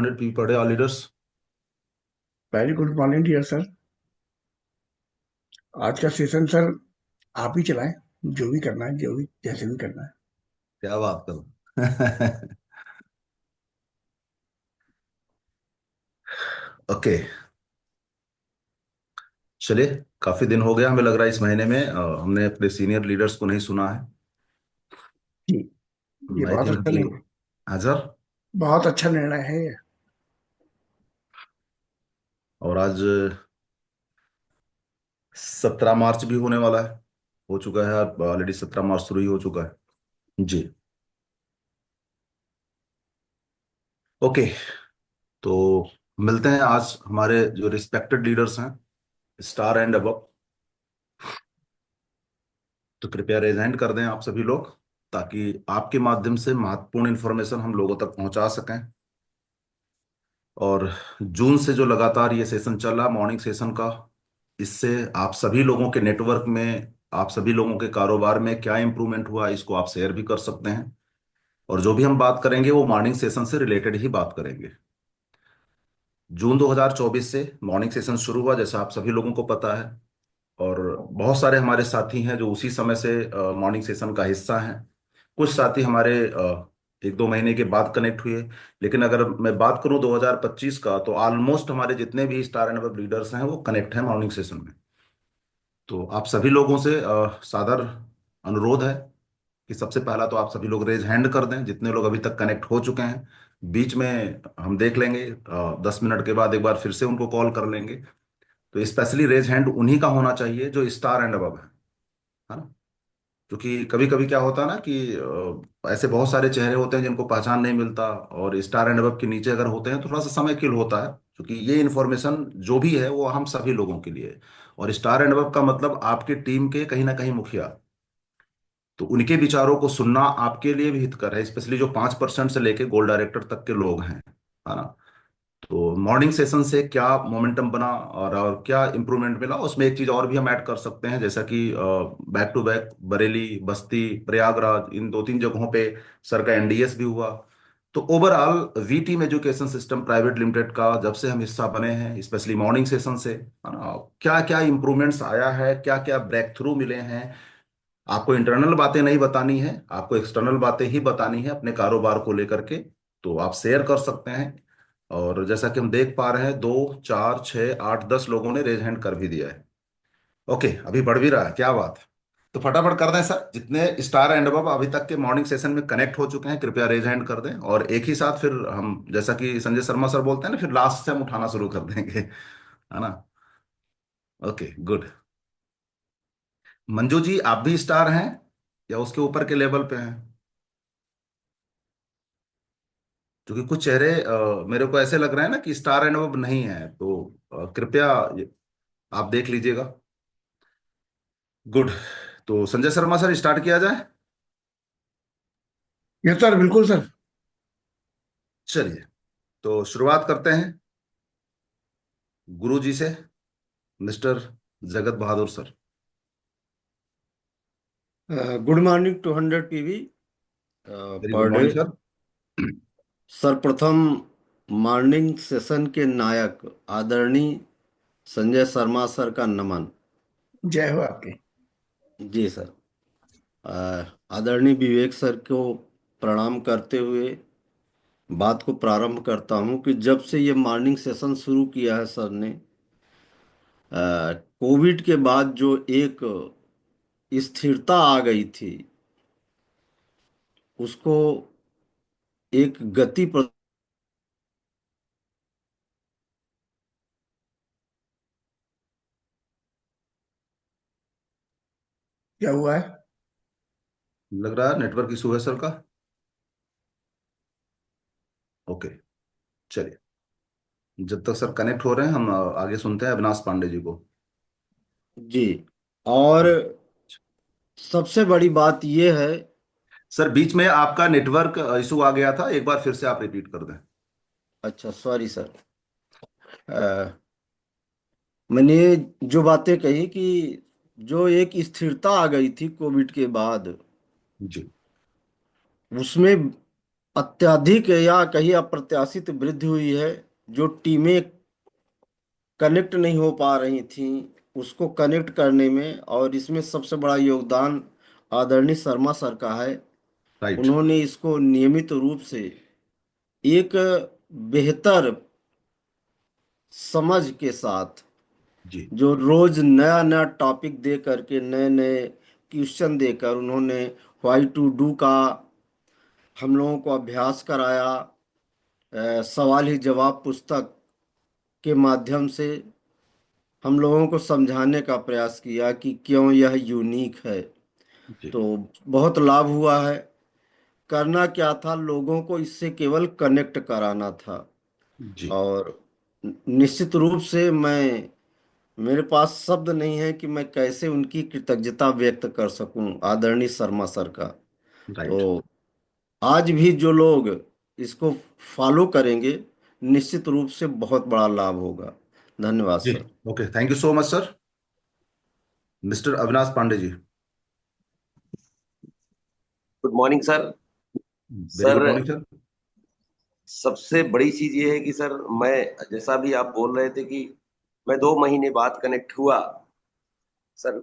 200 P per day all leaders. Very good morning dear sir. आज का session sir आप ही चलाएं। जो भी करना है, जो भी जैसे भी करना है। क्या बात करूं। ओके, चलिए। काफी दिन हो गया, हमें लग रहा है इस महीने में हमने अपने सीनियर लीडर्स को नहीं सुना है। जी। ये आई बहुत थिंक अच्छा अभी नहीं। हाजिर। बहुत अच्छा निर्णय है ये। और आज 17 मार्च भी होने वाला है। हो चुका है, ऑलरेडी 17 मार्च शुरू ही हो चुका है। जी। ओके, तो मिलते हैं आज हमारे जो रिस्पेक्टेड लीडर्स हैं, स्टार एंड अबव। तो कृपया रेज हैंड कर दें आप सभी लोग, ताकि आपके माध्यम से महत्वपूर्ण इंफॉर्मेशन हम लोगों तक पहुंचा सकें। और जून से जो लगातार ये सेशन चल रहा मॉर्निंग सेशन का, इससे आप सभी लोगों के नेटवर्क में, आप सभी लोगों के कारोबार में क्या इंप्रूवमेंट हुआ, इसको आप शेयर भी कर सकते हैं। और जो भी हम बात करेंगे वो मॉर्निंग सेशन से रिलेटेड ही बात करेंगे। जून 2024 से मॉर्निंग सेशन शुरू हुआ, जैसा आप सभी लोगों को पता है। और बहुत सारे हमारे साथी हैं जो उसी समय से मॉर्निंग सेशन का हिस्सा हैं। कुछ साथी हमारे 1-2 महीने के बाद कनेक्ट हुए। लेकिन अगर मैं बात करूं 2025 का, तो ऑलमोस्ट हमारे जितने भी स्टार एंड अबव लीडर्स हैं वो कनेक्ट हैं मॉर्निंग सेशन में। तो आप सभी लोगों से सादर अनुरोध है कि सबसे पहला तो आप सभी लोग रेज हैंड कर दें, जितने लोग अभी तक कनेक्ट हो चुके हैं। बीच में हम देख लेंगे, 10 मिनट के बाद एक बार फिर से उनको कॉल कर लेंगे। तो स्पेशली रेज हैंड उन्हीं का होना चाहिए जो स्टार एंड अबव है ना। क्योंकि कभी कभी क्या होता है ना कि ऐसे बहुत सारे चेहरे होते हैं जिनको पहचान नहीं मिलता, और स्टार एंड अबव के नीचे अगर होते हैं तो थोड़ा सा समय किल होता है। क्योंकि ये इन्फॉर्मेशन जो भी है वो हम सभी लोगों के लिए है। और स्टार एंड अबव का मतलब आपकी टीम के कहीं ना कहीं मुखिया। तो उनके विचारों को सुनना आपके लिए भी हितकर है, स्पेशली जो 5% से लेके गोल्ड डायरेक्टर तक के लोग हैं, है ना। तो मॉर्निंग सेशन से क्या मोमेंटम बना और क्या इंप्रूवमेंट मिला, उसमें एक चीज और भी हम ऐड कर सकते हैं, जैसा कि बैक टू बैक बरेली, बस्ती, प्रयागराज, इन 2-3 जगहों पे सर का एनडीएस भी हुआ। तो overall V team education system private limited का जब से हम हिस्सा बने हैं, स्पेशली मॉर्निंग सेशन से, है ना, क्या क्या इंप्रूवमेंट्स आया है, क्या क्या ब्रेक थ्रू मिले हैं। आपको इंटरनल बातें नहीं बतानी है, आपको एक्सटर्नल बातें ही बतानी है अपने कारोबार को लेकर के। तो आप शेयर कर सकते हैं। और जैसा कि हम देख पा रहे हैं, 2, 4, 6, 8, 10 लोगों ने रेज हैंड कर भी दिया है। ओके, अभी बढ़ भी रहा है, क्या बात है। तो फटाफट कर दें सर, जितने स्टार एंड अबव अभी तक के मॉर्निंग सेशन में कनेक्ट हो चुके हैं कृपया रेज हैंड कर दें। और एक ही साथ फिर हम, जैसा कि संजय शर्मा सर बोलते हैं ना, फिर लास्ट से हम उठाना शुरू कर देंगे, है ना। Okay, good. मंजू जी, आप भी स्टार हैं या उसके ऊपर के लेवल पे हैं? क्योंकि कुछ चेहरे मेरे को ऐसे लग रहे हैं ना कि स्टार एंड अब नहीं है, तो कृपया आप देख लीजिएगा। गुड। तो संजय शर्मा सर, स्टार्ट किया जाए। यस सर, बिल्कुल सर। चलिए, तो शुरुआत करते हैं गुरु जी से, mister Jagat Bahadur sir. Good morning 200 PV very good per day. Morning sir. सर्वप्रथम मॉर्निंग सेशन के नायक आदरणीय संजय शर्मा सर का नमन। जय हो आपकी। जी सर। आदरणीय विवेक सर को प्रणाम करते हुए बात को प्रारंभ करता हूं कि जब से ये मॉर्निंग सेशन शुरू किया है सर ने, कोविड के बाद जो एक स्थिरता आ गई थी, उसको एक गति क्या हुआ है? लग रहा है नेटवर्क इशू है सर का। ओके, चलिए। जब तक सर कनेक्ट हो रहे हैं, हम आगे सुनते हैं अविनाश पांडे जी को। जी। और सबसे बड़ी बात यह है। सर, बीच में आपका नेटवर्क इशू आ गया था, एक बार फिर से आप रिपीट कर दें। अच्छा, सॉरी सर। मैंने जो बातें कही कि जो एक स्थिरता आ गई थी कोविड के बाद, जी। उसमें अत्यधिक या कहीं अप्रत्याशित वृद्धि हुई है। जो टीमें कनेक्ट नहीं हो पा रही थीं, उसको कनेक्ट करने में, और इसमें सबसे बड़ा योगदान आदरणीय शर्मा सर का है। राइट। उन्होंने इसको नियमित रूप से एक बेहतर समझ के साथ, जी। जो रोज नया नया टॉपिक दे करके, नए नए क्वेश्चन देकर उन्होंने व्हाई टू डू का हम लोगों को अभ्यास कराया। सवाल ही जवाब पुस्तक के माध्यम से हम लोगों को समझाने का प्रयास किया कि क्यों यह यूनिक है। जी। तो बहुत लाभ हुआ है। करना क्या था, लोगों को इससे केवल कनेक्ट कराना था। जी। और निश्चित रूप से मेरे पास शब्द नहीं है कि मैं कैसे उनकी कृतज्ञता व्यक्त कर सकूं, आदरणीय शर्मा सर का। राइट। तो आज भी जो लोग इसको फॉलो करेंगे, निश्चित रूप से बहुत बड़ा लाभ होगा। धन्यवाद जी। Sir. Okay, thank you so much sir. Mister Avinash Pandey ji. Good morning sir. Very sir, good morning sir. सबसे बड़ी चीज ये है कि सर, मैं जैसा भी आप बोल रहे थे कि मैं 2 महीने बाद कनेक्ट हुआ सर,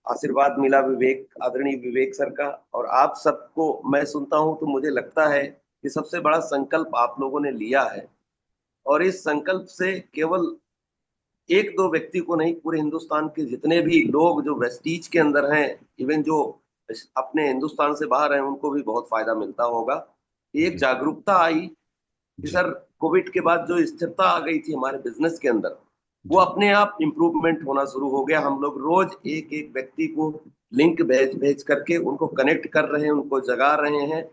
आशीर्वाद मिला विवेक, आदरणीय विवेक सर का। और आप सबको मैं सुनता हूं तो मुझे लगता है कि सबसे बड़ा संकल्प आप लोगों ने लिया है। और इस संकल्प से केवल एक दो व्यक्ति को नहीं, पूरे हिंदुस्तान के जितने भी लोग जो वेस्टीज के अंदर हैं, इवन जो अपने हिंदुस्तान से बाहर हैं, उनको भी बहुत फायदा मिलता होगा। एक जी। जागरूकता आई कि जी। सर, कोविड के बाद जो स्थिरता आ गई थी हमारे बिजनेस के अंदर, वो जी। अपने आप इम्प्रूवमेंट होना शुरू हो गया। हम लोग रोज एक एक व्यक्ति को लिंक भेज भेज करके उनको कनेक्ट कर रहे हैं, उनको जगा रहे हैं।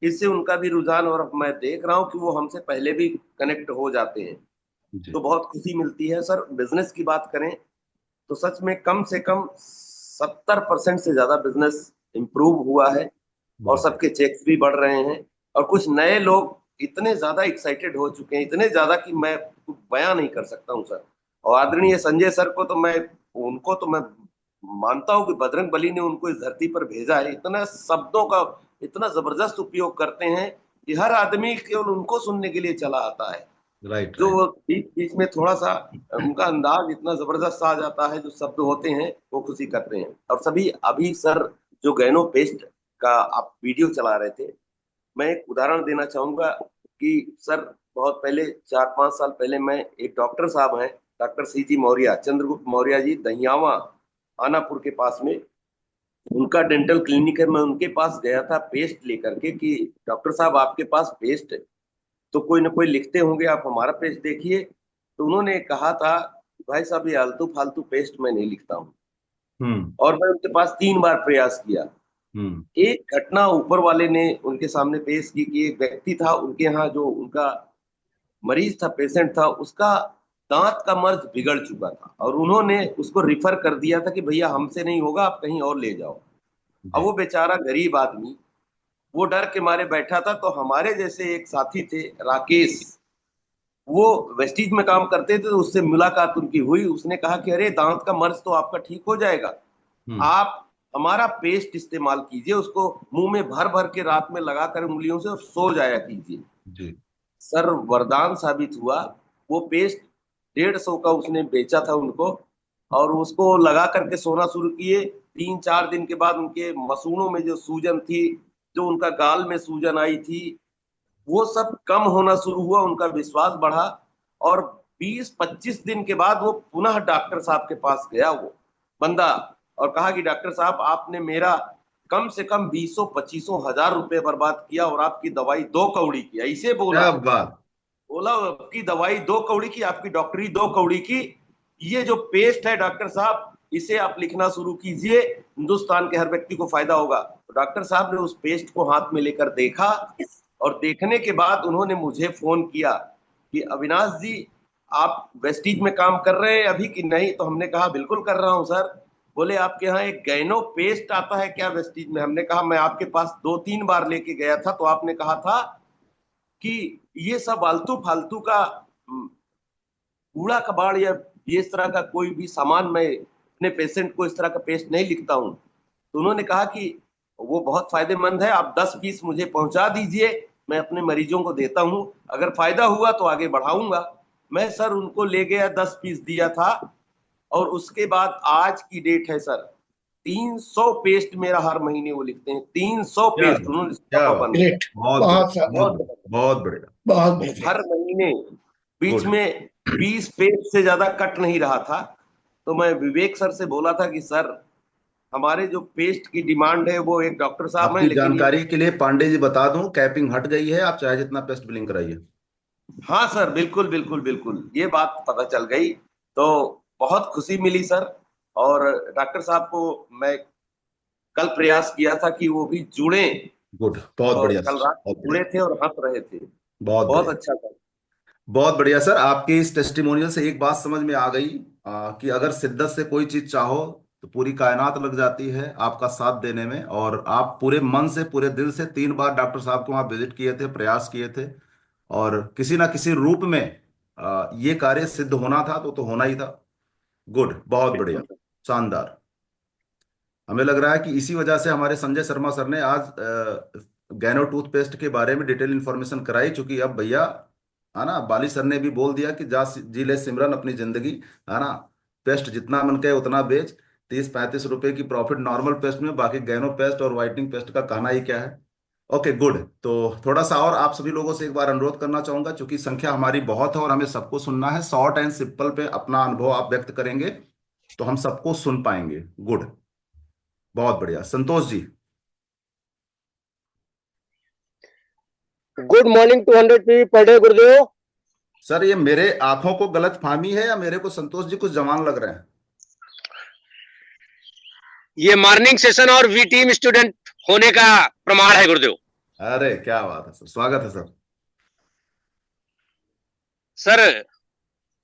इससे उनका भी रुझान, और मैं देख रहा हूँ कि वो हमसे पहले भी कनेक्ट हो जाते हैं। जी। तो बहुत खुशी मिलती है सर। बिजनेस की बात करें तो सच में कम से कम 70% से ज्यादा बिजनेस इंप्रूव हुआ है। और वाह। सबके चेक्स भी बढ़ रहे हैं। और कुछ नए लोग इतने ज्यादा एक्साइटेड हो चुके हैं, इतने ज्यादा कि मैं बयां नहीं कर सकता हूँ सर। और जी। आदरणीय संजय सर को तो मैं, उनको तो मैं मानता हूँ कि बजरंग बली ने उनको इस धरती पर भेजा है। इतना शब्दों का इतना जबरदस्त उपयोग करते हैं कि हर आदमी केवल उनको सुनने के लिए चला आता है। राइट। जो राइट। वो बीच बीच में थोड़ा सा उनका अंदाज इतना जबरदस्त आ जाता है, जो शब्द होते हैं वो खुशी करते हैं। और सभी अभी सर, जो गैनो पेस्ट का आप वीडियो चला रहे थे, मैं एक उदाहरण देना चाहूंगा कि सर, बहुत पहले 4-5 साल पहले, मैं एक डॉक्टर साहब हैं, doctor C G Maurya, Chandragupta Maurya ji, दहियावा आनापुर के पास में उनका डेंटल क्लिनिक है। मैं उनके पास गया था पेस्ट लेकर के कि डॉक्टर साहब, आपके पास पेस्ट तो कोई ना कोई लिखते होंगे, आप हमारा पेस्ट देखिए। तो उन्होंने कहा था, भाई साहब, ये आलतू फालतू पेस्ट मैं नहीं लिखता हूँ। हम्म। और मैं उनके पास 3 बार प्रयास किया। हम्म। एक घटना ऊपर वाले ने उनके सामने पेश की कि एक व्यक्ति था उनके यहाँ, जो उनका मरीज था, पेशेंट था, उसका दांत का मर्ज बिगड़ चुका था, और उन्होंने उसको रिफर कर दिया था कि भैया हमसे नहीं होगा, आप कहीं और ले जाओ। अब जी। वो बेचारा गरीब आदमी, वो डर के मारे बैठा था। तो हमारे जैसे एक साथी थे, राकेश, वो वेस्टीज में काम करते थे, तो उससे मुलाकात उनकी हुई। उसने कहा कि अरे, दांत का मर्ज तो आपका ठीक हो जाएगा, हम्म। आप हमारा पेस्ट इस्तेमाल कीजिए, उसको मुंह में भर भर के रात में लगाकर उंगलियों से, और सो जाया कीजिए। जी। सर, वरदान साबित हुआ। वो पेस्ट 150 का उसने बेचा था उनको, और उसको लगा करके सोना शुरू किए। 3-4 दिन के बाद उनके मसूड़ों में जो सूजन थी, जो उनका गाल में सूजन आई थी, वो सब कम होना शुरू हुआ। उनका विश्वास बढ़ा। और 20-25 दिन के बाद वो पुनः डॉक्टर साहब के पास गया, वो बंदा, और कहा कि डॉक्टर साहब, आपने मेरा कम से कम 20-25 हजार रुपए बर्बाद किया, और आपकी दवाई 2 कौड़ी की। ऐसे बोला। क्या बात। बोला, आपकी दवाई 2 कौड़ी की, आपकी डॉक्टरी 2 कौड़ी की। ये जो पेस्ट है डॉक्टर साहब, इसे आप लिखना शुरू कीजिए, हिंदुस्तान के हर व्यक्ति को फायदा होगा। तो डॉक्टर साहब ने उस पेस्ट को हाथ में लेकर देखा, और देखने के बाद उन्होंने मुझे फोन किया कि अविनाश जी, आप वेस्टीज में काम कर रहे हैं अभी कि नहीं? तो हमने कहा बिल्कुल कर रहा हूं सर। बोले, आपके यहाँ एक गैनो पेस्ट आता है क्या वेस्टीज में? हमने कहा, मैं आपके पास 2-3 बार लेके गया था, तो आपने कहा था कि ये सब आलतू फालतू का कूड़ा कबाड़, या ये इस तरह का कोई भी सामान, मैं अपने पेशेंट को इस तरह का पेस्ट नहीं लिखता हूँ। तो उन्होंने कहा कि वो बहुत फायदेमंद है, आप 10 पीस मुझे पहुंचा दीजिए। मैं अपने मरीजों को देता हूँ, अगर फायदा हुआ तो आगे बढ़ाऊंगा। मैं सर उनको ले गया, 10 पीस दिया था, और उसके बाद आज की डेट है सर, 300 पेस्ट मेरा हर महीने वो लिखते हैं। 300 क्या पेस्ट बात, उन्होंने क्या स्टॉक बात, अपन ग्रेट। बहुत बहुत बढ़िया, सारा, बहुत बहुत बढ़िया, बहुत बढ़िया। बहुत बढ़िया। हर महीने बीच गुड। में 20 पेज से ज्यादा कट नहीं रहा था। तो मैं विवेक सर से बोला था कि सर, हमारे जो पेस्ट की डिमांड है वो एक डॉक्टर साहब हैं, आपकी लेकिन ये, जानकारी के लिए पांडे जी बता दूं, कैपिंग हट गई है, आप चाहे जितना पेस्ट बिलिंग कराइए। हाँ सर, बिल्कुल बिल्कुल बिल्कुल, ये बात पता चल गई। तो बहुत खुशी मिली सर। और डॉक्टर साहब को मैं कल प्रयास किया था कि वो भी जुड़े, गुड, बहुत और बढ़िया कल सर, रात बहुत जुड़े बढ़िया, थे और हंस रहे थे। बहुत बहुत बढ़िया, अच्छा था। बहुत बढ़िया सर। आपके इस टेस्टिमोनियल से एक बात समझ में आ गई, कि अगर शिद्दत से कोई चीज चाहो तो पूरी कायनात लग जाती है आपका साथ देने में। और आप पूरे मन से, पूरे दिल से 3 बार डॉक्टर साहब को वहाँ विजिट किए थे, प्रयास किए थे, और किसी ना किसी रूप में ये कार्य सिद्ध होना था तो होना ही था। गुड, बहुत बढ़िया, बिल्कुल सर। शानदार। हमें लग रहा है कि इसी वजह से हमारे संजय शर्मा सर ने आज गैनो टूथपेस्ट के बारे में डिटेल इंफॉर्मेशन कराई, क्योंकि अब भैया, है ना, बाली सर ने भी बोल दिया कि जा जी ले सिमरन अपनी जिंदगी, है ना, पेस्ट जितना मन करे उतना बेच, 30-35 रुपए की प्रॉफिट नॉर्मल पेस्ट में, बाकी गैनो पेस्ट और व्हाइटनिंग पेस्ट का कहना ही क्या है। Okay, good. तो थोड़ा सा और आप सभी लोगों से एक बार अनुरोध करना चाहूंगा, क्योंकि संख्या हमारी बहुत है और हमें सबको सुनना है। शॉर्ट एंड सिंपल पे अपना अनुभव आप व्यक्त करेंगे तो हम सबको सुन पाएंगे। गुड, बहुत बढ़िया। Santosh ji. Good morning 200 per day गुरुदेव। सर, ये मेरे आंखों को गलत फाहमी है या मेरे को संतोष जी कुछ जवान लग रहे हैं? ये मॉर्निंग सेशन और वी टीम स्टूडेंट होने का प्रमाण है गुरुदेव। अरे क्या बात है सर, स्वागत है सर। सर,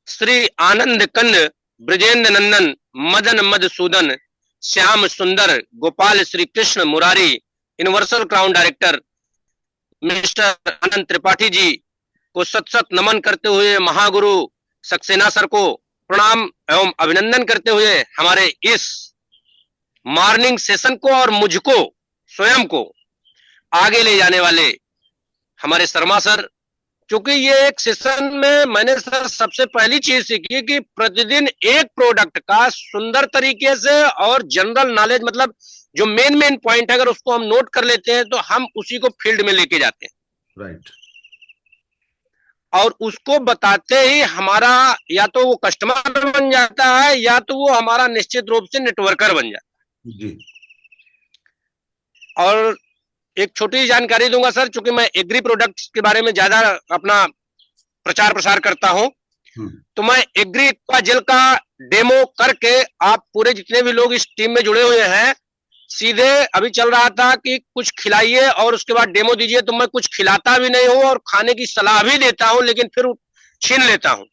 श्री आनंद कंद ब्रजेंद्र नंदन Madan Madhusudan Shyam Sundar Gopal Shri Krishna Murari universal crown director mister Anant Tripathi ji को सत सत नमन करते हुए, महागुरु सक्सेना सर को प्रणाम एवं अभिनंदन करते हुए, हमारे इस मॉर्निंग सेशन को और मुझको स्वयं को आगे ले जाने वाले हमारे शर्मा सर, क्योंकि ये एक सेशन में मैंने सर सबसे पहली चीज सीखी कि प्रतिदिन एक प्रोडक्ट का सुंदर तरीके से और जनरल नॉलेज, मतलब जो मेन मेन पॉइंट है, अगर उसको हम नोट कर लेते हैं तो हम उसी को फील्ड में लेके जाते हैं। राइट। और उसको बताते ही हमारा या तो वो कस्टमर बन जाता है या तो वो हमारा निश्चित रूप से नेटवर्कर बन जाता जी। है। और एक छोटी जानकारी दूंगा सर, चूंकि मैं एग्री प्रोडक्ट्स के बारे में ज्यादा अपना प्रचार प्रसार करता हूं, हम्म। तो मैं एग्री एक्वा जेल का डेमो करके, आप पूरे जितने भी लोग इस टीम में जुड़े हुए हैं, सीधे अभी चल रहा था कि कुछ खिलाइए और उसके बाद डेमो दीजिए, तो मैं कुछ खिलाता भी नहीं हूं और खाने की सलाह भी देता हूं, लेकिन फिर छीन लेता हूं।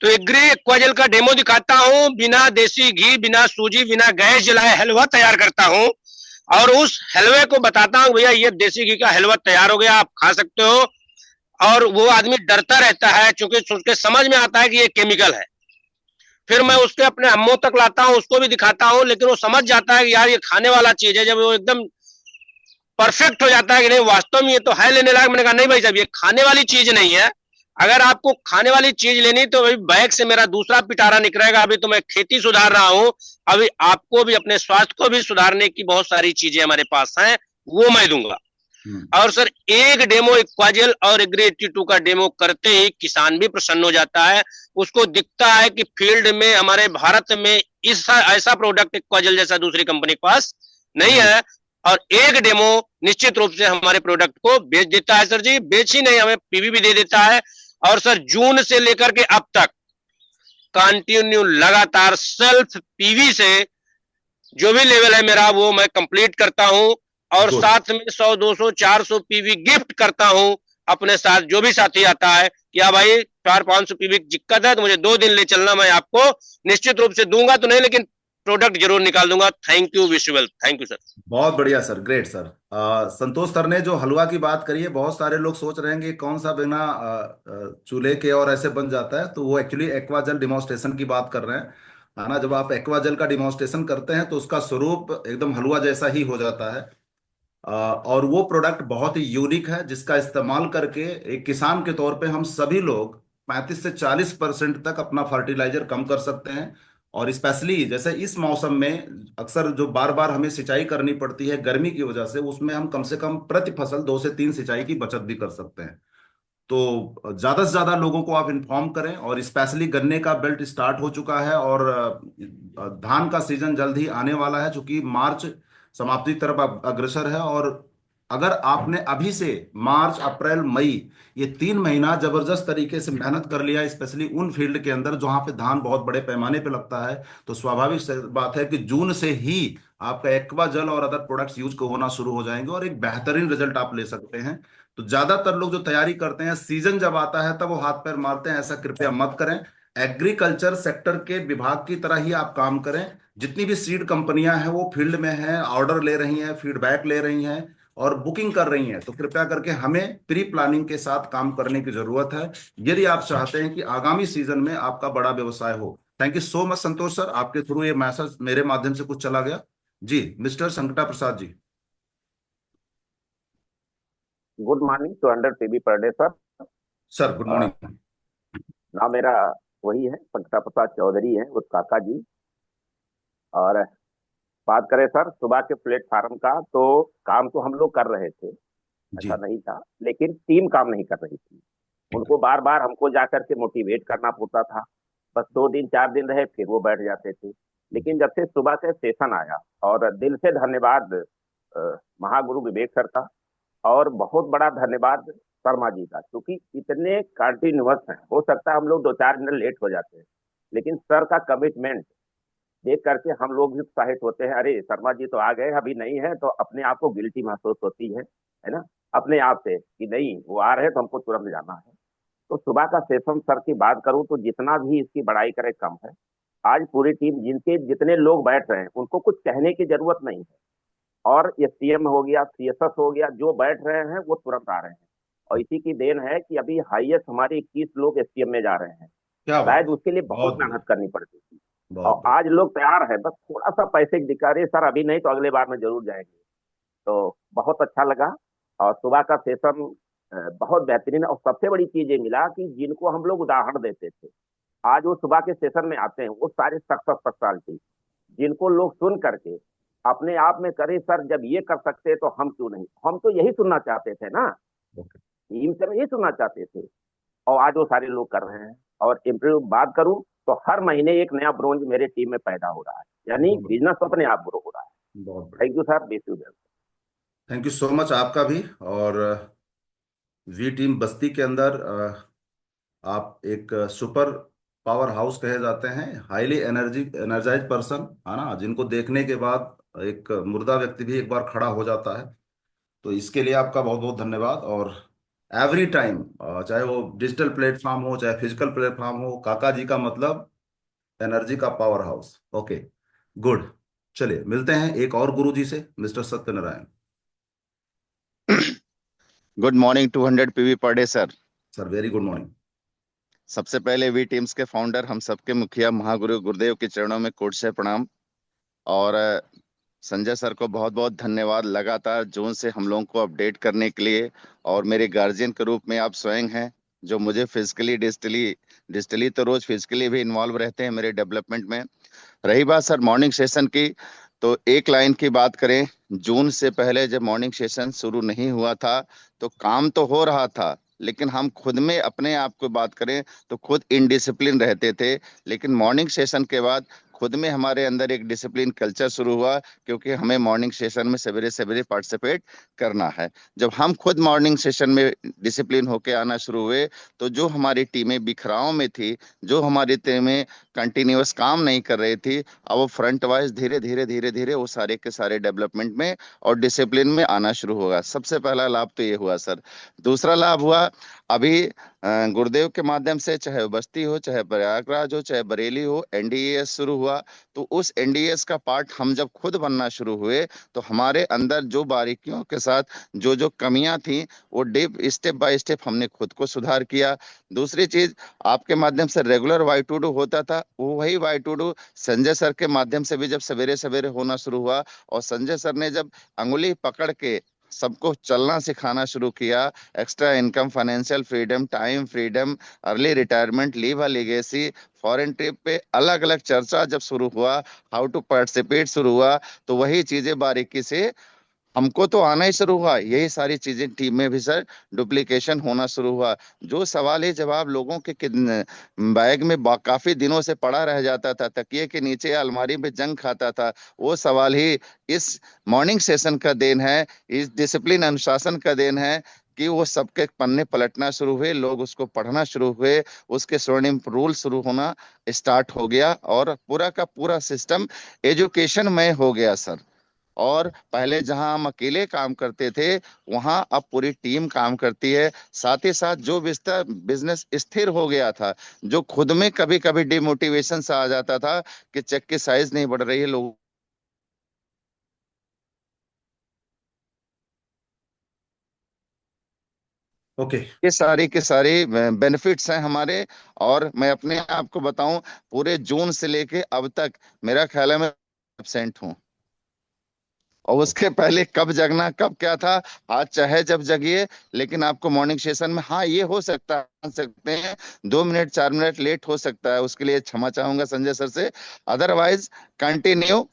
तो एग्री एक्वाजेल का डेमो दिखाता हूं, बिना देसी घी, बिना सूजी, बिना गैस जलाए हलवा तैयार करता हूं, और उस हलवे को बताता हूं भैया ये देसी घी का हलवा तैयार हो गया, आप खा सकते हो। और वो आदमी डरता रहता है, क्योंकि उसके समझ में आता है कि ये केमिकल है। फिर मैं उसके अपने अम्मों तक लाता हूं, उसको भी दिखाता हूं, लेकिन वो समझ जाता है कि यार ये खाने वाला चीज है। जब वो एकदम परफेक्ट हो जाता है कि नहीं वास्तव में ये तो है लेने लायक, मैंने कहा नहीं भाई साहब, ये खाने वाली चीज नहीं है। अगर आपको खाने वाली चीज लेनी तो अभी बैग से मेरा दूसरा पिटारा निकलेगा। अभी तो मैं खेती सुधार रहा हूं, अभी आपको भी अपने स्वास्थ्य को भी सुधारने की बहुत सारी चीजें हमारे पास हैं, वो मैं दूंगा। और सर, एक डेमो एक्वाजेल और एग्री 82 का डेमो करते ही किसान भी प्रसन्न हो जाता है। उसको दिखता है कि फील्ड में हमारे भारत में इस ऐसा प्रोडक्ट एक्वाजेल जैसा दूसरी कंपनी के पास नहीं है। और एक डेमो निश्चित रूप से हमारे प्रोडक्ट को बेच देता है सर जी, बेच ही नहीं, हमें पीवी भी दे देता है। और सर, जून से लेकर के अब तक कंटिन्यू लगातार सेल्फ पीवी से जो भी लेवल है मेरा, वो मैं कंप्लीट करता हूं। और गुड। साथ में 100 200 400 पीवी गिफ्ट करता हूं अपने साथ। जो भी साथी आता है कि हाँ भाई 400-500 पीवी की दिक्कत है तो मुझे 2 दिन ले चलना, मैं आपको निश्चित रूप से दूंगा तो नहीं, लेकिन प्रोडक्ट जरूर निकाल दूंगा। Thank you, visual, thank you sir. बहुत बढ़िया सर, ग्रेट सर। संतोष सर ने जो हलवा की बात करी है, बहुत सारे लोग सोच रहे हैं कि कौन सा बिना चूल्हे के और ऐसे बन जाता है, तो वो एक्चुअली एक्वाजल डिमॉन्स्ट्रेशन की बात कर रहे हैं, है ना। जब आप एक्वाजल का डिमॉन्स्ट्रेशन करते हैं तो उसका स्वरूप एकदम हलवा जैसा ही हो जाता है। और वो प्रोडक्ट बहुत ही यूनिक है, जिसका इस्तेमाल करके एक किसान के तौर पे हम सभी लोग 35 से 40% तक अपना फर्टिलाइजर कम कर सकते हैं। और स्पेशली जैसे इस मौसम में अक्सर जो बार बार हमें सिंचाई करनी पड़ती है गर्मी की वजह से, उसमें हम कम से कम प्रति फसल 2 से 3 सिंचाई की बचत भी कर सकते हैं। तो ज्यादा से ज्यादा लोगों को आप इन्फॉर्म करें। और स्पेशली गन्ने का बेल्ट स्टार्ट हो चुका है, और धान का सीजन जल्द ही आने वाला है, चूंकि मार्च समाप्ति की तरफ अग्रसर है। और अगर आपने अभी से मार्च अप्रैल मई ये 3 महीना जबरदस्त तरीके से मेहनत कर लिया, स्पेशली उन फील्ड के अंदर जहां पे धान बहुत बड़े पैमाने पे लगता है, तो स्वाभाविक बात है कि जून से ही आपका एक्वा जल और अदर प्रोडक्ट्स यूज को होना शुरू हो जाएंगे और एक बेहतरीन रिजल्ट आप ले सकते हैं। तो ज्यादातर लोग जो तैयारी करते हैं सीजन जब आता है तब वो हाथ पैर मारते हैं, ऐसा कृपया मत करें। एग्रीकल्चर सेक्टर के विभाग की तरह ही आप काम करें। जितनी भी सीड कंपनियां हैं वो फील्ड में हैं, ऑर्डर ले रही हैं, फीडबैक ले रही हैं और बुकिंग कर रही हैं, तो कृपया करके हमें प्री प्लानिंग के साथ काम करने की जरूरत है, यदि आप चाहते हैं कि आगामी सीजन में आपका बड़ा व्यवसाय हो। Thank you so much Santosh sir, आपके थ्रू ये मैसेज मेरे माध्यम से कुछ चला गया। जी mister Sankata Prasad ji. Good morning 200 PB per day sir. Sir good morning. नाम मेरा वही है, संकटा प्रसाद चौधरी है, उस काका जी। और बात करें सर सुबह के प्लेटफार्म का, तो काम तो हम लोग कर रहे थे, जी ऐसा नहीं था, लेकिन टीम काम नहीं कर रही थी। उनको बार बार हमको जाकर के मोटिवेट करना पड़ता था। बस 2 दिन 4 दिन रहे फिर वो बैठ जाते थे। लेकिन जब से सुबह से सेशन आया, और दिल से धन्यवाद महागुरु विवेक सर का, और बहुत बड़ा धन्यवाद शर्मा जी का, क्योंकि इतने कंटिन्यूअस हैं। हो सकता है हम लोग 2 4 मिनट लेट हो जाते हैं, लेकिन सर का कमिटमेंट देख करके हम लोग भी उत्साहित होते हैं। अरे शर्मा जी तो आ गए, अभी नहीं है, तो अपने आप को गिल्टी महसूस होती है ना, अपने आप से कि नहीं वो आ रहे हैं तो हमको तुरंत जाना है। तो सुबह का सेशन सर की बात करूं तो जितना भी इसकी बड़ाई करे कम है। आज पूरी टीम जिनके जितने लोग बैठ रहे हैं उनको कुछ कहने की जरूरत नहीं है। और एसटीएम हो गया, सीएसएस हो गया, जो बैठ रहे हैं वो तुरंत आ रहे हैं। और इसी की देन है कि अभी हाईएस्ट हमारे 21 लोग एसटीएम में जा रहे हैं। क्या बात शायद है। उसके लिए बहुत बहुत बढ़िया। मेहनत करनी पड़ती थी, बहुत और आज लोग तैयार है, बस थोड़ा सा पैसे की दिक्कत है सर, अभी नहीं तो अगले बार में जरूर जाएंगे। तो बहुत अच्छा लगा। और सुबह का सेशन बहुत बेहतरीन। और सबसे बड़ी चीज ये मिला कि जिनको हम लोग उदाहरण देते थे, आज वो सुबह के सेशन में आते हैं, वो सारे सक्सेस पर्सनालिटी, जिनको लोग सुन करके अपने आप में करें सर जब ये कर सकते तो हम क्यों नहीं। हम तो यही सुनना चाहते थे ना, बढ़िया। टीम से यही सुनना चाहते थे, और आज वो सारे लोग कर रहे हैं। और इम्प्रूव बात करूं तो हर महीने एक नया ब्रोंज मेरे टीम में पैदा हो रहा है, यानी बहुत बढ़िया। बिजनेस अपने आप ग्रो हो रहा है। बहुत बढ़िया। Thank you sir, base you. Thank you so much आपका भी। और वी टीम बस्ती के अंदर आप एक सुपर पावर हाउस कहे जाते हैं, हाईली एनर्जाइज पर्सन है ना, जिनको देखने के बाद एक मुर्दा व्यक्ति भी एक बार खड़ा हो जाता है। तो इसके लिए आपका बहुत बहुत धन्यवाद। और एवरी टाइम चाहे वो डिजिटल प्लेटफॉर्म हो चाहे फिजिकल प्लेटफॉर्म हो, काका जी का मतलब एनर्जी का पावर हाउस। Okay good. चलिए मिलते हैं एक और गुरु जी से, mister Satyanarayan. Good morning 200 PV per day sir. Sir very good morning. सबसे पहले वी टीम्स के फाउंडर, हम सबके मुखिया महागुरु गुरुदेव के चरणों में कोट से प्रणाम। और संजय सर को बहुत बहुत धन्यवाद, लगातार जून से हम लोगों को अपडेट करने के लिए। और मेरे गार्जियन के रूप में आप स्वयं हैं, जो मुझे फिजिकली डिजिटली तो रोज फिजिकली भी इन्वॉल्व रहते हैं मेरे डेवलपमेंट में। रही बात सर मॉर्निंग सेशन की, तो एक लाइन की बात करें, जून से पहले जब मॉर्निंग सेशन शुरू नहीं हुआ था तो काम तो हो रहा था, लेकिन हम खुद में अपने आप को बात करें तो खुद इनडिसिप्लिन रहते थे। लेकिन मॉर्निंग सेशन के बाद खुद में हमारे अंदर एक डिसिप्लिन कल्चर शुरू हुआ, क्योंकि हमें मॉर्निंग सेशन में सवेरे सवेरे पार्टिसिपेट करना है। जब हम खुद मॉर्निंग सेशन में डिसिप्लिन होके आना शुरू हुए, तो जो हमारी टीमें बिखराव में थी, जो हमारी टीमें कंटिन्यूअस काम नहीं कर रही थी, अब वो फ्रंट वाइज धीरे धीरे धीरे धीरे वो सारे के सारे डेवलपमेंट में और डिसिप्लिन में आना शुरू होगा। सबसे पहला लाभ तो ये हुआ सर। दूसरा लाभ हुआ, अभी गुरुदेव के माध्यम से, चाहे बस्ती हो, चाहे प्रयागराज हो, चाहे बरेली हो, एनडीएस शुरू हुआ। तो उस एनडीएस का पार्ट हम जब खुद बनना शुरू हुए, तो हमारे अंदर जो बारीकियों के साथ जो जो कमियां थी, वो स्टेप बाय स्टेप हमने खुद को सुधार किया। दूसरी चीज, आपके माध्यम से रेगुलर वाई टू डू होता था, वो वही why to do Sanjay sir के माध्यम से भी जब सवेरे सवेरे होना शुरू हुआ, और संजय सर ने जब अंगुली पकड़ के सबको चलना सिखाना शुरू किया। Extra income, financial freedom, time freedom, early retirement, leave a legacy, foreign trip पे अलग अलग चर्चा जब शुरू हुआ, हाउ टू पार्टिसिपेट शुरू हुआ, तो वही चीजें बारीकी से हमको तो आना ही शुरू हुआ। यही सारी चीजें टीम में भी सर डुप्लीकेशन होना शुरू हुआ। जो सवाल ही जवाब लोगों के बैग में काफी दिनों से पड़ा रह जाता था, तकिए के नीचे या अलमारी में जंग खाता था, वो सवाल ही इस मॉर्निंग सेशन का देन है, इस डिसिप्लिन अनुशासन का देन है कि वो सबके पन्ने पलटना शुरू हुए, लोग उसको पढ़ना शुरू हुए, उसके स्वर्णिम रूल शुरू होना स्टार्ट हो गया और पूरा का पूरा सिस्टम एजुकेशन में हो गया सर। और पहले जहां हम अकेले काम करते थे, वहां अब पूरी टीम काम करती है। साथ ही साथ जो बिजनेस स्थिर हो गया था, जो खुद में कभी कभी डिमोटिवेशन सा आ जाता था कि चेक की साइज नहीं बढ़ रही है, लोग ओके। के सारी बेनिफिट्स हैं हमारे। और मैं अपने आप को बताऊं, पूरे जून से लेके अब तक मेरा ख्याल है मैं एब्सेंट हूँ। और उसके पहले कब जगना, कब क्या था, आज चाहे जब जगिए, लेकिन आपको मॉर्निंग सेशन में, हाँ ये हो सकता है, मान सकते हैं 2 मिनट 4 मिनट लेट हो सकता है, उसके लिए क्षमा चाहूंगा संजय सर से। अदरवाइज कंटिन्यू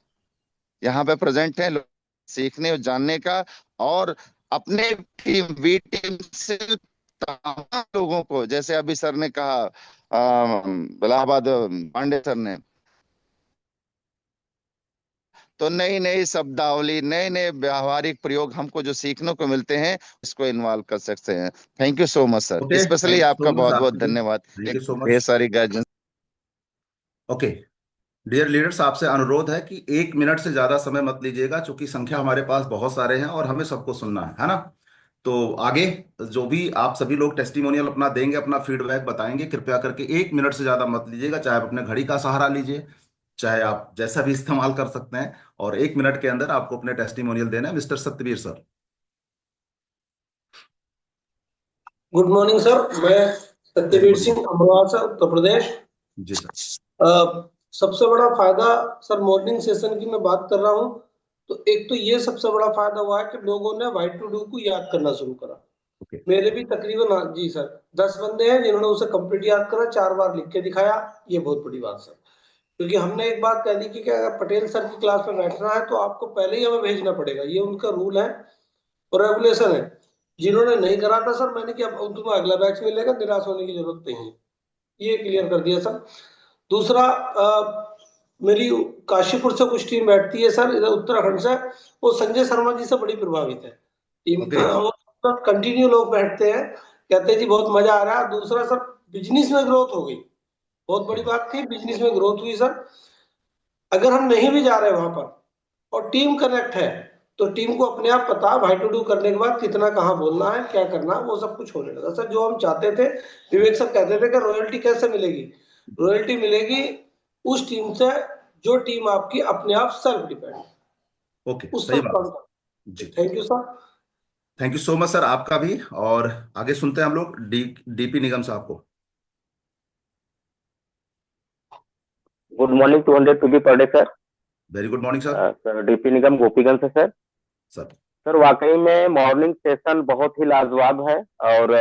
यहाँ पे प्रेजेंट है सीखने और जानने का। और अपने टीम, वी टीम से तमाम लोगों को, जैसे अभी सर ने कहा, इलाहाबाद पांडे सर ने, तो नई नई शब्दावली, नए नए व्यवहारिक प्रयोग हमको जो सीखने को मिलते हैं, इसको इन्वॉल्व कर सकते हैं। Thank you so much sir, okay, specially thank you आपका सो मच बहुत बहुत आपके लिए। धन्यवाद। थैंक यू एक सो ढेर मच। सारी गाइडेंस। ओके। डियर लीडर्स, आपसे अनुरोध है कि 1 मिनट से ज्यादा समय मत लीजिएगा, क्योंकि संख्या हमारे पास बहुत सारे हैं और हमें सबको सुनना है ना। तो आगे जो भी आप सभी लोग टेस्टिमोनियल अपना देंगे, अपना फीडबैक बताएंगे, कृपया करके 1 मिनट से ज्यादा मत लीजिएगा। चाहे आप अपने घड़ी का सहारा लीजिए, चाहे आप जैसा भी इस्तेमाल कर सकते हैं, और 1 मिनट के अंदर आपको अपने टेस्टिमोनियल देना है। Mister Satyaveer sir. Good morning sir, मैं very Satyaveer good Singh, morning. Amroha से, उत्तर प्रदेश। जी सर। सबसे बड़ा फायदा सर मॉर्निंग सेशन की मैं बात कर रहा हूँ, तो एक तो ये सबसे बड़ा फायदा हुआ है कि लोगों ने वाई टू डू को याद करना शुरू करा। ओके। मेरे भी तकरीबन, हाँ जी सर, 10 बंदे हैं जिन्होंने उसे कंप्लीट याद करा, 4 बार लिख के दिखाया। ये बहुत बड़ी बात सर, क्योंकि हमने एक बात कह दी कि अगर पटेल सर की क्लास में बैठना है तो आपको पहले ही हमें भेजना पड़ेगा, ये उनका रूल है और रेगुलेशन है। जिन्होंने नहीं करा था सर, मैंने कि अब तुम्हें अगला बैच मिलेगा, निराश होने की जरूरत नहीं है, ये क्लियर कर दिया सर। दूसरा, मेरी काशीपुर से कुछ टीम बैठती है सर, इधर उत्तराखंड से, वो संजय शर्मा जी से बड़ी प्रभावित है टीम। ओके। कंटिन्यू लोग बैठते हैं, कहते हैं जी बहुत मजा आ रहा है। दूसरा सर, बिजनेस में ग्रोथ हो गई, बहुत बड़ी बात थी, बिजनेस में ग्रोथ हुई सर। अगर हम नहीं भी जा रहे वहां पर और टीम कनेक्ट है, तो टीम को अपने आप पता, भाई टू डू करने के बाद कितना कहाँ बोलना है, क्या करना है, वो सब कुछ होने लगा सर। जो हम चाहते थे, विवेक सर कहते थे कि रॉयल्टी कैसे मिलेगी, रॉयल्टी मिलेगी उस टीम से जो टीम आपकी अपने आप सेल्फ डिपेंड, ओके, उस सही पर बात काम है। कर। जी। Thank you sir. Thank you so much sir, आपका भी। और आगे सुनते हैं हम लोग डीपी निगम साहब को। Good morning, 200 two B per day sir. Very good morning sir. Sir D P Nigam Gopiganj से सर। सर। सर वाकई में मॉर्निंग सेशन बहुत ही लाजवाब है। और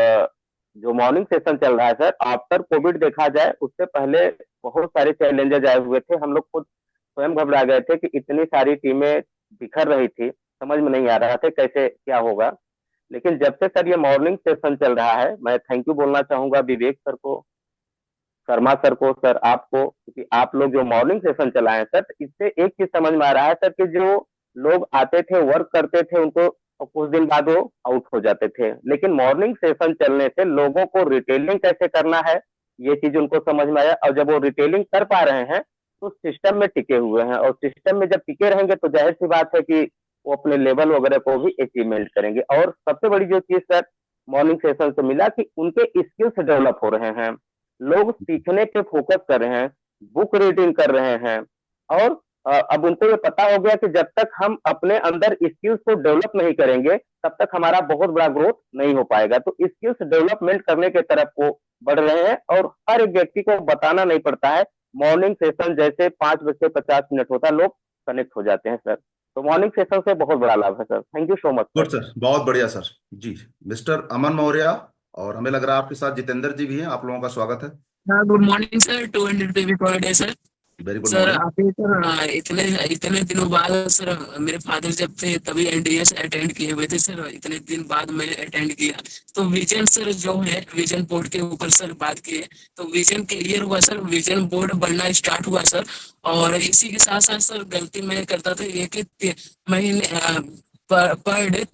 जो मॉर्निंग सेशन चल रहा है सर, आफ्टर कोविड देखा जाए, उससे पहले बहुत सारे चैलेंजेस आए हुए थे। हम लोग खुद स्वयं घबरा गए थे कि इतनी सारी टीमें बिखर रही थी, समझ में नहीं आ रहा था कैसे क्या होगा। लेकिन जब से सर ये मॉर्निंग सेशन चल रहा है, मैं थैंक यू बोलना चाहूंगा विवेक सर को, शर्मा सर को, सर आपको, क्योंकि आप लोग जो मॉर्निंग सेशन चलाए सर, इससे एक चीज समझ में आ रहा है सर कि जो लोग आते थे, वर्क करते थे, उनको कुछ दिन बाद वो आउट हो जाते थे। लेकिन मॉर्निंग सेशन चलने से लोगों को रिटेलिंग कैसे करना है, ये चीज उनको समझ में आया। और जब वो रिटेलिंग कर पा रहे हैं तो सिस्टम में टिके हुए हैं, और सिस्टम में जब टिके रहेंगे तो जाहिर सी बात है कि वो अपने लेवल वगैरह को भी अचीवमेंट करेंगे। और सबसे बड़ी जो चीज सर मॉर्निंग सेशन से मिला कि उनके स्किल्स डेवलप हो रहे हैं, लोग सीखने पे फोकस कर रहे हैं, बुक रीडिंग कर रहे हैं। और अब उनको ये पता हो गया कि जब तक हम अपने अंदर स्किल्स को डेवलप नहीं करेंगे, तब तक हमारा बहुत बड़ा ग्रोथ नहीं हो पाएगा। तो स्किल्स डेवलपमेंट करने की तरफ वो बढ़ रहे हैं, और हर एक व्यक्ति को बताना नहीं पड़ता है। मॉर्निंग सेशन जैसे 5 बज के 50 मिनट होता है, लोग कनेक्ट हो जाते हैं सर। तो मॉर्निंग सेशन से बहुत बड़ा लाभ है sir. Thank you so much good sir. Sir, बहुत बढ़िया सर। जी, मिस्टर अमन मौर्य, और हमें लग रहा है आपके साथ जितेंद्र जी भी हैं। आप लोगों का स्वागत है। Good morning sir, 200 PB per day sir. Very good sir morning. अभी सर इतने इतने दिनों बाद सर मेरे फादर जब थे तभी एनडीएस अटेंड किए हुए थे सर, इतने दिन बाद मैंने अटेंड किया। तो विजन सर जो है, विजन बोर्ड के ऊपर सर बात किए, तो विजन क्लियर हुआ सर, विजन बोर्ड बनना स्टार्ट हुआ सर। और इसी के साथ साथ सर गलती मैं करता था ये कि महीने पर डे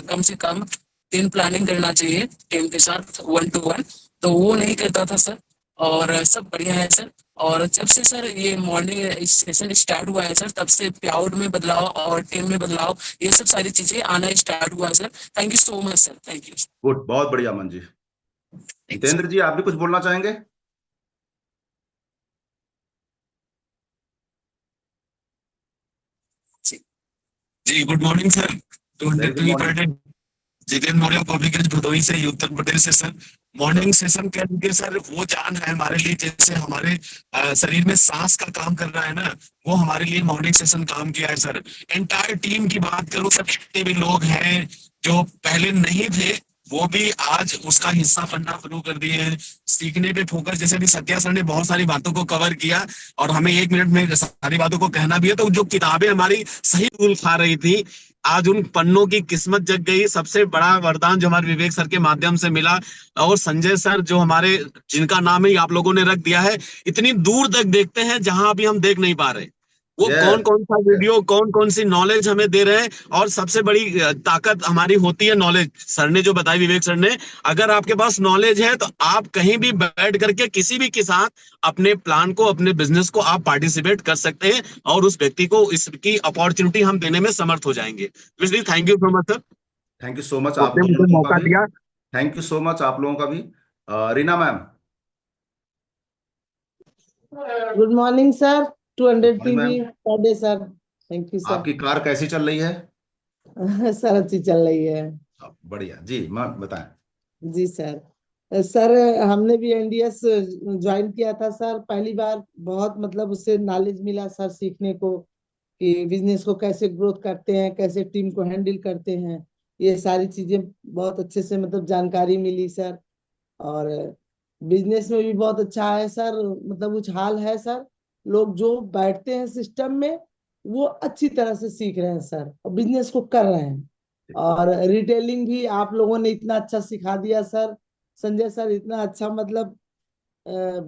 कम से कम 3 प्लानिंग करना चाहिए टीम के साथ 1 to 1, तो वो नहीं करता था सर। और सब बढ़िया है सर। और जब से सर ये मॉर्निंग सेशन स्टार्ट हुआ है सर, तब से पेआउट में बदलाव और टीम में बदलाव, ये सब सारी चीजें आना स्टार्ट हुआ है sir. Thank you so much sir, thank you. Good, बहुत बढ़िया अमन जी। थैंक यू जितेंद्र जी, आप भी कुछ बोलना चाहेंगे? सर। जी good morning sir, very 200 good morning. पे जितेंद्र मौर्य पब्लिक एज भदोही से, उत्तर प्रदेश से सर। सर, मॉर्निंग सेशन कह लीजिए सर, वो जान है हमारे लिए, जैसे हमारे शरीर में सांस का काम कर रहा है ना, वो हमारे लिए मॉर्निंग सेशन काम किया है सर। एंटायर टीम की बात करूं सर, जितने भी लोग हैं जो पहले नहीं थे, वो भी आज उसका हिस्सा बनना शुरू कर दिए हैं। सीखने पे फोकस, जैसे भी सत्या सर ने बहुत सारी बातों को कवर किया और हमें 1 मिनट में सारी बातों को कहना भी है, तो जो किताबें हमारी सही रूल खा रही थी, आज उन पन्नों की किस्मत जग गई। सबसे बड़ा वरदान जो हमारे विवेक सर के माध्यम से मिला, और संजय सर जो हमारे, जिनका नाम ही आप लोगों ने रख दिया है, इतनी दूर तक देखते हैं जहां अभी हम देख नहीं पा रहे। वो कौन यस, कौन सा यस, वीडियो, कौन कौन सी नॉलेज हमें दे रहे हैं। और सबसे बड़ी ताकत हमारी होती है नॉलेज। सर ने जो बताई, विवेक सर ने, अगर आपके पास नॉलेज है तो आप कहीं भी बैठ करके किसी भी के साथ अपने प्लान को, अपने बिजनेस को आप पार्टिसिपेट कर सकते हैं, और उस व्यक्ति को इसकी अपॉर्चुनिटी हम देने में समर्थ हो जाएंगे। इसलिए thank you so much sir, thank you so much आप आपने दोनों मुझे लोगों का मौका भी। दिया। थैंक यू सो मच आप लोगों का भी। Reena ma'am. Good morning sir, good 200 morning PV ma'am. पर day sir. Thank you sir. आपकी कार कैसी चल रही है? सर अच्छी चल रही है। बढ़िया जी, मैम बताएं। जी सर। सर हमने भी एनडीएस ज्वाइन किया था सर, पहली बार। बहुत मतलब उससे नॉलेज मिला सर, सीखने को कि बिजनेस को कैसे ग्रोथ करते हैं, कैसे टीम को हैंडल करते हैं, ये सारी चीजें बहुत अच्छे से मतलब जानकारी मिली सर। और बिजनेस में भी बहुत अच्छा है सर, मतलब उछाल है सर। लोग जो बैठते हैं सिस्टम में, वो अच्छी तरह से सीख रहे हैं सर, और बिजनेस को कर रहे हैं। और रिटेलिंग भी आप लोगों ने इतना अच्छा सिखा दिया सर। संजय सर इतना अच्छा मतलब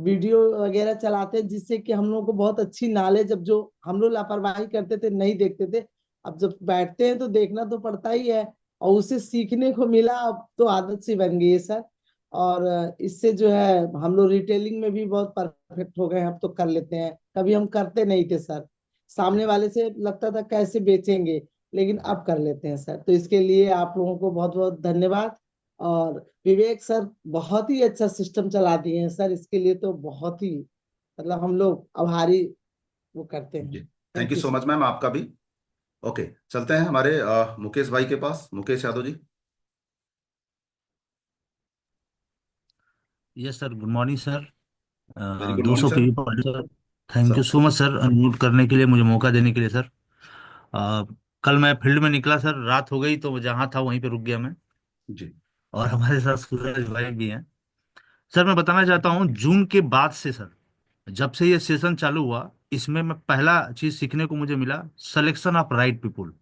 वीडियो वगैरह चलाते हैं, जिससे कि हम लोग को बहुत अच्छी नॉलेज, अब जो हम लोग लापरवाही करते थे, नहीं देखते थे, अब जब बैठते हैं तो देखना तो पड़ता ही है। और उससे सीखने को मिला, अब तो आदत सी बन गई है सर। और इससे जो है हम लोग रिटेलिंग में भी बहुत परफेक्ट हो गए हैं, अब तो कर लेते हैं, कभी हम करते नहीं थे सर। सामने वाले से लगता था कैसे बेचेंगे, लेकिन अब कर लेते हैं सर। तो इसके लिए आप लोगों को बहुत बहुत धन्यवाद। और विवेक सर बहुत ही अच्छा सिस्टम चला दिए हैं सर, इसके लिए तो बहुत ही मतलब हम लोग आभारी वो करते जी, हैं। Thank thank you you so sir. Much ma'am आपका भी। ओके, चलते हैं हमारे मुकेश भाई के पास। Mukesh Yadav ji. Yes sir, good morning sir. Very good दो मॉर्निंग सौ sir. PV per sir. Thank you sir, so much sir, unmute करने के लिए, मुझे मौका देने के लिए सर। अ, कल मैं फील्ड में निकला सर, रात हो गई, तो जहाँ था वहीं पे रुक गया मैं। जी, और हमारे साथ सूरज भाई भी हैं। सर मैं बताना चाहता हूँ, जून के बाद से सर, जब से ये सेशन चालू हुआ, इसमें मैं पहला चीज सीखने को मुझे मिला, selection of right people.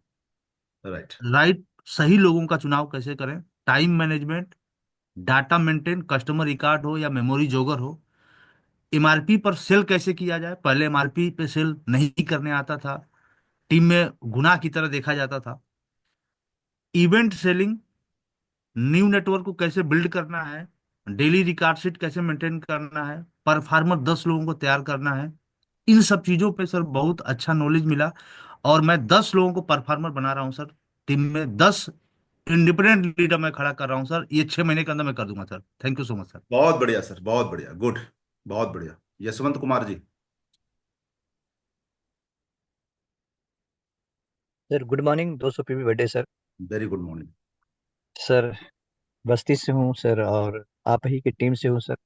Right. Right, सही लोगों का चुनाव कैसे करें, time management, data maintain, customer record हो या मेमोरी जोगर हो, एमआरपी पर सेल कैसे किया जाए, पहले एमआरपी पे सेल नहीं करने आता था, टीम में गुनाह की तरह देखा जाता था। इवेंट सेलिंग, न्यू नेटवर्क को कैसे बिल्ड करना है, डेली रिकॉर्ड शीट कैसे मेंटेन करना है, परफार्मर 10 लोगों को तैयार करना है। इन सब चीजों पे सर बहुत अच्छा नॉलेज मिला। और मैं 10 लोगों को परफार्मर बना रहा हूँ सर। टीम में 10 इंडिपेंडेंट लीडर मैं खड़ा कर रहा हूँ सर, ये 6 महीने के अंदर मैं कर दूंगा sir. Thank you so much sir. बहुत बढ़िया सर, बहुत बढ़िया, गुड, बहुत बढ़िया। Yashwant Kumar ji. Sir good morning, 200 PV birthday sir. Very good morning. Sir Basti से हूँ सर, और आप ही की टीम से हूँ सर।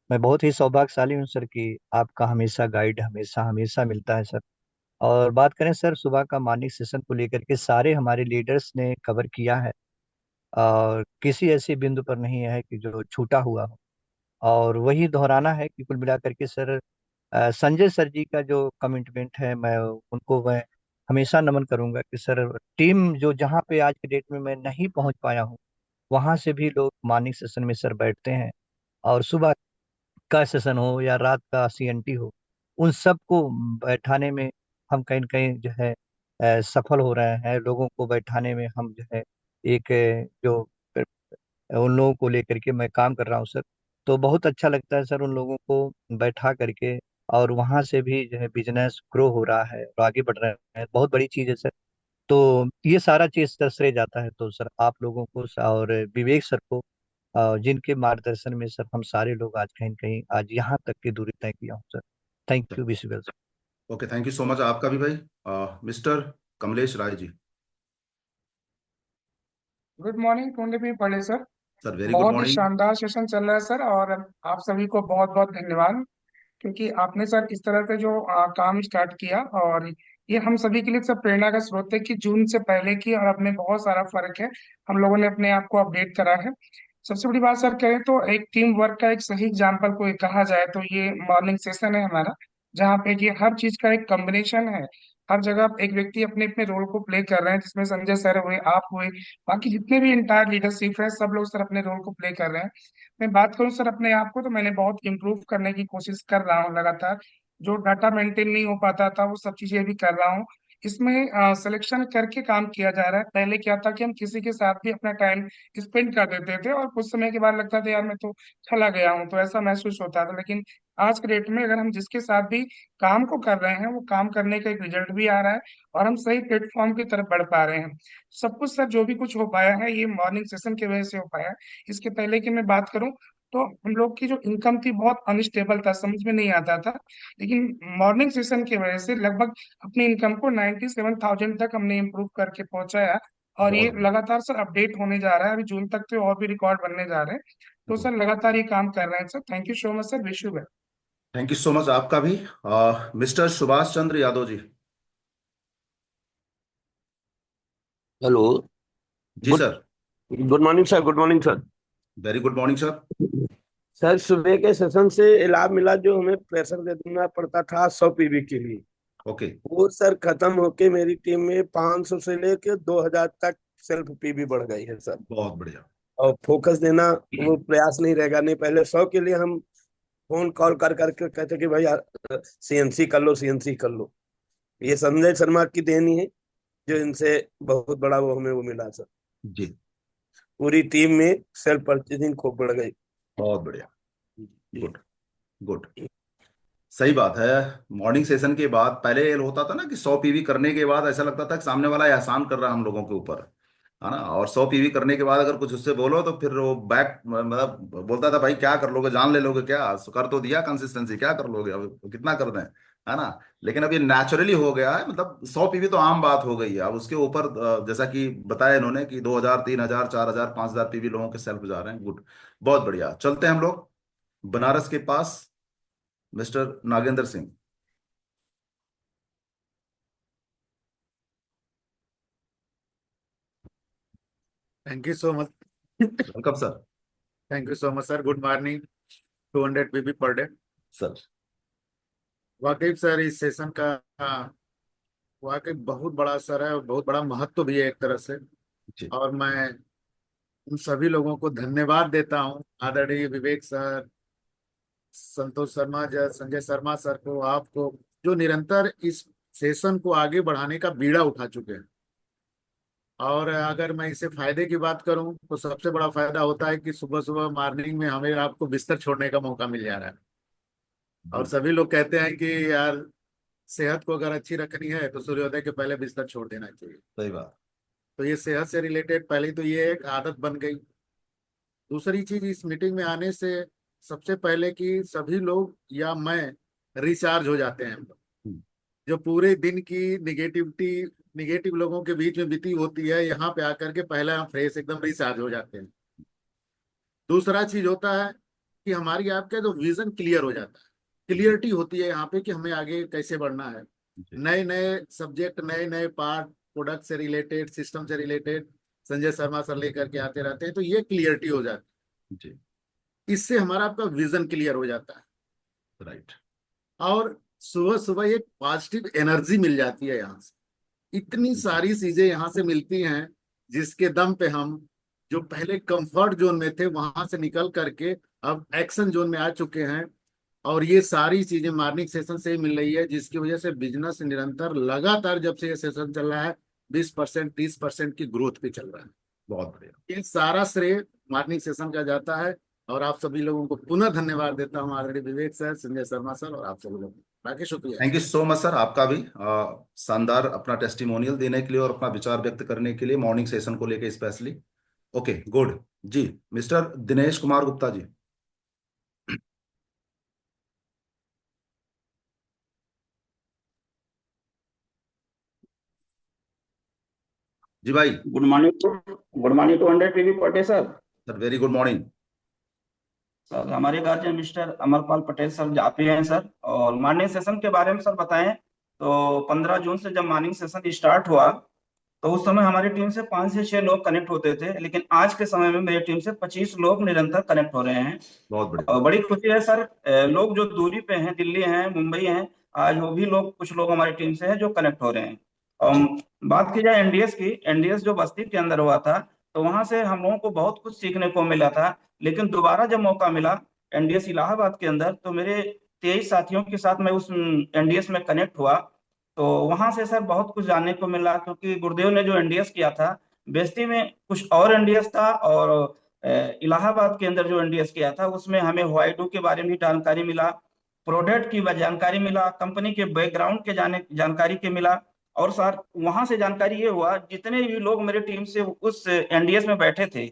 मैं बहुत ही सौभाग्यशाली हूँ सर कि आपका हमेशा गाइड हमेशा हमेशा मिलता है सर। और बात करें सर सुबह का मॉर्निंग सेशन को लेकर के सारे हमारे लीडर्स ने कवर किया है, और किसी ऐसे बिंदु पर नहीं है कि जो छूटा हुआ हो। और वही दोहराना है कि कुल मिलाकर के सर संजय सर जी का जो कमिटमेंट है, मैं हमेशा नमन करूंगा कि सर टीम जो जहाँ पे आज के डेट में मैं नहीं पहुंच पाया हूँ, वहां से भी लोग मॉर्निंग सेशन में सर बैठते हैं। और सुबह का सेशन हो या रात का सीएनटी हो, उन सबको बैठाने में हम कहीं न कहीं जो है सफल हो रहे हैं। लोगों को बैठाने में हम जो है एक जो उन लोगों को लेकर के मैं काम कर रहा हूँ सर, तो बहुत अच्छा लगता है सर उन लोगों को बैठा करके। और वहां से भी जो है बिजनेस ग्रो हो रहा है और आगे बढ़ रहे हैं, बहुत बड़ी चीज है सर। तो ये सारा चीज सर श्रेय जाता है तो सर आप लोगों को और विवेक सर को, जिनके मार्गदर्शन में सर हम सारे लोग आज कहीं न कहीं आज यहाँ तक की दूरी तय किया हूँ sir. Thank you visual sir. Okay, thank you so much आपका भी भाई। Mister Kamlesh Rai ji. Good morning टूंडे भी पढ़े सर। सर वेरी गुड बहुत ही मॉर्निंग। शानदार सेशन चल रहा है सर, और आप सभी को बहुत बहुत धन्यवाद, क्योंकि आपने सर इस तरह से जो काम स्टार्ट किया, और ये हम सभी के लिए सब प्रेरणा का स्रोत है कि जून से पहले की और अब में बहुत सारा फर्क है। हम लोगों ने अपने आप को अपडेट करा है। सबसे बड़ी बात सर कहें तो एक टीम वर्क का एक सही एग्जाम्पल को कहा जाए तो ये मॉर्निंग सेशन है हमारा, जहाँ पे कि हर चीज का एक कॉम्बिनेशन है। हर जगह एक व्यक्ति अपने अपने रोल को प्ले कर रहे हैं, जिसमें संजय सर हुए, आप हुए, बाकी जितने भी इंटायर लीडरशिप है, सब लोग सर अपने रोल को प्ले कर रहे हैं। मैं बात करूं सर अपने आप को, तो मैंने बहुत इम्प्रूव करने की कोशिश कर रहा हूँ लगातार। जो डाटा मेंटेन नहीं हो पाता था वो सब चीजें भी कर रहा हूँ। इसमें सिलेक्शन करके काम किया जा रहा है। पहले क्या था कि हम किसी के साथ भी अपना टाइम स्पेंड कर देते थे और कुछ समय के बाद लगता था यार मैं तो चला गया हूँ, तो ऐसा महसूस होता था। लेकिन आज के डेट में अगर हम जिसके साथ भी काम को कर रहे हैं, वो काम करने का एक रिजल्ट भी आ रहा है और हम सही प्लेटफॉर्म की तरफ बढ़ पा रहे हैं। सब कुछ सर जो भी कुछ हो पाया है ये मॉर्निंग सेशन की वजह से हो पाया है। इसके पहले की मैं बात करूं तो हम लोग की जो इनकम थी बहुत अनस्टेबल था, समझ में नहीं आता था। लेकिन मॉर्निंग सेशन की वजह से लगभग अपनी इनकम को 97,000 तक हमने इम्प्रूव करके पहुंचाया। और ये बहुत बढ़िया। लगातार सर अपडेट होने जा रहा है, अभी जून तक तो और भी रिकॉर्ड बनने जा रहे हैं। तो गुड। सर लगातार ये काम कर रहे हैं sir. Thank you so much sir, wish you well. Thank you so much आपका भी। मिस्टर सुभाष चंद्र यादव जी। हेलो। जी good sir. Good morning sir, good morning sir. Very good morning sir. Sir सुबह के सेशन से लाभ मिला, जो हमें प्रेशर देना पड़ता था 100 पीवी के लिए, ओके। वो सर खत्म होके मेरी टीम में 500 से लेके 2000 तक सेल्फ पीवी बढ़ गई है सर। बहुत बढ़िया। और फोकस देना वो प्रयास नहीं रहेगा। नहीं, पहले 100 के लिए हम फोन कॉल कर करके कहते कि भाई सीएनसी कर लो, सीएनसी कर लो। ये संजय शर्मा की देनी है, जो इनसे बहुत बड़ा वो हमें वो मिला सर। जी। पूरी टीम में सेल्फ परचेजिंग खूब बढ़ गई। बहुत बढ़िया। गुड। गुड। सही बात है। मॉर्निंग सेशन के बाद पहले ये होता था ना कि 100 पीवी करने के बाद ऐसा लगता था कि सामने वाला एहसान कर रहा है हम लोगों के ऊपर, है ना। और 100 पीवी करने के बाद अगर कुछ उससे बोलो तो फिर वो बैक मतलब बोलता था भाई क्या कर लोगे, जान ले लोगे क्या, कर तो दिया कंसिस्टेंसी, क्या कर लोगे, अब कितना कर दें, है ना। लेकिन अब ये नेचुरली हो गया है, मतलब 100 पीवी तो आम बात हो गई है। अब उसके ऊपर जैसा कि बताया इन्होंने कि 2000, 3000, 4000, 5000 पीवी लोगों के सेल्फ जा रहे हैं। गुड। बहुत बढ़िया। चलते हैं हम लोग बनारस के पास। Mister Nagendra Singh. Thank you so much. Welcome sir. Thank you so much sir. Good morning. 200 PB per day. Sir. वाकई सर इस सेशन का वाकई बहुत बड़ा असर है और बहुत बड़ा महत्व भी है एक तरह से। जी। और मैं उन सभी लोगों को धन्यवाद देता हूँ, आदरणीय विवेक सर, संतोष शर्मा जी, संजय शर्मा सर को, आपको, जो निरंतर इस सेशन को आगे बढ़ाने का बीड़ा उठा चुके हैं। और अगर मैं इसे फायदे की बात करूं तो सबसे बड़ा फायदा होता है कि सुबह सुबह मॉर्निंग में हमें आपको बिस्तर छोड़ने का मौका मिल जा रहा है। और सभी लोग कहते हैं कि यार सेहत को अगर अच्छी रखनी है तो सूर्योदय के पहले बिस्तर छोड़ देना चाहिए। सही बात। तो ये सेहत से रिलेटेड पहले तो ये एक आदत बन गई। दूसरी चीज, इस मीटिंग में आने से सबसे पहले कि सभी लोग या मैं रिचार्ज हो जाते हैं। जो पूरे दिन की निगेटिव लोगों के बीच में बीती होती है, यहाँ पे आकर के पहले हम फ्रेश एकदम रिचार्ज हो जाते हैं। दूसरा चीज होता है कि हमारी आपका जो विजन क्लियर हो जाता है, क्लियरिटी होती है यहाँ पे कि हमें आगे कैसे बढ़ना है। जी नए नए सब्जेक्ट, नए नए पार्ट, प्रोडक्ट से रिलेटेड, सिस्टम से रिलेटेड संजय शर्मा सर लेकर के आते रहते हैं, तो ये क्लियरिटी हो जाती जी। है। इससे हमारा आपका विजन क्लियर हो जाता है राइट। और सुबह सुबह एक पॉजिटिव एनर्जी मिल जाती है यहाँ से। इतनी जी सारी चीजें यहाँ से मिलती हैं जिसके दम पे हम जो पहले कंफर्ट जोन में थे वहां से निकल करके अब एक्शन जोन में आ चुके हैं। और ये सारी चीजें मॉर्निंग सेशन से ही मिल रही है, जिसकी वजह से बिजनेस निरंतर लगातार जब से ये सेशन चल रहा है 20% 30% की ग्रोथ पे चल रहा है। बहुत बढ़िया। ये सारा श्रेय मॉर्निंग सेशन का जाता है। और आप सभी लोगों को पुनः धन्यवाद देता हूँ, ऑलरेडी विवेक सर, संजय शर्मा सर और आप सभी लोगों को बाकी शुक्रिया। Thank you so much sir, आपका भी शानदार अपना टेस्टिमोनियल देने के लिए और अपना विचार व्यक्त करने के लिए मॉर्निंग सेशन को लेकर specially. Okay good ji. Mister Dinesh Kumar Gupta ji. जी भाई। Good morning to 100 PV Patel sir. Sir very good morning. Sir हमारे guardian mister Amarpal Patel sir आप ही हैं सर, और मॉर्निंग सेशन के बारे में सर बताएं। तो 15 जून से जब मॉर्निंग सेशन स्टार्ट हुआ तो उस समय हमारी टीम से 5 से 6 लोग कनेक्ट होते थे, लेकिन आज के समय में मेरी टीम से 25 लोग निरंतर कनेक्ट हो रहे हैं। बहुत बढ़िया। और बड़ी खुशी है सर, लोग जो दूरी पे हैं, दिल्ली हैं, मुंबई हैं, आज वो भी लोग, कुछ लोग हमारी टीम से हैं जो कनेक्ट हो रहे हैं। और जी बात की जाए एनडीएस की, एनडीएस जो बस्ती के अंदर हुआ था तो वहां से हम लोगों को बहुत कुछ सीखने को मिला था। लेकिन दोबारा जब मौका मिला एनडीएस इलाहाबाद के अंदर, तो मेरे 23 साथियों के साथ मैं उस एनडीएस में कनेक्ट हुआ। तो वहां से सर बहुत कुछ जानने को मिला, क्योंकि गुरुदेव ने जो एनडीएस किया था बेस्ती में कुछ और एनडीएस था, और इलाहाबाद के अंदर जो एनडीएस किया था उसमें हमें वाईडू के बारे में भी जानकारी मिला, प्रोडक्ट की जानकारी मिला, कंपनी के बैकग्राउंड के जानकारी के मिला। और सर वहां से जानकारी ये हुआ, जितने भी लोग मेरे टीम से उस एनडीएस में बैठे थे,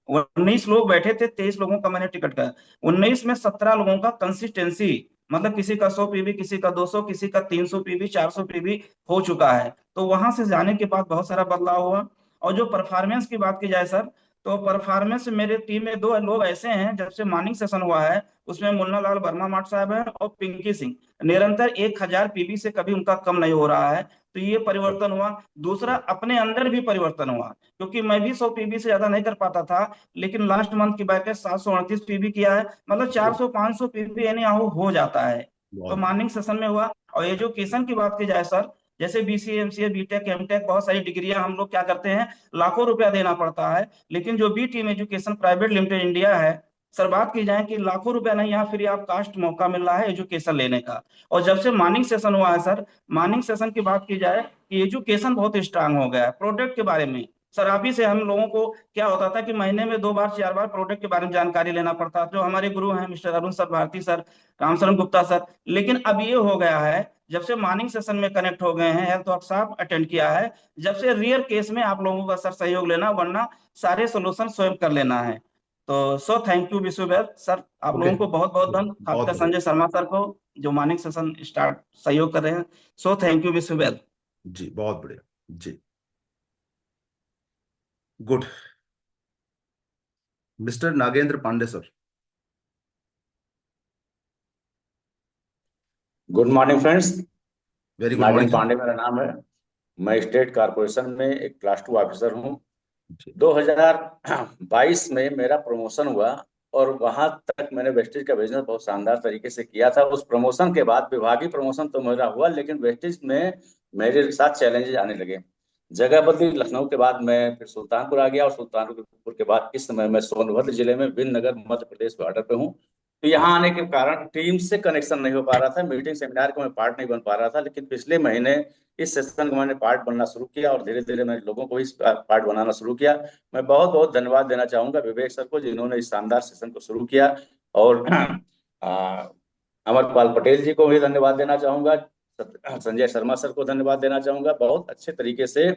19 लोग बैठे थे, 23 लोगों का मैंने टिकट का, 19 में 17 लोगों का कंसिस्टेंसी, मतलब किसी का 100 पीवी, किसी का 200, किसी का 300 पीवी, 400 पीवी हो चुका है। तो वहां से जाने के बाद बहुत सारा बदलाव हुआ। और जो परफॉर्मेंस की बात की जाए सर, तो परफॉर्मेंस मेरे टीम में 2 लोग ऐसे हैं, जब से मॉर्निंग सेशन हुआ है उसमें मुन्ना लाल वर्मा माट साहब है और पिंकी सिंह, निरंतर 1000 पीवी से कभी उनका कम नहीं हो रहा है। तो ये परिवर्तन हुआ। दूसरा, अपने अंदर भी परिवर्तन हुआ, क्योंकि मैं भी 100 पीवी से ज्यादा नहीं कर पाता था, लेकिन लास्ट मंथ की बैक 738 पीवी किया है, मतलब 400 500 पीवी यानी हो जाता है। तो मॉर्निंग सेशन में हुआ। और एजुकेशन की बात की जाए सर, जैसे बीसीए, एमसीए, बीटेक, एमटेक, बहुत सारी डिग्रियां हम लोग क्या करते हैं, लाखों रुपया देना पड़ता है। लेकिन जो B team education private limited India है सर, बात की जाए कि लाखों रुपया नहीं, यहाँ फ्री ऑफ कास्ट मौका मिल रहा है एजुकेशन लेने का। और जब से मॉर्निंग सेशन हुआ है सर, मॉर्निंग सेशन की बात की जाए कि एजुकेशन बहुत स्ट्रांग हो गया है प्रोडक्ट के बारे में। सर आप ही से हम लोगों को क्या होता था कि महीने में 2 बार 4 बार प्रोडक्ट के बारे में जानकारी लेना पड़ता, जो हमारे गुरु हैं mister Arun sir, Bharati sir, Ramsharan Gupta sir. लेकिन अब ये हो गया है, जब से मॉर्निंग सेशन में कनेक्ट हो गए हैं, हेल्थ वर्कशॉप अटेंड किया है, जब से रियल केस में आप लोगों का सर सहयोग लेना, वरना सारे सोल्यूशन स्वयं कर लेना है। तो सो thank you wish you well sir, आप ओके लोगों को बहुत बहुत धन्यवाद, बहुत खासकर बढ़िया। संजय शर्मा सर को जो मॉर्निंग सेशन स्टार्ट सहयोग कर रहे हैं। So thank you wish you well. जी बहुत बढ़िया जी। Good. Mister Nagendra Pandey sir. Good morning friends. Very good Nagendra morning Pandey मेरा नाम है। मैं स्टेट कारपोरेशन में एक क्लास 2 ऑफिसर हूँ। 2022 में मेरा प्रमोशन हुआ और वहां तक मैंने वेस्टेज का बिजनेस बहुत शानदार तरीके से किया था। उस प्रमोशन के बाद विभागीय प्रमोशन तो मेरा हुआ, लेकिन वेस्टेज में मेरे साथ चैलेंजेस आने लगे। जगह बदली, लखनऊ के बाद मैं फिर सुल्तानपुर आ गया और सुल्तानपुर के बाद इस समय मैं सोनभद्र जिले में विंदनगर मध्य प्रदेश बॉर्डर पे हूँ। तो यहाँ आने के कारण टीम से कनेक्शन नहीं हो पा रहा था, मीटिंग सेमिनार का मैं पार्ट नहीं बन पा रहा था। लेकिन पिछले महीने इस सेशन का मैंने पार्ट बनना शुरू किया और धीरे धीरे मैंने लोगों को इस पार्ट बनाना शुरू किया। मैं बहुत बहुत धन्यवाद देना चाहूंगा विवेक सर को, जिन्होंने इस शानदार सेशन को शुरू किया, और अमरपाल पटेल जी को भी धन्यवाद देना चाहूंगा, संजय शर्मा सर को धन्यवाद देना चाहूंगा। बहुत अच्छे तरीके से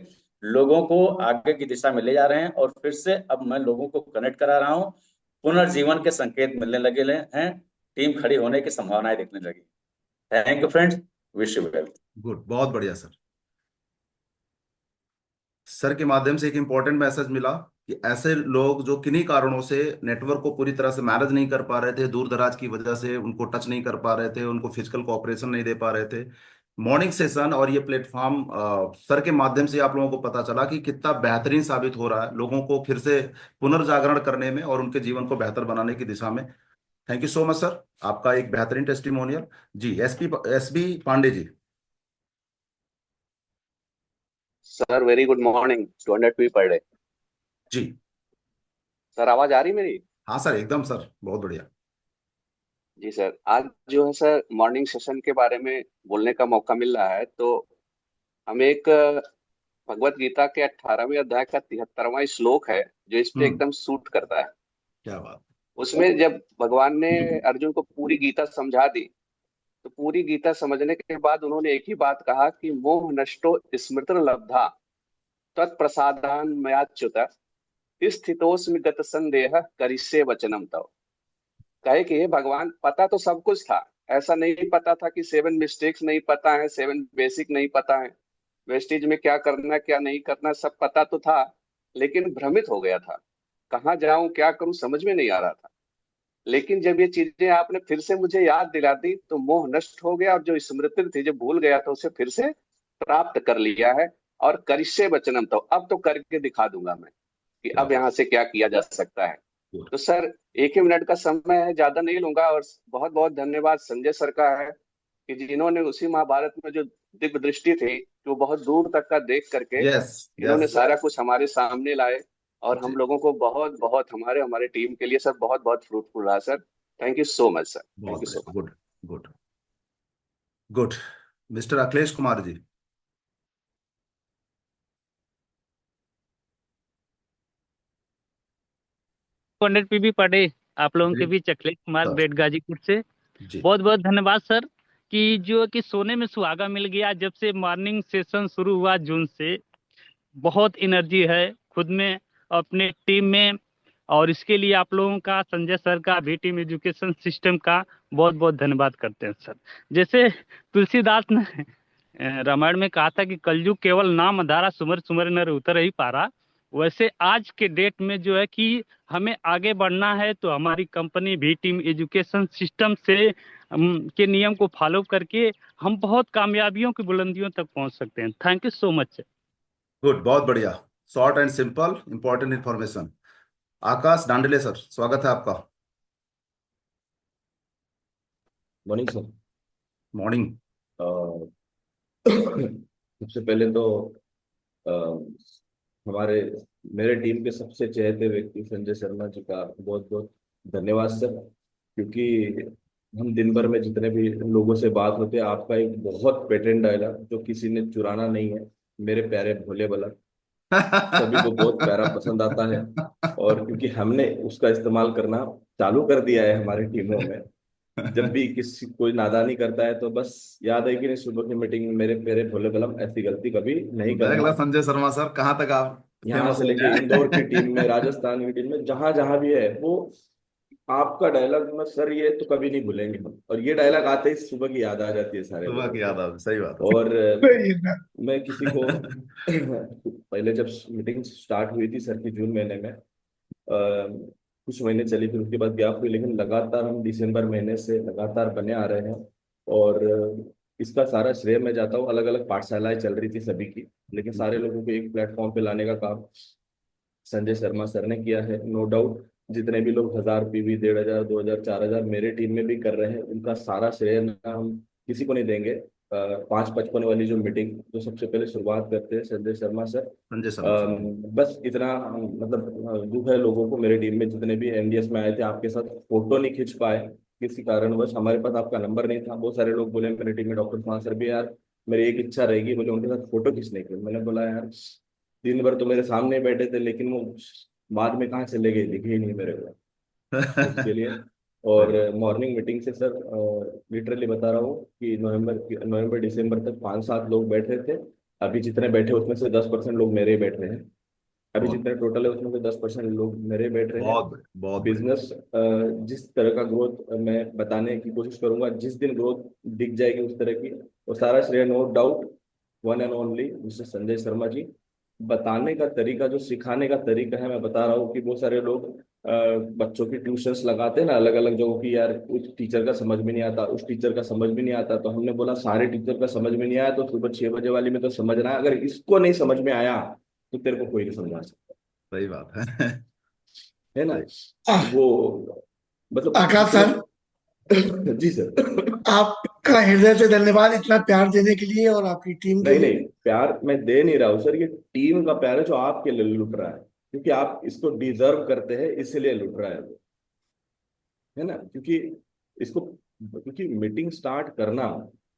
लोगों को आगे की दिशा में ले जा रहे हैं और फिर से अब मैं लोगों को कनेक्ट करा रहा हूँ। पुनर्जीवन के संकेत मिलने लगे हैं, टीम खड़ी होने की संभावनाएं दिखने लगी। Thank you friends, wish you well. Good, बहुत बढ़िया सर। सर के माध्यम से एक इंपॉर्टेंट मैसेज मिला कि ऐसे लोग जो किन्हीं कारणों से नेटवर्क को पूरी तरह से मैनेज नहीं कर पा रहे थे, दूर दराज की वजह से उनको टच नहीं कर पा रहे थे, उनको फिजिकल कोऑपरेशन नहीं दे पा रहे थे, मॉर्निंग सेशन और ये प्लेटफॉर्म सर के माध्यम से आप लोगों को पता चला कि कितना बेहतरीन साबित हो रहा है लोगों को फिर से पुनर्जागरण करने में और उनके जीवन को बेहतर बनाने की दिशा में। Thank you so much sir, आपका एक बेहतरीन टेस्टिमोनियल। जी SB Pandey ji. Sir very good morning. 200 P per day. जी सर आवाज आ रही मेरी? हाँ सर, एकदम सर, बहुत बढ़िया। जी सर, आज जो है सर मॉर्निंग सेशन के बारे में बोलने का मौका मिल रहा है, तो हमें एक भगवत गीता के 18वें अध्याय का 73वां श्लोक है जो इस पे हम्म, एकदम सूट करता है। क्या बात। उसमें जब भगवान ने अर्जुन को पूरी गीता समझा दी, तो पूरी गीता समझने के बाद उन्होंने एक ही बात कहा कि मोह नष्टो स्मृति लब्धा तत्प्रसादान मयाच्युत स्थितोस्मि गत संदेह करिष्ये वचनम तव। कहे कि हे भगवान, पता तो सब कुछ था, ऐसा नहीं पता था कि 7 मिस्टेक्स नहीं पता है, 7 बेसिक नहीं पता है, वेस्टेज में क्या करना क्या नहीं करना सब पता तो था, लेकिन भ्रमित हो गया था, कहाँ जाऊं क्या करूं समझ में नहीं आ रहा था। लेकिन जब ये चीजें आपने फिर से मुझे याद दिला दी तो मोह नष्ट हो गया, और जो स्मृति थी जो भूल गया था उसे फिर से प्राप्त कर लिया है। और करिष्ये वचनम, तो अब तो करके दिखा दूंगा मैं कि क्या अब बात। यहाँ से क्या किया जा सकता है। तो सर एक ही मिनट का समय है, ज्यादा नहीं लूंगा। और बहुत बहुत धन्यवाद संजय सर का है कि जिन्होंने उसी महाभारत में जो दिव्य दृष्टि थी, जो बहुत दूर तक का देख करके यस इन्होंने यस। सारा कुछ हमारे सामने लाए, और हम जी लोगों को बहुत बहुत हमारे हमारे टीम के लिए सर बहुत बहुत फ्रूटफुल रहा sir. Thank you so much sir, thank बहुत यू सो बढ़िया, much. Good good good. Mister Akhilesh Kumar ji. 200 PB per day आप लोगों के जी बीच अखिलेश कुमार सर। ग्रेट गाजीपुर से। जी बहुत बहुत धन्यवाद सर कि जो कि सोने में सुहागा मिल गया। जब से मॉर्निंग सेशन शुरू हुआ जून से, बहुत एनर्जी है खुद में, अपने टीम में, और इसके लिए आप लोगों का, संजय सर का, भी टीम एजुकेशन सिस्टम का बहुत बहुत धन्यवाद करते हैं सर। जैसे तुलसीदास ने रामायण में कहा था कि कलयुग केवल नाम आधारा, सुमर सुमर नर उतर ही पारा। वैसे आज के डेट में जो है कि हमें आगे बढ़ना है, तो हमारी कंपनी भी टीम एजुकेशन सिस्टम से के नियम को फॉलो करके हम बहुत कामयाबियों की बुलंदियों तक पहुंच सकते हैं। Thank you so much. Good, बहुत बढ़िया। Short and simple, important information. Akash Dandle sir, स्वागत है आपका। Morning sir. मॉर्निंग। सबसे पहले तो अ, हमारे मेरे टीम के सबसे चहेते व्यक्ति संजय शर्मा जी का बहुत बहुत धन्यवाद सर, क्योंकि हम दिन भर में जितने भी लोगों से बात होते हैं, आपका एक बहुत पेटेंट डायलॉग जो किसी ने चुराना नहीं है, मेरे प्यारे भोले बलक, सभी को बहुत प्यारा पसंद आता है। और क्योंकि हमने उसका इस्तेमाल करना चालू कर दिया है हमारी टीमों में, जब भी किसी कोई नादानी करता है तो बस याद है कि नहीं, सुबह की मीटिंग में मेरे प्यारे भोले बलम ऐसी गलती कभी नहीं देख लो करना। संजय शर्मा सर, कहाँ तक आप यहाँ फेमस से हो लेके गए इंदौर की टीम में, हैं। राजस्थान की टीम में, जहां जहां भी है वो आपका डायलॉग में सर ये तो कभी नहीं भूलेंगे हम। और ये डायलॉग आते ही सुबह की याद आ जाती है सारे सुबह लोगों की को। याद आ, सही बात और है। मैं किसी को पहले जब मीटिंग स्टार्ट हुई थी सर की जून महीने में, कुछ महीने चली, फिर उसके बाद गैप हुई, लेकिन लगातार हम दिसंबर महीने से लगातार बने आ रहे हैं। और इसका सारा श्रेय मैं जाता हूँ, अलग अलग पाठशालाएं चल रही थी सभी की, लेकिन सारे लोगों को एक प्लेटफॉर्म पे लाने का काम संजय शर्मा सर ने किया है। नो डाउट जितने भी लोग 1000 पीवी, 1500, 2000, 4000 मेरे टीम में भी कर रहे हैं, उनका सारा श्रेय ना हम किसी को नहीं देंगे। 555 वाली जो मीटिंग जो सबसे पहले शुरुआत करते हैं संजय शर्मा सर। संजय शर्मा सर। बस इतना मतलब दुख है लोगों को, मेरे टीम में जितने भी एनडीएस में आए थे आपके साथ फोटो नहीं खींच पाए किसी कारणवश, हमारे पास आपका नंबर नहीं था। बहुत सारे लोग बोले मेरे टीम में, डॉक्टर कुमार सर भी, यार मेरी एक इच्छा रहेगी, बोले उनके साथ फोटो खींचने की। मैंने बोला यार दिन भर तो मेरे सामने बैठे थे, लेकिन वो बाद में कहाँ चले गए, दिखे ही नहीं मेरे को, तो उसके लिए। और मॉर्निंग मीटिंग से सर लिटरली बता रहा हूँ कि नवंबर दिसंबर तक 5-7 लोग बैठ रहे थे। अभी जितने बैठे उसमें से 10% लोग मेरे ही बैठ रहे हैं। अभी बहुत जितने टोटल है उसमें से 10% लोग मेरे बैठ रहे हैं। बहुत बहुत बढ़िया। बिजनेस जिस तरह का ग्रोथ मैं बताने की कोशिश करूंगा, जिस दिन ग्रोथ दिख जाएगी उस तरह की, वो सारा श्रेय no doubt one and only mister Sanjay Sharma ji. बताने का तरीका, जो सिखाने का तरीका है, मैं बता रहा हूँ कि बहुत सारे लोग बच्चों की ट्यूशंस लगाते हैं ना अलग अलग जगहों की, यार उस टीचर का समझ में नहीं आता, उस टीचर का समझ में नहीं आता, तो हमने बोला सारे टीचर का समझ में नहीं आया तो सुबह 6 बजे वाली में तो समझना है, अगर इसको नहीं समझ में आया तो तेरे को कोई नहीं समझा सकता। सही बात है। है ना? आह, वो मतलब आकाश सर, जी सर। आपका हृदय से धन्यवाद इतना प्यार देने के लिए और आपकी टीम के नहीं लिए। नहीं, प्यार मैं दे नहीं रहा हूँ सर, ये टीम का प्यार है जो आपके लिए लुट रहा है, क्योंकि आप इसको डिजर्व करते हैं इसलिए लुट रहा है वो, है ना? क्योंकि इसको, क्योंकि मीटिंग स्टार्ट करना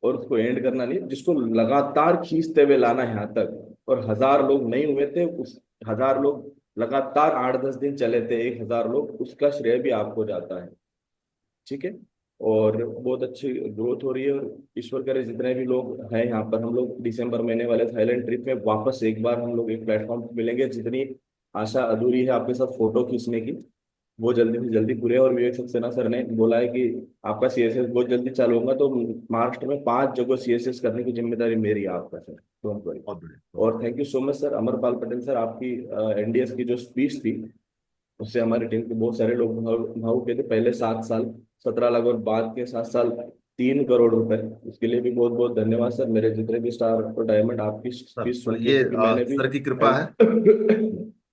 और उसको एंड करना नहीं, जिसको लगातार खींचते हुए लाना यहाँ तक, और 1000 लोग नहीं हुए थे, उस 1000 लोग लगातार 8-10 दिन चले थे, 1000 लोग, उसका श्रेय भी आपको जाता है। ठीक है? और बहुत अच्छी ग्रोथ हो रही है, और ईश्वर करे जितने भी लोग हैं यहाँ पर, हम लोग दिसंबर महीने वाले थाईलैंड ट्रिप में वापस एक बार हम लोग एक प्लेटफॉर्म पे मिलेंगे। जितनी आशा अधूरी है आपके साथ फोटो खींचने की, वो जल्दी से जल्दी पूरे। और विवेक सक्सेना सर ने बोला है कि आपका सीएसएस बहुत जल्दी चालू होगा, तो महाराष्ट्र में 5 जगह सीएसएस करने की जिम्मेदारी मेरी है आपका सर, डोंट वरी। बहुत बढ़िया। और thank you so much sir, Amarpal Patel sir, आपकी एनडीएस की जो स्पीच थी उससे हमारी टीम के बहुत सारे लोग भावुक हुए थे। पहले 7 साल 17 लाख और बाद के 7 साल 3 करोड़ रुपए, उसके लिए भी बहुत बहुत धन्यवाद सर। मेरे जितने भी स्टार और डायमंड आपकी सर स्पीच सर सुन के, ये क्योंकि मैंने भी सर की कृपा है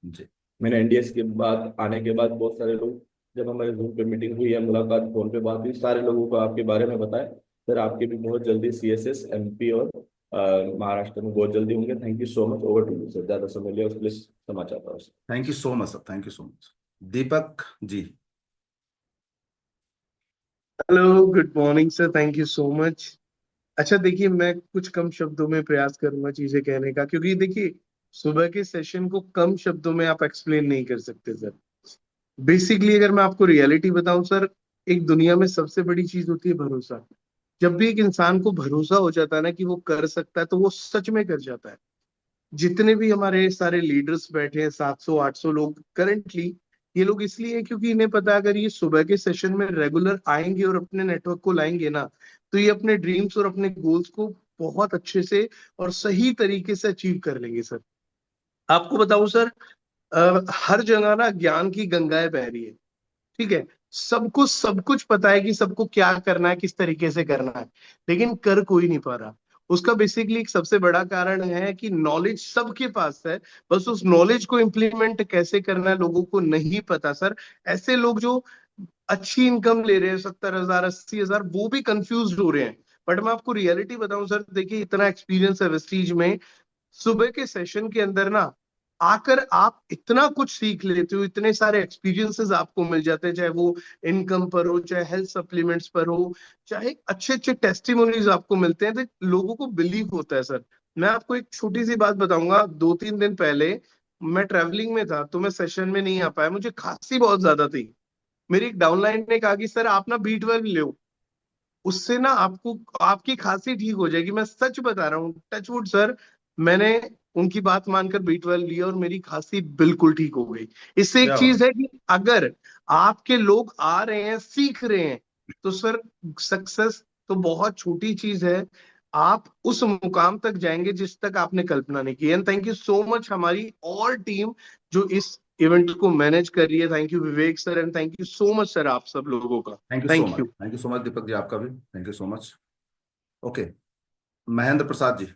जी। मैंने एनडीएस के बाद आने के बाद बहुत सारे लोग, जब हमारे जूम पे मीटिंग हुई या मुलाकात फोन पे बात हुई, सारे लोगों को आपके बारे में बताया। सर आपके भी बहुत जल्दी सीएसएस एमपी और महाराष्ट्र में बहुत जल्दी होंगे। Thank you so much, over to you sir, ज्यादा समय लिया उसके लिए क्षमा चाहता हूँ। Thank you so much sir, thank you so much. Deepak ji. Hello, good morning sir, thank you so much. अच्छा देखिए, मैं कुछ कम शब्दों में प्रयास करूंगा चीजें कहने का, क्योंकि देखिए सुबह के सेशन को कम शब्दों में आप एक्सप्लेन नहीं कर सकते सर। बेसिकली अगर मैं आपको रियलिटी बताऊं सर, एक दुनिया में सबसे बड़ी चीज होती है भरोसा। जब भी एक इंसान को भरोसा हो जाता है ना कि वो कर सकता है, तो वो सच में कर जाता है। जितने भी हमारे सारे लीडर्स बैठे हैं, 700-800 लोग करंटली, ये लोग इसलिए हैं क्योंकि इन्हें पता है अगर ये सुबह के सेशन में रेगुलर आएंगे और अपने नेटवर्क को लाएंगे ना, तो ये अपने ड्रीम्स और अपने गोल्स को बहुत अच्छे से और सही तरीके से अचीव कर लेंगे सर। आपको बताऊं सर, हर जगह ना ज्ञान की गंगाएं बह रही है। ठीक है, सबको सब कुछ पता है कि सबको क्या करना है, किस तरीके से करना है, लेकिन कर कोई नहीं पा रहा। उसका बेसिकली एक सबसे बड़ा कारण है कि नॉलेज सबके पास है, बस उस नॉलेज को इम्प्लीमेंट कैसे करना है लोगों को नहीं पता सर। ऐसे लोग जो अच्छी इनकम ले रहे हैं, 70,000 80,000, वो भी कंफ्यूज हो रहे हैं। बट मैं आपको रियलिटी बताऊं सर, देखिए इतना एक्सपीरियंस है वेस्टीज में, सुबह के सेशन के अंदर ना आकर आप इतना कुछ सीख लेते हो, इतने सारे एक्सपीरियंसेस आपको मिल जाते हैं, चाहे वो इनकम पर हो, चाहे हेल्थ सप्लीमेंट्स पर हो, चाहे अच्छे अच्छे टेस्टिमोनीज आपको मिलते हैं, तो लोगों को बिलीव होता है सर। मैं आपको एक छोटी सी बात बताऊंगा, 2-3 दिन पहले मैं ट्रैवलिंग में था तो मैं सेशन में नहीं आ पाया, मुझे खांसी बहुत ज्यादा थी। मेरी एक डाउनलाइन ने कहा कि सर आप ना B12 ले, उससे ना आपको आपकी खांसी ठीक हो जाएगी। मैं सच बता रहा हूँ, टचवुड सर, मैंने उनकी बात मानकर B12 लिया और मेरी खांसी बिल्कुल ठीक हो गई। इससे एक क्या बात। चीज है कि अगर आपके लोग आ रहे हैं, सीख रहे हैं, तो सर सक्सेस तो बहुत छोटी चीज है, आप उस मुकाम तक जाएंगे जिस तक आपने कल्पना नहीं की। And thank you so much हमारी ऑल टीम जो इस इवेंट को मैनेज कर रही है। Thank you Vivek sir, and thank you so much sir आप सब लोगों का। Thank you so thank much, you. Thank you so much Deepak ji, आपका भी thank you so much. Okay, Mahendra Prasad ji.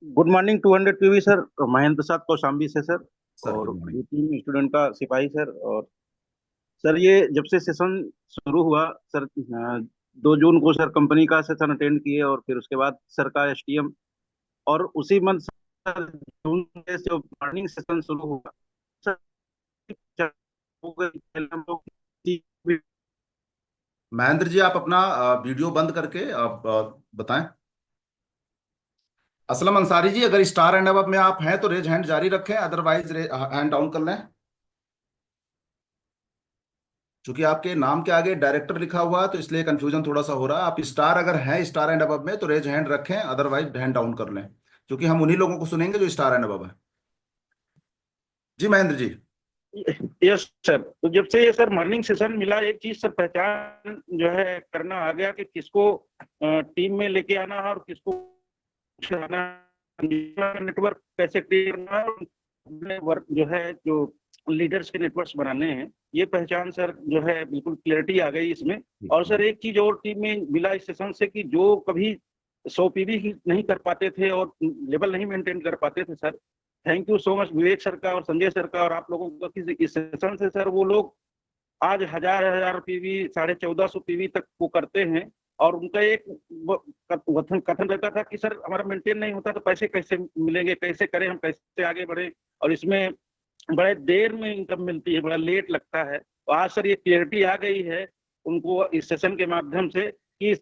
Good morning 200 PV sir, Mahendra Prasad Kaushambi से सर, सर और गुड मॉर्निंग। टीम स्टूडेंट का सिपाही सर। और सर ये जब से सेशन शुरू हुआ सर, 2 जून को सर कंपनी का सेशन अटेंड किए, और फिर उसके बाद सर का एसटीएम, और उसी मंथ सर जून से जो मॉर्निंग सेशन शुरू हुआ सर, हो गई, पहले हम लोग महेंद्र जी आप अपना वीडियो बंद करके आप बताएं। असलम अंसारी जी, अगर स्टार एंड अब में आप हैं तो रेज हैंड जारी रखें, अदरवाइज हैंड डाउन कर लें। चूंकि आपके नाम के आगे डायरेक्टर लिखा हुआ है तो इसलिए कंफ्यूजन थोड़ा सा हो रहा है। आप स्टार अगर हैं स्टार एंड अब में तो रेज हैंड रखें, अदरवाइज हैंड डाउन कर लें, क्योंकि हम उन्हीं लोगों को सुनेंगे जो स्टार एंड अब है। जी महेंद्र जी। यस सर, तो जब से ये सर मॉर्निंग सेशन मिला, एक चीज सर पहचान जो है करना आ गया कि किसको टीम में लेके आना है और किसको आना, नेटवर्क कैसे क्रिएट करना है, अपने वर्क जो है, जो लीडर्स के नेटवर्क्स बनाने हैं, ये पहचान सर जो है बिल्कुल क्लियरिटी आ गई इसमें। और सर एक चीज और टीम में मिला इस सेशन से कि जो कभी 100 पीवी नहीं कर पाते थे और लेवल नहीं मेंटेन कर पाते थे sir, thank you so much Vivek sir का और संजय सर का और आप लोगों का, इस सेशन से सर वो लोग आज 1000 पीवी 1450 पीवी तक वो करते हैं। और उनका एक कथन रहता था कि सर हमारा मेंटेन नहीं होता तो पैसे कैसे मिलेंगे, कैसे करें, हम कैसे आगे बढ़े, और इसमें बड़े देर में इनकम मिलती है, बड़ा लेट लगता है। तो आज सर ये क्लियरिटी आ गई है उनको इस सेशन के माध्यम से कि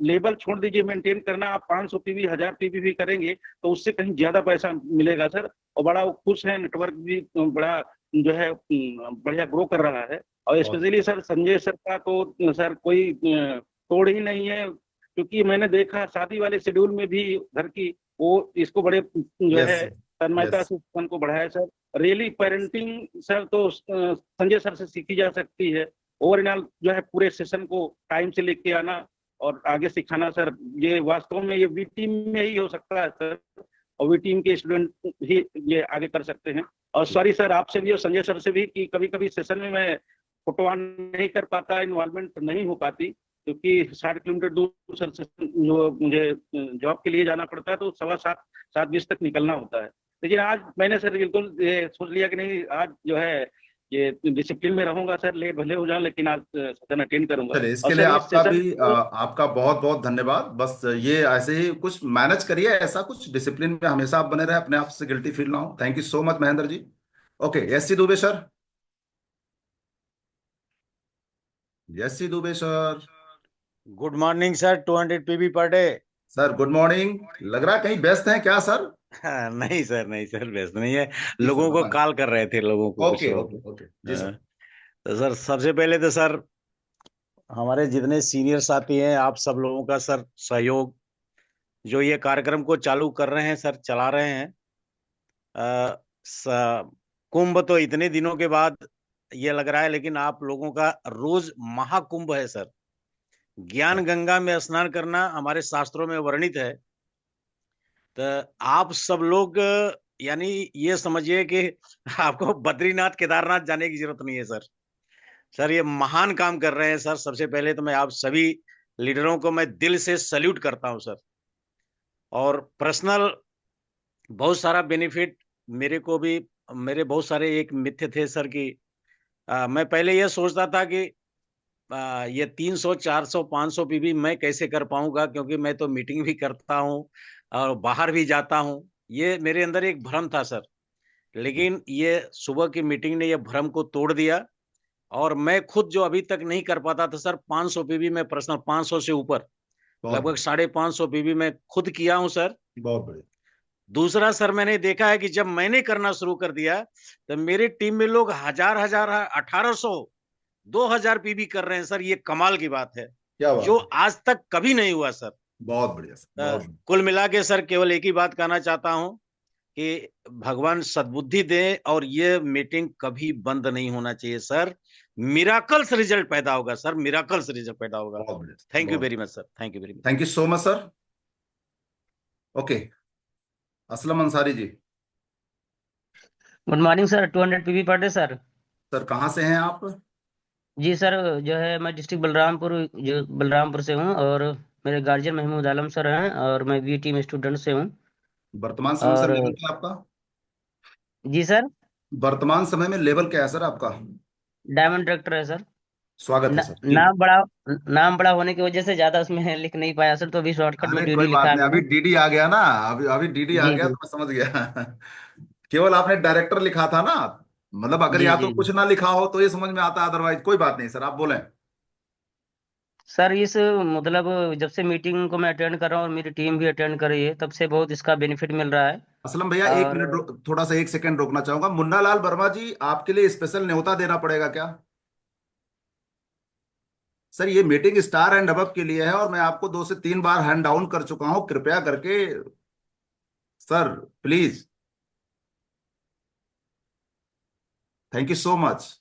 लेवल छोड़ दीजिए मेंटेन करना, आप 500 पीवी 1000 पीवी भी करेंगे तो उससे कहीं ज्यादा पैसा मिलेगा सर। और बड़ा वो खुश है, नेटवर्क भी बड़ा जो है बढ़िया ग्रो कर रहा है। और स्पेशली सर संजय सर का तो सर कोई तोड़ ही नहीं है, क्योंकि मैंने देखा शादी वाले शेड्यूल में भी घर की वो इसको बड़े जो है तन्मयता से को बढ़ाया सर। रियली पेरेंटिंग सर तो संजय सर से सीखी जा सकती है। ओवरऑल जो है पूरे सेशन को टाइम से लेके आना और आगे सिखाना सर, ये वास्तव में ये वी टीम में ही हो सकता है सर, और वी टीम के स्टूडेंट ही ये आगे कर सकते हैं। और सॉरी सर आपसे भी और संजय सर से भी कि कभी कभी सेशन में मैं फोटो ऑन नहीं कर पाता, इन्वॉल्वमेंट नहीं हो पाती, क्योंकि 60 किलोमीटर दूर सर जो मुझे जॉब के लिए जाना पड़ता है तो 7:15-7:20 तक निकलना होता है। लेकिन आज मैंने सर बिल्कुल ये सोच लिया कि नहीं, आज जो है ये डिसिप्लिन में रहूंगा सर, लेट भले हो जाऊं लेकिन आज सेशन अटेंड करूंगा। चलिए, इसके और लिए सर इस आपका सेशन भी आपका बहुत बहुत धन्यवाद। बस ये ऐसे ही कुछ मैनेज करिए, ऐसा कुछ डिसिप्लिन में हमेशा आप बने रहे, अपने आप से गिल्टी फील ना हो। Thank you so much Mahendra ji. Okay, yes C Dubey sir. Yes C Dubey sir. Good morning sir, 200 PB per day. Sir good morning. लग रहा है कहीं व्यस्त हैं क्या सर? नहीं सर, नहीं सर, व्यस्त नहीं है, जी सर लोगों को बताएं। कॉल कर रहे थे, लोगों को कुछ ओके लोग। ओके ओके जी सर। तो सर सबसे पहले तो सर हमारे जितने सीनियर साथी हैं, आप सब लोगों का सर सहयोग, जो ये कार्यक्रम को चालू कर रहे हैं सर, चला रहे हैं। कुंभ तो इतने दिनों के बाद ये लग रहा है, लेकिन आप लोगों का रोज महाकुंभ है सर। ज्ञान गंगा में स्नान करना हमारे शास्त्रों में वर्णित है। तो आप सब लोग यानी ये समझिए कि आपको बद्रीनाथ केदारनाथ जाने की जरूरत नहीं है सर। सर ये महान काम कर रहे हैं सर। सबसे पहले तो मैं आप सभी लीडरों को मैं दिल से सल्यूट करता हूं सर। और पर्सनल बहुत सारा बेनिफिट मेरे को भी, मेरे बहुत सारे एक मिथ्य थे सर कि मैं पहले ये सोचता था कि ये 300 400 500 पीबी मैं कैसे कर पाऊंगा, क्योंकि मैं तो मीटिंग भी करता हूं और बाहर भी जाता हूं। ये मेरे अंदर एक भ्रम था सर, लेकिन ये सुबह की मीटिंग ने ये भ्रम को तोड़ दिया। और मैं खुद जो अभी तक नहीं कर पाता था सर, 500 पीबी में पर्सनल, 500 से ऊपर लगभग 550 पीबी में खुद किया हूं सर। बहुत बढ़िया। दूसरा सर, मैंने देखा है कि जब मैंने करना शुरू कर दिया तो मेरे टीम में लोग 1000 1800 2000 पीबी कर रहे हैं सर। ये कमाल की बात है, क्या बात जो है? आज तक कभी नहीं हुआ सर। बहुत बढ़िया सर, बहुत बढ़िया। कुल मिला के सर केवल एक ही बात कहना चाहता हूं कि भगवान सद्बुद्धि दे और ये मीटिंग कभी बंद नहीं होना चाहिए सर। मिराकल्स रिजल्ट पैदा होगा सर, मिराकल्स रिजल्ट पैदा होगा। बहुत बढ़िया। Thank you very much sir, thank you very much. Thank you so much sir. Okay, Aslam Ansari ji. Good morning sir, 200 PV per day sir. Sir कहाँ से हैं आप? जी सर, जो है मैं डिस्ट्रिक्ट बलरामपुर से हूँ, और मेरे गार्जियन महमूद आलम सर हैं, और मैं वी टीम स्टूडेंट से हूँ। वर्तमान समय में सर और लेवल क्या है आपका? जी सर, वर्तमान समय में लेवल क्या है सर आपका? डायमंड डायरेक्टर है सर। स्वागत है सर जी। नाम बड़ा होने की वजह से ज्यादा उसमें लिख नहीं पाया सर, तो अभी शॉर्टकट में अरे ड्यूटी कोई बात लिखा है नहीं, अभी मैंने। डीडी आ गया ना, अभी डीडी आ जी गया जी तो मैं समझ गया। केवल आपने डायरेक्टर लिखा था ना, मतलब अगर जी या तो जी कुछ जी ना लिखा हो तो ये समझ में आता, अदरवाइज कोई बात नहीं सर, आप बोलें। सर, इस मतलब जब से मीटिंग को मैं अटेंड कर रहा हूँ और मेरी टीम भी अटेंड कर रही है, तब से बहुत इसका बेनिफिट मिल रहा है। असलम भैया एक और मिनट थोड़ा सा 1 सेकंड रोकना चाहूंगा। मुन्ना लाल वर्मा जी, आपके लिए स्पेशल न्योता देना पड़ेगा क्या? सर ये मीटिंग स्टार एंड अबव के लिए है और मैं आपको 2 से 3 बार हैंड डाउन कर चुका हूं, कृपया करके sir please. Thank you so much.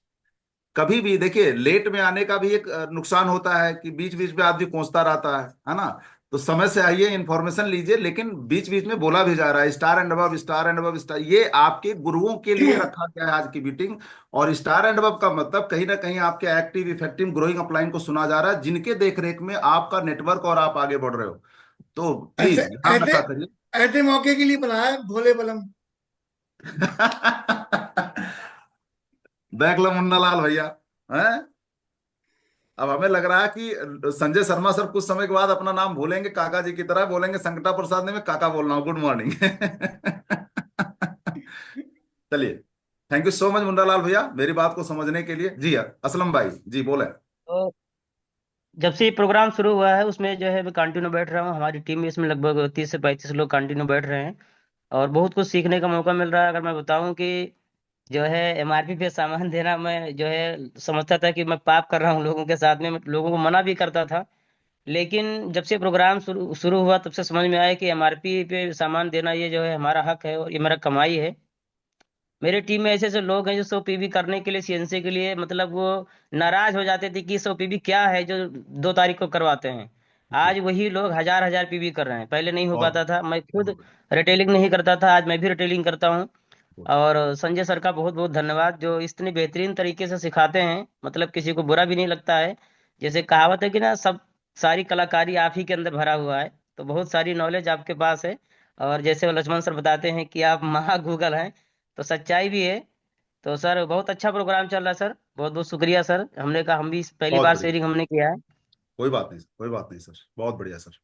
कभी भी देखिए, लेट में आने का भी एक नुकसान होता है कि बीच बीच में आदमी कोसता रहता है ना। तो समय से आइए, इंफॉर्मेशन लीजिए, लेकिन बीच बीच में बोला भी जा रहा है star and above, star and above, star. ये आपके गुरुओं के लिए रखा गया है आज की मीटिंग। और स्टार एंड अबव का मतलब कहीं ना कहीं आपके एक्टिव, इफेक्टिव, ग्रोइंग अपलाइन को सुना जा रहा है, जिनके देखरेख में आपका नेटवर्क और आप आगे बढ़ रहे हो। तो ऐसे प्लीज ध्यान ऐसे रखा करिए। ऐसे मौके के लिए बनाया है भोले बलम। देख लो मुन्ना लाल भैया, हैं? अब हमें लग रहा है कि संजय शर्मा सर कुछ समय के बाद अपना नाम भूलेंगे, काका जी की तरह बोलेंगे संकटा प्रसाद ने मैं काका बोल रहा हूँ, गुड मॉर्निंग। चलिए, thank you so much Munna Lal भैया मेरी बात को समझने के लिए। जी यार, असलम भाई जी बोले। तो जब से ये प्रोग्राम शुरू हुआ है उसमें जो है मैं कंटिन्यू बैठ रहा हूँ, हमारी टीम में इसमें लगभग 30 से 35 लोग कंटिन्यू बैठ रहे हैं और बहुत कुछ सीखने का मौका मिल रहा है। अगर मैं बताऊं कि जो है एमआरपी पे सामान देना, मैं जो है समझता था कि मैं पाप कर रहा हूँ लोगों के साथ में, मैं लोगों को मना भी करता था। लेकिन जब से प्रोग्राम शुरू शुरू हुआ तब से समझ में आया कि एमआरपी पे सामान देना ये जो है हमारा हक है और ये मेरा कमाई है। मेरे टीम में ऐसे ऐसे लोग हैं जो 100 पीवी करने के लिए, सीएनसी के लिए, मतलब वो नाराज हो जाते थे कि 100 पीवी क्या है जो 2 तारीख को करवाते हैं। आज वही लोग हजार हजार पीवी कर रहे हैं, पहले नहीं हो बहुत पाता था। मैं खुद बहुत रिटेलिंग नहीं करता था, आज मैं भी रिटेलिंग करता हूँ। और संजय सर का बहुत बहुत धन्यवाद जो इतनी बेहतरीन तरीके से सिखाते हैं, मतलब किसी को बुरा भी नहीं लगता है। जैसे कहावत है कि ना, सब सारी कलाकारी आप ही के अंदर भरा हुआ है, तो बहुत सारी नॉलेज आपके पास है। और जैसे वो लक्ष्मण सर बताते हैं कि आप महा गूगल हैं, तो सच्चाई भी है। तो सर बहुत अच्छा प्रोग्राम चल रहा है सर, बहुत बहुत शुक्रिया सर। हमने कहा हम भी पहली बार बढ़िया। शेयरिंग हमने किया है। कोई बात नहीं, कोई बात नहीं सर, बहुत बढ़िया sir.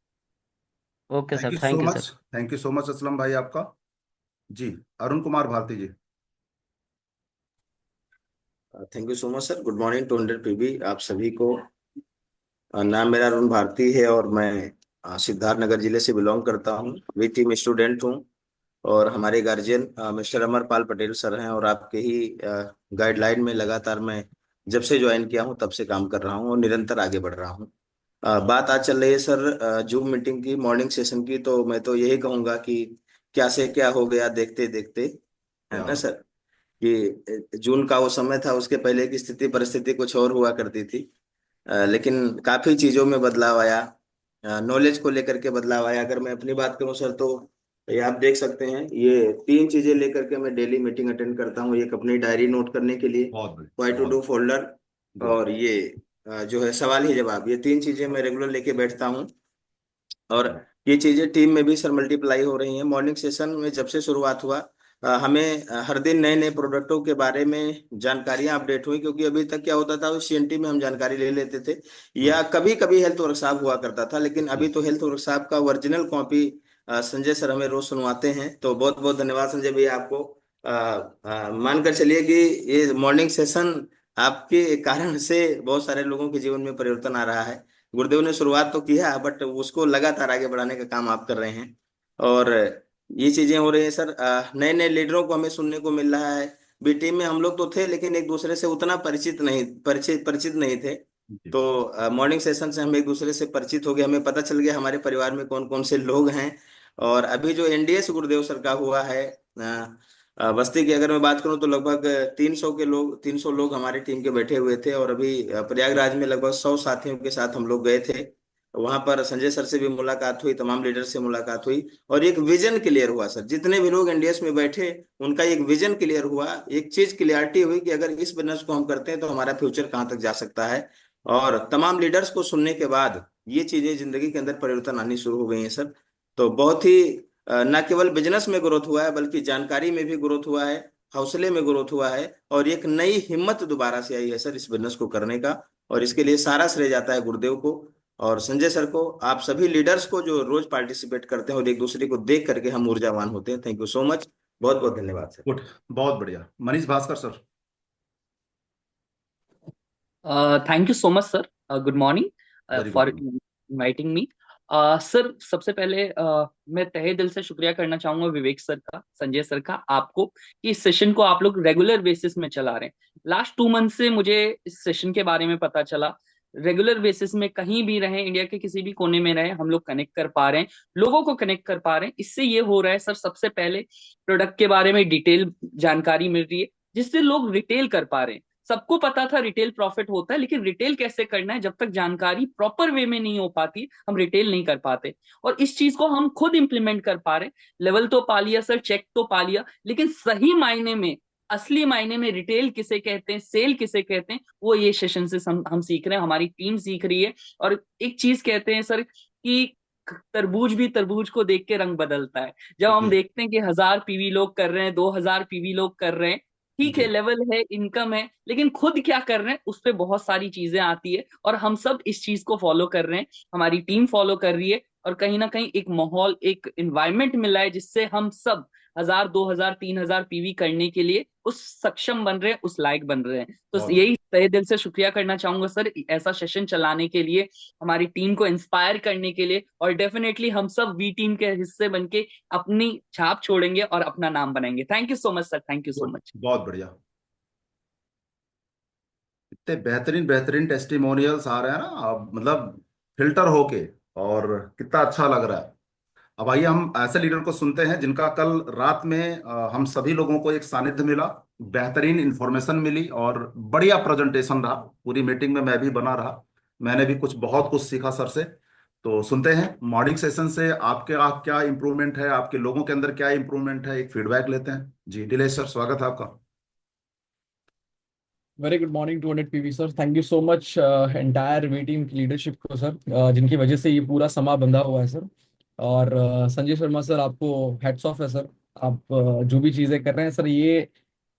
Okay thank sir, you so thank you much, sir. Thank you so much Aslam भाई आपका। जी, Arun Kumar Bharati ji. Thank you so much sir. Good morning to 100 PB आप सभी को। नाम मेरा अरुण भारती है और मैं सिद्धार्थ नगर जिले से बिलोंग करता हूँ, भी टीम स्टूडेंट हूँ। और हमारे guardian mister Amarpal Patel sir हैं और आपके ही गाइडलाइन में लगातार मैं जब से ज्वाइन किया हूँ तब से काम कर रहा हूँ और निरंतर आगे बढ़ रहा हूँ। बात आज चल रही है सर जूम मीटिंग की, मॉर्निंग सेशन की। तो मैं तो यही कहूंगा कि क्या से क्या हो गया देखते देखते, है क्या ना बात। सर। कि जून का वो समय था, उसके पहले की स्थिति परिस्थिति कुछ और हुआ करती थी। लेकिन काफी चीजों में बदलाव आया, नॉलेज को लेकर के बदलाव आया। अगर मैं अपनी बात करूं सर तो ये आप देख सकते हैं, ये 3 चीजें लेकर के मैं डेली मीटिंग अटेंड करता हूँ। एक अपनी डायरी नोट करने के लिए, बहुत बढ़िया, वाई टू बहुत डू फोल्डर, गुड। और ये जो है सवाल ही जवाब, ये 3 चीजें मैं रेगुलर लेके बैठता हूँ। और ये चीजें टीम में भी सर मल्टीप्लाई हो रही हैं। मॉर्निंग सेशन में जब से शुरुआत हुआ, हमें हर दिन नए नए प्रोडक्टों के बारे में जानकारियां अपडेट हुई। क्योंकि अभी तक क्या होता था, उस सीएनटी में हम जानकारी ले लेते थे या कभी कभी हेल्थ वर्कशॉप हुआ करता था, लेकिन अभी तो हेल्थ वर्कशॉप का ओरिजिनल कॉपी संजय सर हमें रोज सुनवाते हैं। तो बहुत बहुत धन्यवाद संजय भैया आपको। मानकर चलिए कि ये मॉर्निंग सेशन आपके कारण से बहुत सारे लोगों के जीवन में परिवर्तन आ रहा है। गुरुदेव ने शुरुआत तो की है, बट उसको लगातार आगे बढ़ाने का काम आप कर रहे हैं। और ये चीजें हो रही हैं सर। नए नए लीडरों को हमें सुनने को मिल रहा है। बी टीम में हम लोग तो थे, लेकिन एक दूसरे से उतना परिचित नहीं थे। तो मॉर्निंग सेशन से हम एक दूसरे से परिचित हो गए, हमें पता चल गया हमारे परिवार में कौन कौन से लोग हैं। और अभी जो एनडीएस गुरुदेव सर का हुआ है बस्ती की, अगर मैं बात करूं तो लगभग 300 लोग हमारी टीम के बैठे हुए थे। और अभी प्रयागराज में लगभग 100 साथियों के साथ हम लोग गए थे। वहां पर संजय सर से भी मुलाकात हुई, तमाम लीडर से मुलाकात हुई, और एक विजन क्लियर हुआ सर। जितने भी लोग एनडीएस में बैठे, उनका एक विजन क्लियर हुआ, एक चीज क्लियरिटी हुई कि अगर इस बिजनेस को हम करते हैं तो हमारा फ्यूचर कहाँ तक जा सकता है। और तमाम लीडर्स को सुनने के बाद ये चीजें जिंदगी के अंदर परिवर्तन आनी शुरू हो गई हैं सर। तो बहुत ही न केवल बिजनेस में ग्रोथ हुआ है, बल्कि जानकारी में भी ग्रोथ हुआ है, हौसले में ग्रोथ हुआ है, और एक नई हिम्मत दोबारा से आई है सर इस बिजनेस को करने का। और इसके लिए सारा श्रेय जाता है गुरुदेव को और संजय सर को, आप सभी लीडर्स को जो रोज पार्टिसिपेट करते हैं और एक दूसरे को देख करके हम ऊर्जावान होते हैं। थैंक यू सो मच, बहुत बहुत धन्यवाद सर। गुड, बहुत बढ़िया। Manish Bhaskar sir. Thank you so much sir. Good morning very good for morning. Inviting me. Sir सबसे पहले मैं तहे दिल से शुक्रिया करना चाहूंगा विवेक सर का, संजय सर का, आपको कि इस सेशन को आप लोग रेगुलर बेसिस में चला रहे हैं। लास्ट 2 मंथ से मुझे इस सेशन के बारे में पता चला। रेगुलर बेसिस में कहीं भी रहे, इंडिया के किसी भी कोने में रहे, हम लोग कनेक्ट कर पा रहे हैं, लोगों को कनेक्ट कर पा रहे हैं। इससे ये हो रहा है सर, सबसे पहले प्रोडक्ट के बारे में डिटेल जानकारी मिल रही है, जिससे लोग रिटेल कर पा रहे हैं। सबको पता था रिटेल प्रॉफिट होता है, लेकिन रिटेल कैसे करना है जब तक जानकारी प्रॉपर वे में नहीं हो पाती हम रिटेल नहीं कर पाते। और इस चीज को हम खुद इंप्लीमेंट कर पा रहे। लेवल तो पा लिया सर, चेक तो पा लिया, लेकिन सही मायने में, असली मायने में रिटेल किसे कहते हैं, सेल किसे कहते हैं, वो ये सेशन से हम सीख रहे हैं, हमारी टीम सीख रही है। और एक चीज कहते हैं सर कि तरबूज भी तरबूज को देख के रंग बदलता है। जब हम जी देखते हैं कि 1000 पीवी लोग कर रहे हैं, 2000 पीवी लोग कर रहे हैं, ठीक है, जी लेवल है, इनकम है, लेकिन खुद क्या कर रहे हैं उस पे बहुत सारी चीजें आती है। और हम सब इस चीज को फॉलो कर रहे हैं, हमारी टीम फॉलो कर रही है, और कहीं ना कहीं एक माहौल, एक इन्वायरमेंट मिला है जिससे हम सब 1000 2000 3000 पीवी करने के लिए उस सक्षम बन रहे हैं, उस लायक बन रहे हैं। तो बहुत यही तहे दिल से शुक्रिया करना चाहूंगा सर, ऐसा सेशन चलाने के लिए, हमारी टीम को इंस्पायर करने के लिए। और डेफिनेटली हम सब वी टीम के हिस्से बन के अपनी छाप छोड़ेंगे और अपना नाम बनाएंगे। Thank you so much sir, thank you so much. बहुत बढ़िया। इतने बेहतरीन बेहतरीन टेस्टिमोनियल्स आ रहे हैं ना, अब मतलब फिल्टर होके, और कितना अच्छा लग रहा है। अब आइए हम ऐसे लीडर को सुनते हैं जिनका कल रात में हम सभी लोगों को एक सानिध्य मिला, बेहतरीन इंफॉर्मेशन मिली और बढ़िया प्रेजेंटेशन रहा। पूरी मीटिंग में मैं भी बना रहा, मैंने भी कुछ बहुत कुछ सीखा सर से। तो सुनते हैं मॉर्निंग सेशन से आपके क्या इम्प्रूवमेंट है, आपके लोगों के अंदर क्या इम्प्रूवमेंट है, एक फीडबैक लेते हैं। जी नीलेश सर, स्वागत है आपका। Very good morning to 100 PV sir. Thank you so much entire V team की लीडरशिप को सर, जिनकी वजह से ये पूरा समा बंधा हुआ है सर। और संजय शर्मा सर, आपको हैट्स ऑफ है सर। आप जो भी चीज़ें कर रहे हैं सर, ये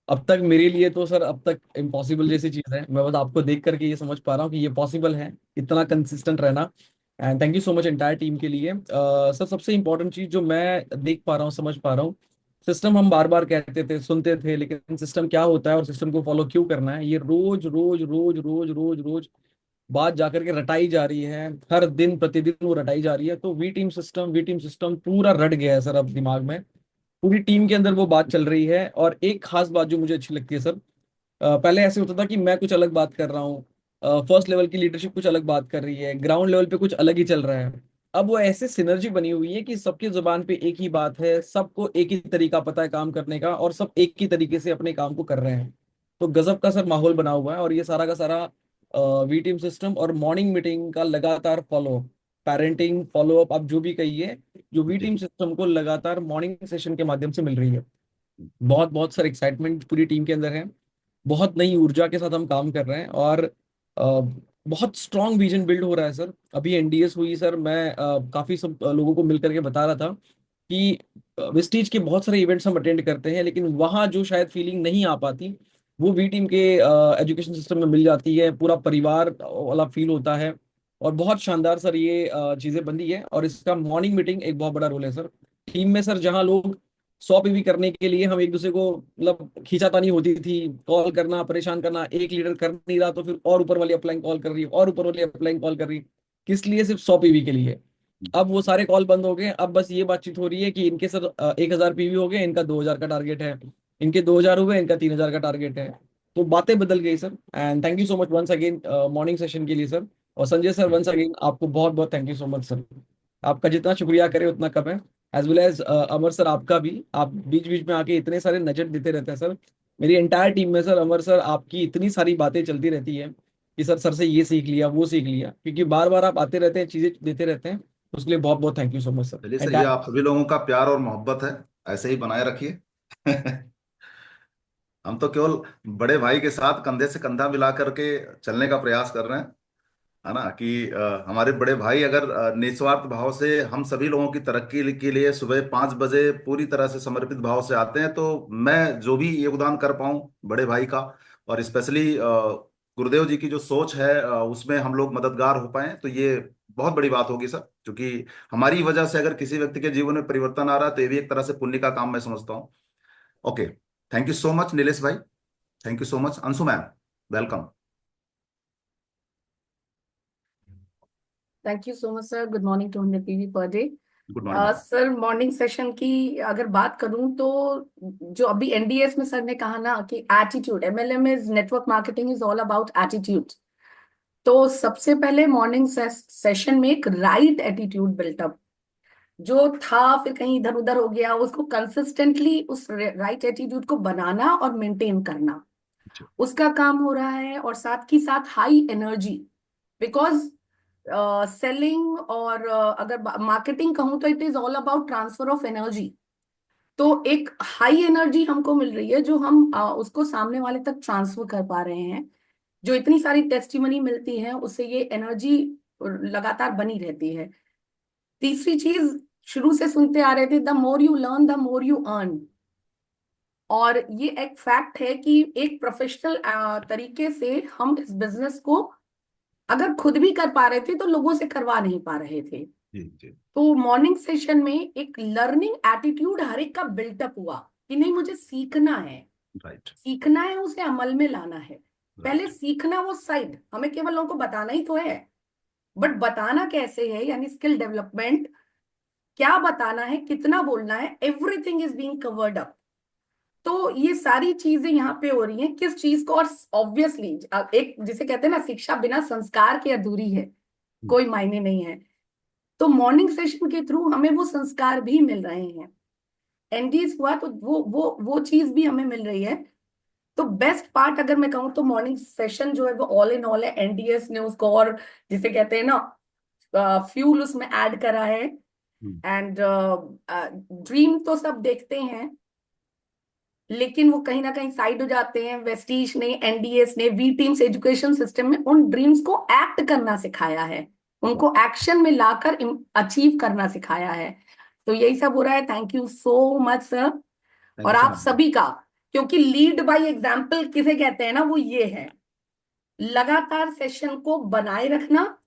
अब तक मेरे लिए तो सर अब तक इम्पॉसिबल जैसी चीज़ है। मैं बस आपको देख करके ये समझ पा रहा हूँ कि ये पॉसिबल है, इतना कंसिस्टेंट रहना। And thank you so much entire team के लिए। सर सबसे इंपॉर्टेंट चीज़ जो मैं देख पा रहा हूँ, समझ पा रहा हूँ, सिस्टम हम बार बार कहते थे, सुनते थे, लेकिन सिस्टम क्या होता है और सिस्टम को फॉलो क्यों करना है, ये रोज रोज रोज रोज रोज रोज बात जाकर के रटाई जा रही है। हर दिन प्रतिदिन वो रटाई जा रही है। तो वी टीम सिस्टम पूरा रट गया है सर अब दिमाग में। पूरी टीम के अंदर वो बात चल रही है। और एक खास बात जो मुझे अच्छी लगती है सर, पहले ऐसे होता था कि मैं कुछ अलग बात कर रहा हूँ, फर्स्ट लेवल की लीडरशिप कुछ अलग बात कर रही है, ग्राउंड लेवल पे कुछ अलग ही चल रहा है। अब वो ऐसे सिनर्जी बनी हुई है कि सबकी जुबान पे एक ही बात है, सबको एक ही तरीका पता है काम करने का, और सब एक ही तरीके से अपने काम को कर रहे हैं। तो गजब का सर माहौल बना हुआ है। और ये सारा का सारा वी टीम सिस्टम और मॉर्निंग मीटिंग का लगातार फॉलो, पेरेंटिंग फॉलो अप, आप जो भी कहिए, जो वी टीम जी सिस्टम को लगातार मॉर्निंग सेशन के माध्यम से मिल रही है। बहुत बहुत सर एक्साइटमेंट पूरी टीम के अंदर है। बहुत नई ऊर्जा के साथ हम काम कर रहे हैं। और बहुत स्ट्रांग विजन बिल्ड हो रहा है सर। अभी एनडीएस हुई सर, मैं काफी सब लोगों को मिल करके बता रहा था कि वेस्टीज के बहुत सारे इवेंट्स हम अटेंड करते हैं, लेकिन वहाँ जो शायद फीलिंग नहीं आ पाती, वो वी टीम के एजुकेशन सिस्टम में मिल जाती है। पूरा परिवार वाला फील होता है। और बहुत शानदार सर ये चीजें बनी है। और इसका मॉर्निंग मीटिंग एक बहुत बड़ा रोल है सर टीम में सर। जहाँ लोग 100 पीवी करने के लिए हम एक दूसरे को मतलब खींचातानी होती थी, कॉल करना, परेशान करना, एक लीडर कर नहीं रहा तो फिर और ऊपर वाली अपलाइन कॉल कर रही है, और ऊपर वाली अपलाइन कॉल कर रही है, किस लिए? सिर्फ 100 पीवी के लिए। अब वो सारे कॉल बंद हो गए। अब बस ये बातचीत हो रही है कि इनके सर 1000 पीवी हो गए, इनका 2000 का टारगेट है, इनके 2000 हुए, इनका 3000 का टारगेट है। तो बातें बदल गई sir. And thank you so much once again morning session के लिए सर। और संजय सर, वंस अगेन आपको बहुत बहुत thank you so much sir. आपका जितना शुक्रिया करे उतना कम है। एज वेल एज अमर सर, आपका भी, आप बीच बीच में आके इतने सारे नजर देते रहते हैं सर। मेरी एंटायर टीम में सर, अमर सर, आपकी इतनी सारी बातें चलती रहती है कि सर से ये सीख लिया, वो सीख लिया, क्योंकि बार बार आप आते रहते हैं, चीजें देते रहते हैं। उसके लिए बहुत बहुत thank you so much sir चलिए सर, ये एंटायर। आप सभी लोगों का प्यार और मोहब्बत है, ऐसे ही बनाए रखिए। हम तो केवल बड़े भाई के साथ कंधे से कंधा मिला करके चलने का प्रयास कर रहे हैं, है ना, कि हमारे बड़े भाई अगर निस्वार्थ भाव से हम सभी लोगों की तरक्की के लिए सुबह 5 बजे पूरी तरह से समर्पित भाव से आते हैं, तो मैं जो भी योगदान कर पाऊं बड़े भाई का, और स्पेशली गुरुदेव जी की जो सोच है उसमें हम लोग मददगार हो पाए, तो ये बहुत बड़ी बात होगी सर। क्योंकि हमारी वजह से अगर किसी व्यक्ति के जीवन में परिवर्तन आ रहा है तो ये भी एक तरह से पुण्य का काम मैं समझता हूँ। Okay, thank you so much Nilesh भाई, thank you so much. Anshu ma'am, welcome. Thank you so much sir. Good morning to 100 PV per day. Good morning. Sir morning session की अगर बात करूं तो जो अभी एनडीएस में सर ने कहा ना कि attitude, MLM is network marketing is all about attitude. तो सबसे पहले मॉर्निंग सेशन में एक राइट एटीट्यूड बिल्टअप जो था, फिर कहीं इधर उधर हो गया, उसको कंसिस्टेंटली उस राइट एटीट्यूड को बनाना और मेंटेन करना। उसका काम हो रहा है, और साथ ही साथ हाई एनर्जी, बिकॉज सेलिंग और अगर मार्केटिंग कहूँ तो it is all about transfer of energy. तो एक हाई एनर्जी हमको मिल रही है जो हम उसको सामने वाले तक ट्रांसफर कर पा रहे हैं। जो इतनी सारी टेस्टिमनी मिलती है उससे ये एनर्जी लगातार बनी रहती है। तीसरी चीज, शुरू से सुनते आ रहे थे, the more you learn the more you earn. और ये एक फैक्ट है कि एक प्रोफेशनल तरीके से हम इस बिजनेस को अगर खुद भी कर पा रहे थे तो लोगों से करवा नहीं पा रहे थे। तो मॉर्निंग सेशन में एक लर्निंग एटीट्यूड हर एक का बिल्टअप हुआ कि नहीं, मुझे सीखना है, सीखना है, उसे अमल में लाना है। पहले सीखना वो साइड, हमें केवल लोगों को बताना ही तो है, बट बताना कैसे है, यानी स्किल डेवलपमेंट, क्या बताना है, कितना बोलना है, everything is being covered up. तो ये सारी चीजें यहाँ पे हो रही हैं किस चीज को, और ऑब्वियसली एक जिसे कहते हैं ना, शिक्षा बिना संस्कार के अधूरी है, कोई मायने नहीं है। तो मॉर्निंग सेशन के थ्रू हमें वो संस्कार भी मिल रहे हैं। एनडीएस हुआ तो वो चीज भी हमें मिल रही है। तो बेस्ट पार्ट अगर मैं कहूँ तो मॉर्निंग सेशन जो है वो ऑल इन ऑल है। एनडीएस ने उसको और जिसे कहते हैं ना फ्यूल उसमें ऐड करा है। एंड ड्रीम तो सब देखते हैं, लेकिन वो कहीं ना कहीं साइड हो जाते हैं। वेस्टीज ने, एनडीएस ने, वी टीम्स एजुकेशन सिस्टम में उन ड्रीम्स को एक्ट करना सिखाया है, उनको एक्शन में लाकर अचीव करना सिखाया है। तो यही सब हो रहा है। Thank you so much sir, और आप सभी का, क्योंकि लीड बाय एग्जाम्पल किसे कहते हैं ना, वो ये है लगातार सेशन को बनाए रखना,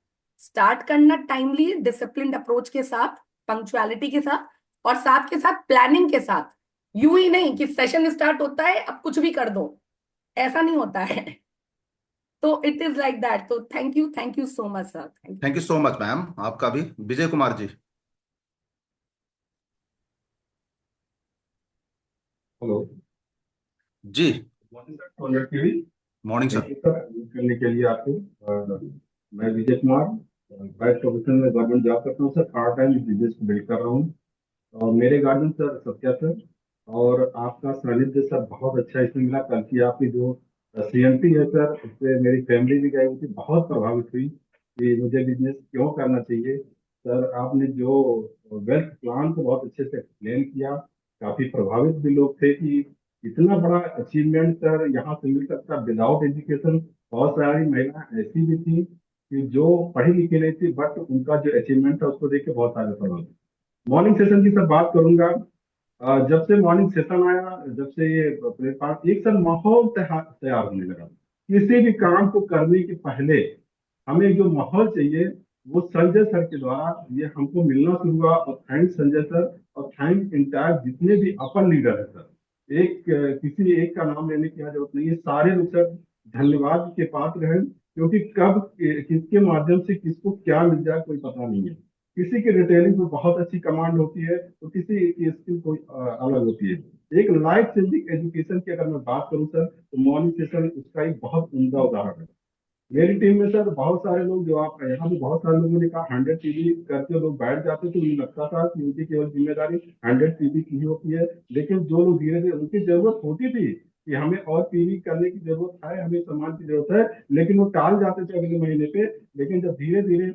स्टार्ट करना टाइमली डिसिप्लिन्ड अप्रोच के साथ, पंक्चुअलिटी के साथ, और साथ के साथ प्लानिंग के साथ। यूं ही नहीं कि सेशन स्टार्ट होता है अब कुछ भी कर दो, ऐसा नहीं होता है। तो इट इज लाइक दैट। तो thank you so much sir. Thank you so much ma'am, आपका भी। विजय कुमार जी। हेलो जी, मॉर्निंग सर। करने के लिए आपको मैं विजय कुमार वाइस प्रोफेसर में गवर्नमेंट जॉब करता हूँ सर। पार्ट टाइम बिजनेस को बिल्ड कर रहा हूँ, और मेरे गार्जियन सर सत्या सर, और आपका सानिध्य सर बहुत अच्छा इसमें मिला। कल की आपकी जो सीएमपी है सर, उससे मेरी फैमिली भी गई हुई थी, बहुत प्रभावित हुई कि मुझे बिजनेस क्यों करना चाहिए। सर आपने जो वेल्थ प्लान को बहुत अच्छे से एक्सप्लेन किया, काफी प्रभावित भी लोग थे कि इतना बड़ा अचीवमेंट सर यहाँ से मिल सकता विदाउट एजुकेशन। बहुत सारी महिलाएं ऐसी भी थी कि जो पढ़ी लिखी नहीं थी, बट उनका जो अचीवमेंट था उसको देख के बहुत सारे प्रभावित। मॉर्निंग सेशन की सर बात करूंगा। जब से मॉर्निंग सेशन आया, जब से ये प्लेटफॉर्म, एक सर माहौल तैयार होने लगा। किसी भी काम को करने के पहले हमें जो माहौल चाहिए वो संजय सर के द्वारा ये हमको मिलना शुरू हुआ। और थैंक संजय सर, और थैंक इंटायर जितने भी अपर लीडर है सर। किसी एक का नाम लेने की जरूरत नहीं है, सारे लोग सर धन्यवाद के पात्र हैं, क्योंकि कब किसके माध्यम से किसको क्या मिल जाए कोई पता नहीं है। किसी की रिटेलिंग में बहुत अच्छी कमांड होती है, तो किसी की स्किल कोई अलग होती है। एक लाइफ चेंजिंग एजुकेशन की अगर मैं बात करूं सर, तो मॉर्निंग सेशन उसका एक बहुत उम्दा उदाहरण है। मेरी टीम में सर बहुत सारे लोग, जो आप यहाँ पे बहुत सारे लोगों ने कहा 100 पीवी करके लोग बैठ जाते, तो मुझे लगता था कि उनकी केवल जिम्मेदारी 100 पीवी की ही होती है। लेकिन जो लोग धीरे धीरे, उनकी जरूरत होती थी कि हमें और पीवी करने की जरूरत है, हमें सामान की जरूरत है, लेकिन वो टाल जाते थे अगले महीने पे। लेकिन जब धीरे धीरे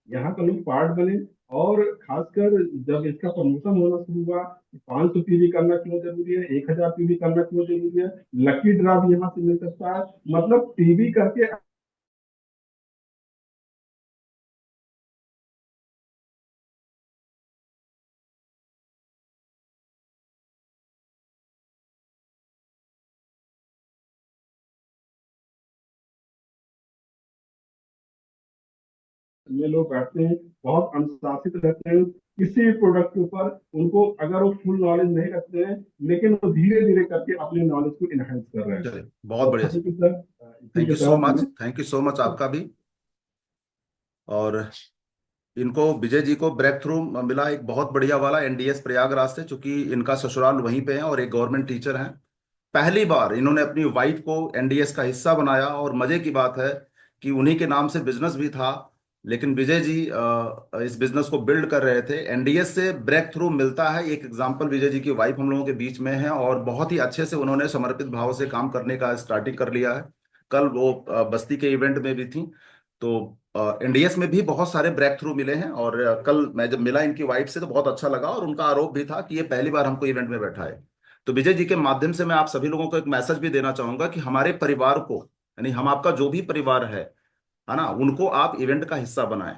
यहाँ का लोग पार्ट बने, और खासकर जब इसका प्रमोशन होना शुरू हुआ, 500 पीवी करना क्यों जरूरी है, 1000 पीवी करना क्यों जरूरी है, लकी ड्रा भी यहाँ से मिल सकता है, मतलब पीवी करके में लोग बैठते हैं, बहुत अनुशासित रहते हैं किसी भी प्रोडक्ट के ऊपर। उनको अगर वो फुल नॉलेज नहीं रखते हैं, लेकिन वो धीरे धीरे करके अपने नॉलेज को इनहेंस कर रहे हैं। बहुत बढ़िया sir, thank you so much, thank you so much आपका भी। और इनको, विजय जी को ब्रेक थ्रू मिला एक बहुत बढ़िया वाला एनडीएस प्रयागराज से, चूंकि इनका ससुराल वहीं पे है और एक गवर्नमेंट टीचर हैं। पहली बार इन्होंने अपनी वाइफ को एनडीएस का हिस्सा बनाया, और मजे की बात है कि उन्हीं के नाम से बिजनेस भी था, लेकिन विजय जी इस बिजनेस को बिल्ड कर रहे थे। एनडीएस से ब्रेक थ्रू मिलता है। एक एग्जांपल, विजय जी की वाइफ हम लोगों के बीच में है और बहुत ही अच्छे से उन्होंने समर्पित भाव से काम करने का स्टार्टिंग कर लिया है। कल वो बस्ती के इवेंट में भी थी। तो एनडीएस में भी बहुत सारे ब्रेक थ्रू मिले हैं और कल मैं जब मिला इनकी वाइफ से तो बहुत अच्छा लगा और उनका आरोप भी था कि ये पहली बार हमको इवेंट में बैठा है। तो विजय जी के माध्यम से मैं आप सभी लोगों को एक मैसेज भी देना चाहूंगा कि हमारे परिवार को, यानी हम आपका जो भी परिवार है ना, उनको आप इवेंट का हिस्सा बनाएं।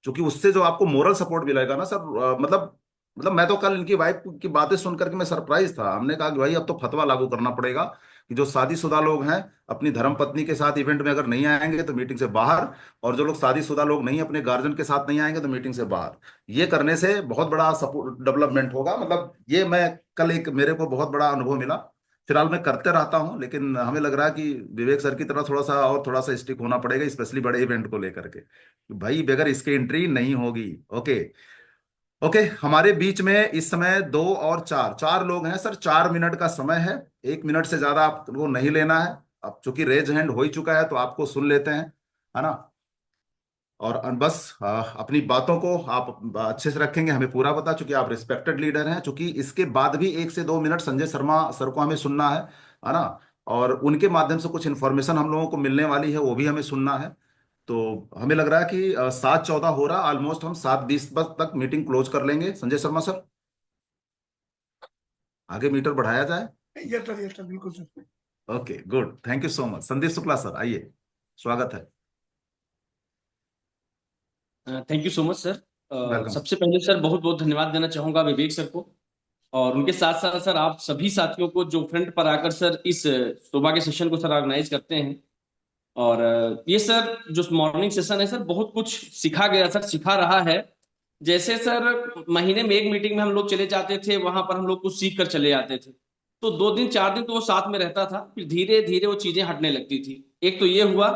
क्योंकि उससे जो आपको मोरल सपोर्ट मिलेगा ना सर, मतलब मैं तो कल इनकी वाइफ की बातें सुन करके मैं सरप्राइज था। हमने कहा कि भाई अब तो फतवा लागू करना पड़ेगा कि जो शादीशुदा लोग हैं अपनी धर्म पत्नी के साथ इवेंट में अगर नहीं आएंगे तो मीटिंग से बाहर, और जो लोग शादीशुदा लोग नहीं अपने गार्जियन के साथ नहीं आएंगे तो मीटिंग से बाहर। ये करने से बहुत बड़ा सपोर्ट डेवलपमेंट होगा। मतलब ये मैं कल एक मेरे को बहुत बड़ा अनुभव मिला। फिलहाल मैं करते रहता हूं, लेकिन हमें लग रहा है कि विवेक सर की तरह थोड़ा सा स्टिक होना पड़ेगा, स्पेशली बड़े इवेंट को लेकर के। भाई बगैर इसके एंट्री नहीं होगी। ओके। ओके, हमारे बीच में इस समय 2 और 4 लोग हैं सर। 4 मिनट का समय है, 1 मिनट से ज्यादा आपको नहीं लेना है। अब चूंकि रेज हैंड हो ही चुका है तो आपको सुन लेते हैं, है ना। और बस अपनी बातों को आप अच्छे से रखेंगे, हमें पूरा पता, चूंकि आप रिस्पेक्टेड लीडर हैं। चूंकि इसके बाद भी 1 से 2 मिनट संजय शर्मा सर को हमें सुनना है ना। और उनके माध्यम से कुछ इन्फॉर्मेशन हम लोगों को मिलने वाली है, वो भी हमें सुनना है। तो हमें लग रहा है कि 7:14 हो रहा, ऑलमोस्ट हम 7:20 तक मीटिंग क्लोज कर लेंगे। संजय शर्मा सर, आगे मीटर बढ़ाया जाए। यस सर, बिल्कुल sir. Okay, good, thank you so much. Sandeep Shukla sir आइए, स्वागत है। Thank you so much sir. Welcome. सबसे पहले सर बहुत बहुत धन्यवाद देना चाहूंगा विवेक सर को, और उनके साथ साथ सर आप सभी साथियों को जो फ्रंट पर आकर सर इस सुबह के सेशन को सर ऑर्गेनाइज करते हैं। और ये सर जो मॉर्निंग सेशन है सर बहुत कुछ सिखा गया सर, सिखा रहा है। जैसे सर महीने में एक मीटिंग में हम लोग चले जाते थे, वहां पर हम लोग कुछ सीख कर चले आते थे, तो 2 दिन 4 दिन तो वो साथ में रहता था, फिर धीरे धीरे वो चीजें हटने लगती थी। एक तो ये हुआ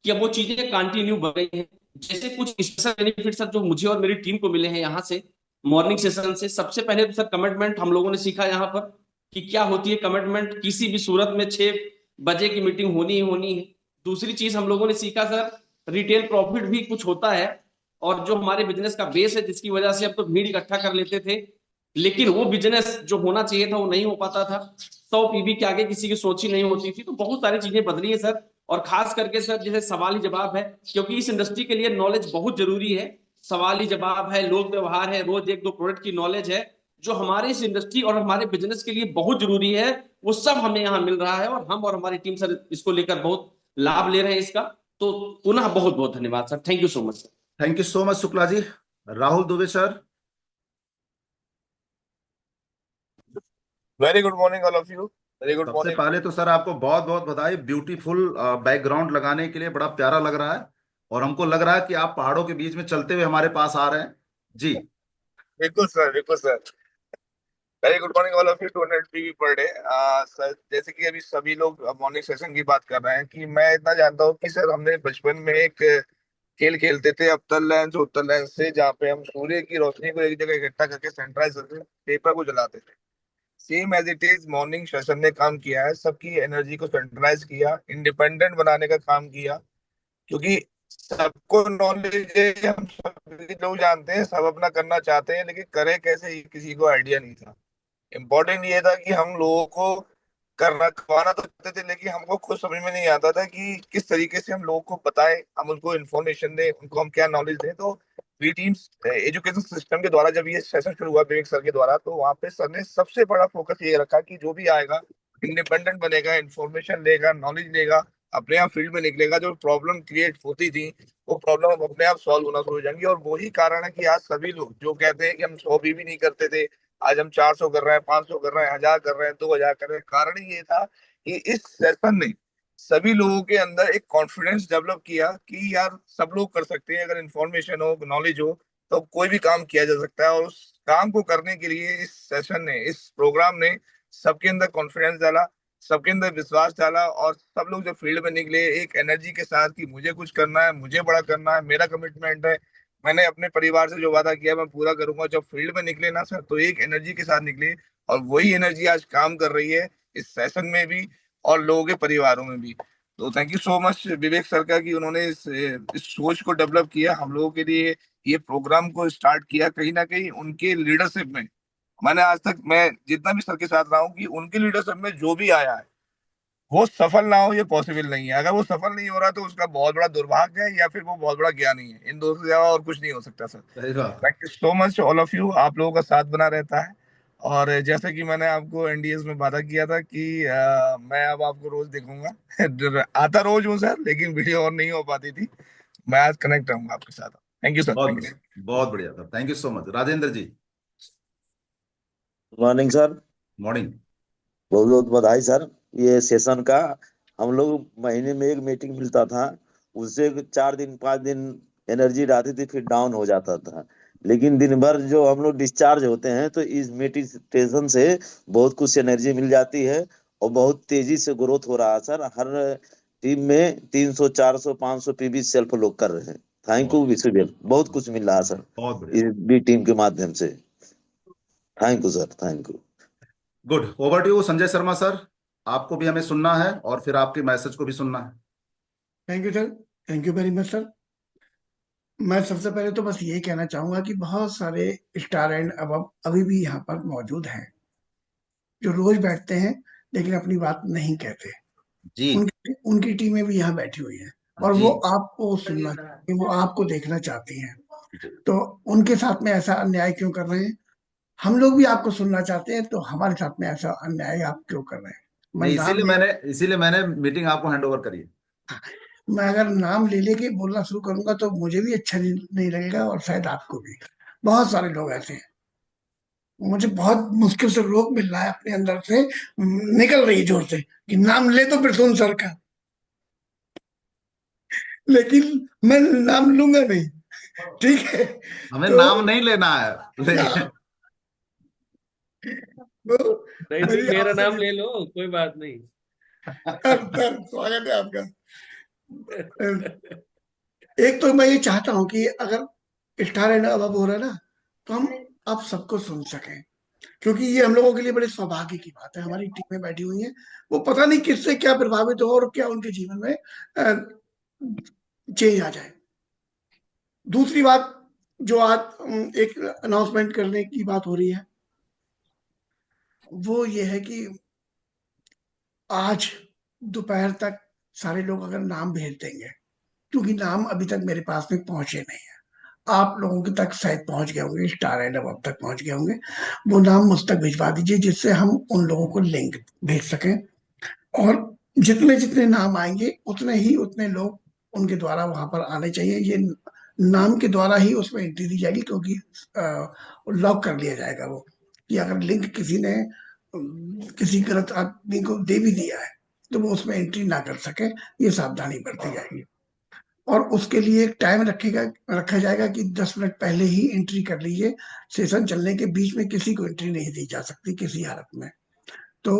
कि अब वो चीजें कंटिन्यू बढ़ गई हैं। जैसे कुछ स्पेशल बेनिफिट सर जो मुझे और मेरी टीम को मिले हैं यहाँ से मॉर्निंग सेशन से। सबसे पहले तो सर कमिटमेंट हम लोगों ने सीखा यहाँ पर कि क्या होती है कमिटमेंट। किसी भी सूरत में 6 बजे की मीटिंग होनी ही होनी है। दूसरी चीज हम लोगों ने सीखा सर रिटेल प्रॉफिट भी कुछ होता है, और जो हमारे बिजनेस का बेस है जिसकी वजह से अब तो भीड़ इकट्ठा कर लेते थे, लेकिन वो बिजनेस जो होना चाहिए था वो नहीं हो पाता था। 100 पीवी के आगे किसी की सोच ही नहीं होती थी। तो बहुत सारी चीजें बदली है सर। और खास करके सर जैसे सवाल ही जवाब है, क्योंकि इस इंडस्ट्री के लिए नॉलेज बहुत जरूरी है। सवाल ही जवाब है, लोक व्यवहार है, रोज 1-2 प्रोडक्ट की नॉलेज है, जो हमारे इस इंडस्ट्री और हमारे बिजनेस के लिए बहुत जरूरी है। वो सब हमें यहाँ मिल रहा है और हम और हमारी टीम सर इसको लेकर बहुत लाभ ले रहे हैं इसका। तो पुनः बहुत बहुत धन्यवाद sir. Thank you so much sir. Thank you so much Shukla ji. Rahul Dubey sir. Very good morning all of you. Very good सबसे मॉर्निंग। पहले तो सर आपको बहुत बहुत बधाई, ब्यूटीफुल बैकग्राउंड लगाने के लिए, बड़ा प्यारा लग रहा है। और हमको लग रहा है कि आप पहाड़ों के बीच में चलते हुए हमारे पास आ रहे हैं जी। बिल्कुल सर, बिल्कुल sir. Very good morning all of you. 200 PV per day. Sir जैसे कि अभी सभी लोग मॉर्निंग सेशन की बात कर रहे हैं, कि मैं इतना जानता हूँ कि सर हमने बचपन में एक खेल खेलते थे अवतल लेंस उत्तल लेंस से, जहाँ पे हम सूर्य की रोशनी को एक जगह इकट्ठा करके सेंट्राइज करके पेपर को जलाते थे। Same as it is morning session ने काम किया है, सबकी एनर्जी को सेंट्रलाइज किया, इंडिपेंडेंट बनाने का काम किया। क्योंकि सबको नॉलेज है, हम सभी लोग जानते हैं, सब अपना करना चाहते हैं, लेकिन करें कैसे ये किसी को आइडिया नहीं था। इम्पोर्टेंट ये था कि हम लोगों को करना करवाना तो चाहते थे, लेकिन हमको खुद समझ में नहीं आता था कि किस तरीके से हम लोगों को बताएं, हम उनको इन्फॉर्मेशन दें, उनको हम क्या नॉलेज दें। तो वी टीम्स एजुकेशन सिस्टम के द्वारा जब ये सेशन शुरू हुआ विवेक सर के द्वारा, तो वहाँ पे सर ने सबसे बड़ा फोकस ये रखा कि जो भी आएगा इंडिपेंडेंट बनेगा, इन्फॉर्मेशन लेगा, नॉलेज लेगा, अपने आप फील्ड में निकलेगा। जो प्रॉब्लम क्रिएट होती थी वो प्रॉब्लम अब अपने आप सॉल्व होना शुरू हो जाएंगी। और वही कारण है कि आज सभी लोग जो कहते हैं कि हम 100 भी नहीं करते थे, आज हम 400 कर रहे हैं, 500 कर रहे हैं, 1000 कर रहे हैं, 2000 कर रहे हैं। कारण ये था कि इस सेशन ने सभी लोगों के अंदर एक कॉन्फिडेंस डेवलप किया कि यार सब लोग कर सकते हैं, अगर इन्फॉर्मेशन हो, नॉलेज हो, तो कोई भी काम किया जा सकता है। और उस काम को करने के लिए इस सेशन ने, इस प्रोग्राम ने सबके अंदर कॉन्फिडेंस डाला, सबके अंदर विश्वास डाला, और सब लोग जब फील्ड में निकले एक एनर्जी के साथ कि मुझे कुछ करना है, मुझे बड़ा करना है, मेरा कमिटमेंट है, मैंने अपने परिवार से जो वादा किया मैं पूरा करूंगा। जब फील्ड में निकले ना सर, तो एक एनर्जी के साथ निकले, और वही एनर्जी आज काम कर रही है इस सेशन में भी और लोगों के परिवारों में भी। तो thank you so much Vivek sir का कि उन्होंने इस सोच को डेवलप किया हम लोगों के लिए, ये प्रोग्राम को स्टार्ट किया। कहीं ना कहीं उनके लीडरशिप में, मैंने आज तक मैं जितना भी सर के साथ रहा हूँ, कि उनकी लीडरशिप में जो भी आया है वो सफल ना हो ये पॉसिबल नहीं है। अगर वो सफल नहीं हो रहा तो उसका बहुत बड़ा दुर्भाग्य है, या फिर वो बहुत बड़ा ज्ञान ही है। इन दो से ज्यादा और कुछ नहीं हो सकता सर। सही बात। Thank you so much all of you, आप लोगों का साथ बना रहता है। और जैसे कि मैंने आपको एनडीएस में वादा किया था कि मैं अब आपको रोज देखूंगा आता रोज हूँ सर, लेकिन वीडियो और नहीं हो पाती थी। मैं आज कनेक्ट रहूंगा आपके साथ। थैंक यू सर, बहुत थैंक यू। बढ़िया, बहुत बढ़िया sir, thank you so much. Rajendra ji. Morning sir. Morning. बहुत बहुत बधाई सर ये सेशन का। हम लोग महीने में एक मीटिंग मिलता था, उससे 4 दिन 5 दिन एनर्जी रहती थी, फिर डाउन हो जाता था। लेकिन दिन भर जो हम लोग डिस्चार्ज होते हैं तो इस मेडिटेशन से बहुत कुछ एनर्जी मिल जाती है और बहुत तेजी से ग्रोथ हो रहा है सर। हर टीम में 300 400 500 पीबी सेल्फ लोग कर रहे हैं। थैंक यू विशुभेल, बहुत कुछ मिल रहा है सर बहुत बढ़िया। इस बी टीम के माध्यम से। Thank you sir, thank you. Good, over to you Sanjay Sharma sir. आपको भी हमें सुनना है और फिर आपके मैसेज को भी सुनना है। Thank you sir, thank you very much sir. मैं सबसे पहले तो बस यही कहना चाहूंगा कि बहुत सारे स्टार एंड अब अभी भी यहाँ पर मौजूद हैं जो रोज बैठते हैं लेकिन अपनी बात नहीं कहते। जी उनकी उनकी टीमें भी यहाँ बैठी हुई हैं और जी वो आपको सुनना चाहती हैं, वो आपको देखना चाहती हैं। जी। तो उनके साथ में ऐसा अन्याय क्यों कर रहे हैं? हम लोग भी आपको सुनना चाहते हैं, तो हमारे साथ में ऐसा अन्याय आप क्यों कर रहे हैं? मैं नहीं, नाम इसीलिए मैंने मीटिंग आपको हैंड ओवर करी है। मैं अगर नाम ले लेके बोलना शुरू करूंगा तो मुझे भी अच्छा नहीं लगेगा और शायद आपको भी। बहुत सारे लोग ऐसे हैं, मुझे बहुत मुश्किल से रोक मिल रहा है अपने अंदर से, निकल रही है जोर से कि नाम ले तो फिर सुन सर का, लेकिन मैं नाम लूंगा नहीं। ठीक है, हमें तो नाम नहीं लेना है, लेकिन तो नहीं तो मेरी मेरा आपसे नाम ले लो, कोई बात नहीं। सर स्वागत है आपका। एक तो मैं ये चाहता हूं कि अगर स्टार एंड अब हो रहा है ना, तो हम आप सबको सुन सकें, क्योंकि ये हम लोगों के लिए बड़े सौभाग्य की बात है। हमारी टीमें बैठी हुई हैं, वो पता नहीं किससे क्या प्रभावित हो और क्या उनके जीवन में चेंज आ जाए। दूसरी बात, जो आज एक अनाउंसमेंट करने की बात हो रही है, वो ये है कि आज दोपहर तक सारे लोग अगर नाम भेज देंगे, क्योंकि नाम अभी तक मेरे पास में पहुंचे नहीं है, आप लोगों के तक शायद पहुंच गए होंगे, स्टार एंड अब तक पहुंच गए होंगे, वो नाम मुझ तक भिजवा दीजिए जिससे हम उन लोगों को लिंक भेज सकें। और जितने जितने नाम आएंगे उतने ही उतने लोग उनके द्वारा वहां पर आने चाहिए। ये नाम के द्वारा ही उसमें एंट्री दी जाएगी, क्योंकि लॉक कर लिया जाएगा वो, कि अगर लिंक किसी ने किसी गलत आदमी को दे भी दिया है तो वो उसमें एंट्री ना कर सके, ये सावधानी बरती जाएगी। और उसके लिए एक टाइम रखा जाएगा कि 10 मिनट पहले ही एंट्री कर लीजिए। सेशन चलने के बीच में किसी को एंट्री नहीं दी जा सकती किसी हालत में। तो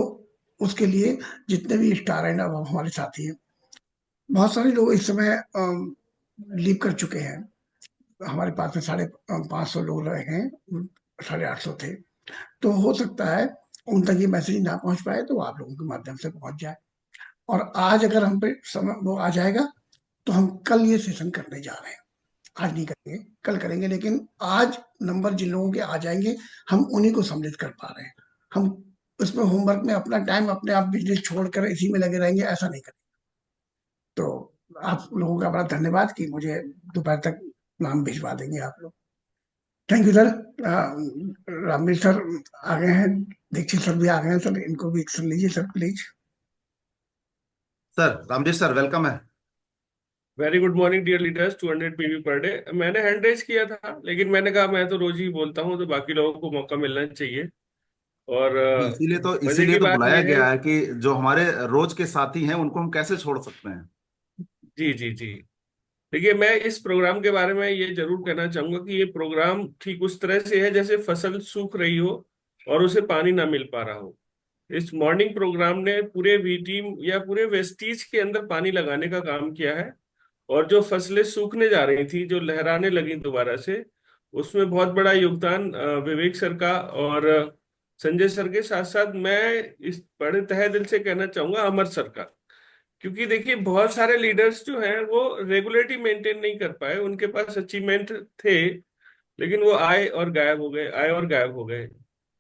उसके लिए जितने भी स्टार एंड अब हमारे साथी हैं, बहुत सारे लोग इस समय लीव कर चुके हैं। हमारे पास में 550 लोग रहे हैं, 850 थे। तो हो सकता है उन तक ये मैसेज ना पहुंच पाए, तो आप लोगों के माध्यम से पहुंच जाए। और आज अगर हम पे समय वो आ जाएगा तो हम कल ये सेशन करने जा रहे हैं। आज नहीं करेंगे, कल करेंगे, लेकिन आज नंबर जिन लोगों के आ जाएंगे हम उन्हीं को सम्मिलित कर पा रहे हैं। हम उसमें होमवर्क में अपना टाइम अपने आप बिजनेस छोड़कर इसी में लगे रहेंगे, ऐसा नहीं करेंगे। तो आप लोगों का बड़ा धन्यवाद कि मुझे दोपहर तक नाम भिजवा देंगे आप लोग। Thank you sir. Ramvir sir आ गए हैं, दीक्षित सर भी आ गए हैं सर, इनको भी सुन लीजिए sir please. Sir Ramvir sir welcome है। Very good morning dear leaders, 200 PV per day. मैंने हैंड रेज किया था, लेकिन मैंने कहा मैं तो रोज ही बोलता हूँ, तो बाकी लोगों को मौका मिलना चाहिए। और नहीं, मजे इसीलिए की तो बात बुलाया यह है। गया है कि जो हमारे रोज के साथी हैं उनको हम कैसे छोड़ सकते हैं। जी जी जी। देखिए, मैं इस प्रोग्राम के बारे में ये जरूर कहना चाहूंगा कि ये प्रोग्राम ठीक उस तरह से है जैसे फसल सूख रही हो और उसे पानी ना मिल पा रहा हो। इस मॉर्निंग प्रोग्राम ने पूरे वी टीम या पूरे वेस्टीज के अंदर पानी लगाने का काम किया है। और जो फसलें सूखने जा रही थी, जो लहराने लगी दोबारा से, उसमें बहुत बड़ा योगदान विवेक सर का और संजय सर के साथ साथ मैं इस बड़े तहे दिल से कहना चाहूंगा अमर सर का। क्योंकि देखिए बहुत सारे लीडर्स जो हैं वो रेगुलरिटी मेंटेन नहीं कर पाए, उनके पास अचीवमेंट थे लेकिन वो आए और गायब हो गए, आए और गायब हो गए।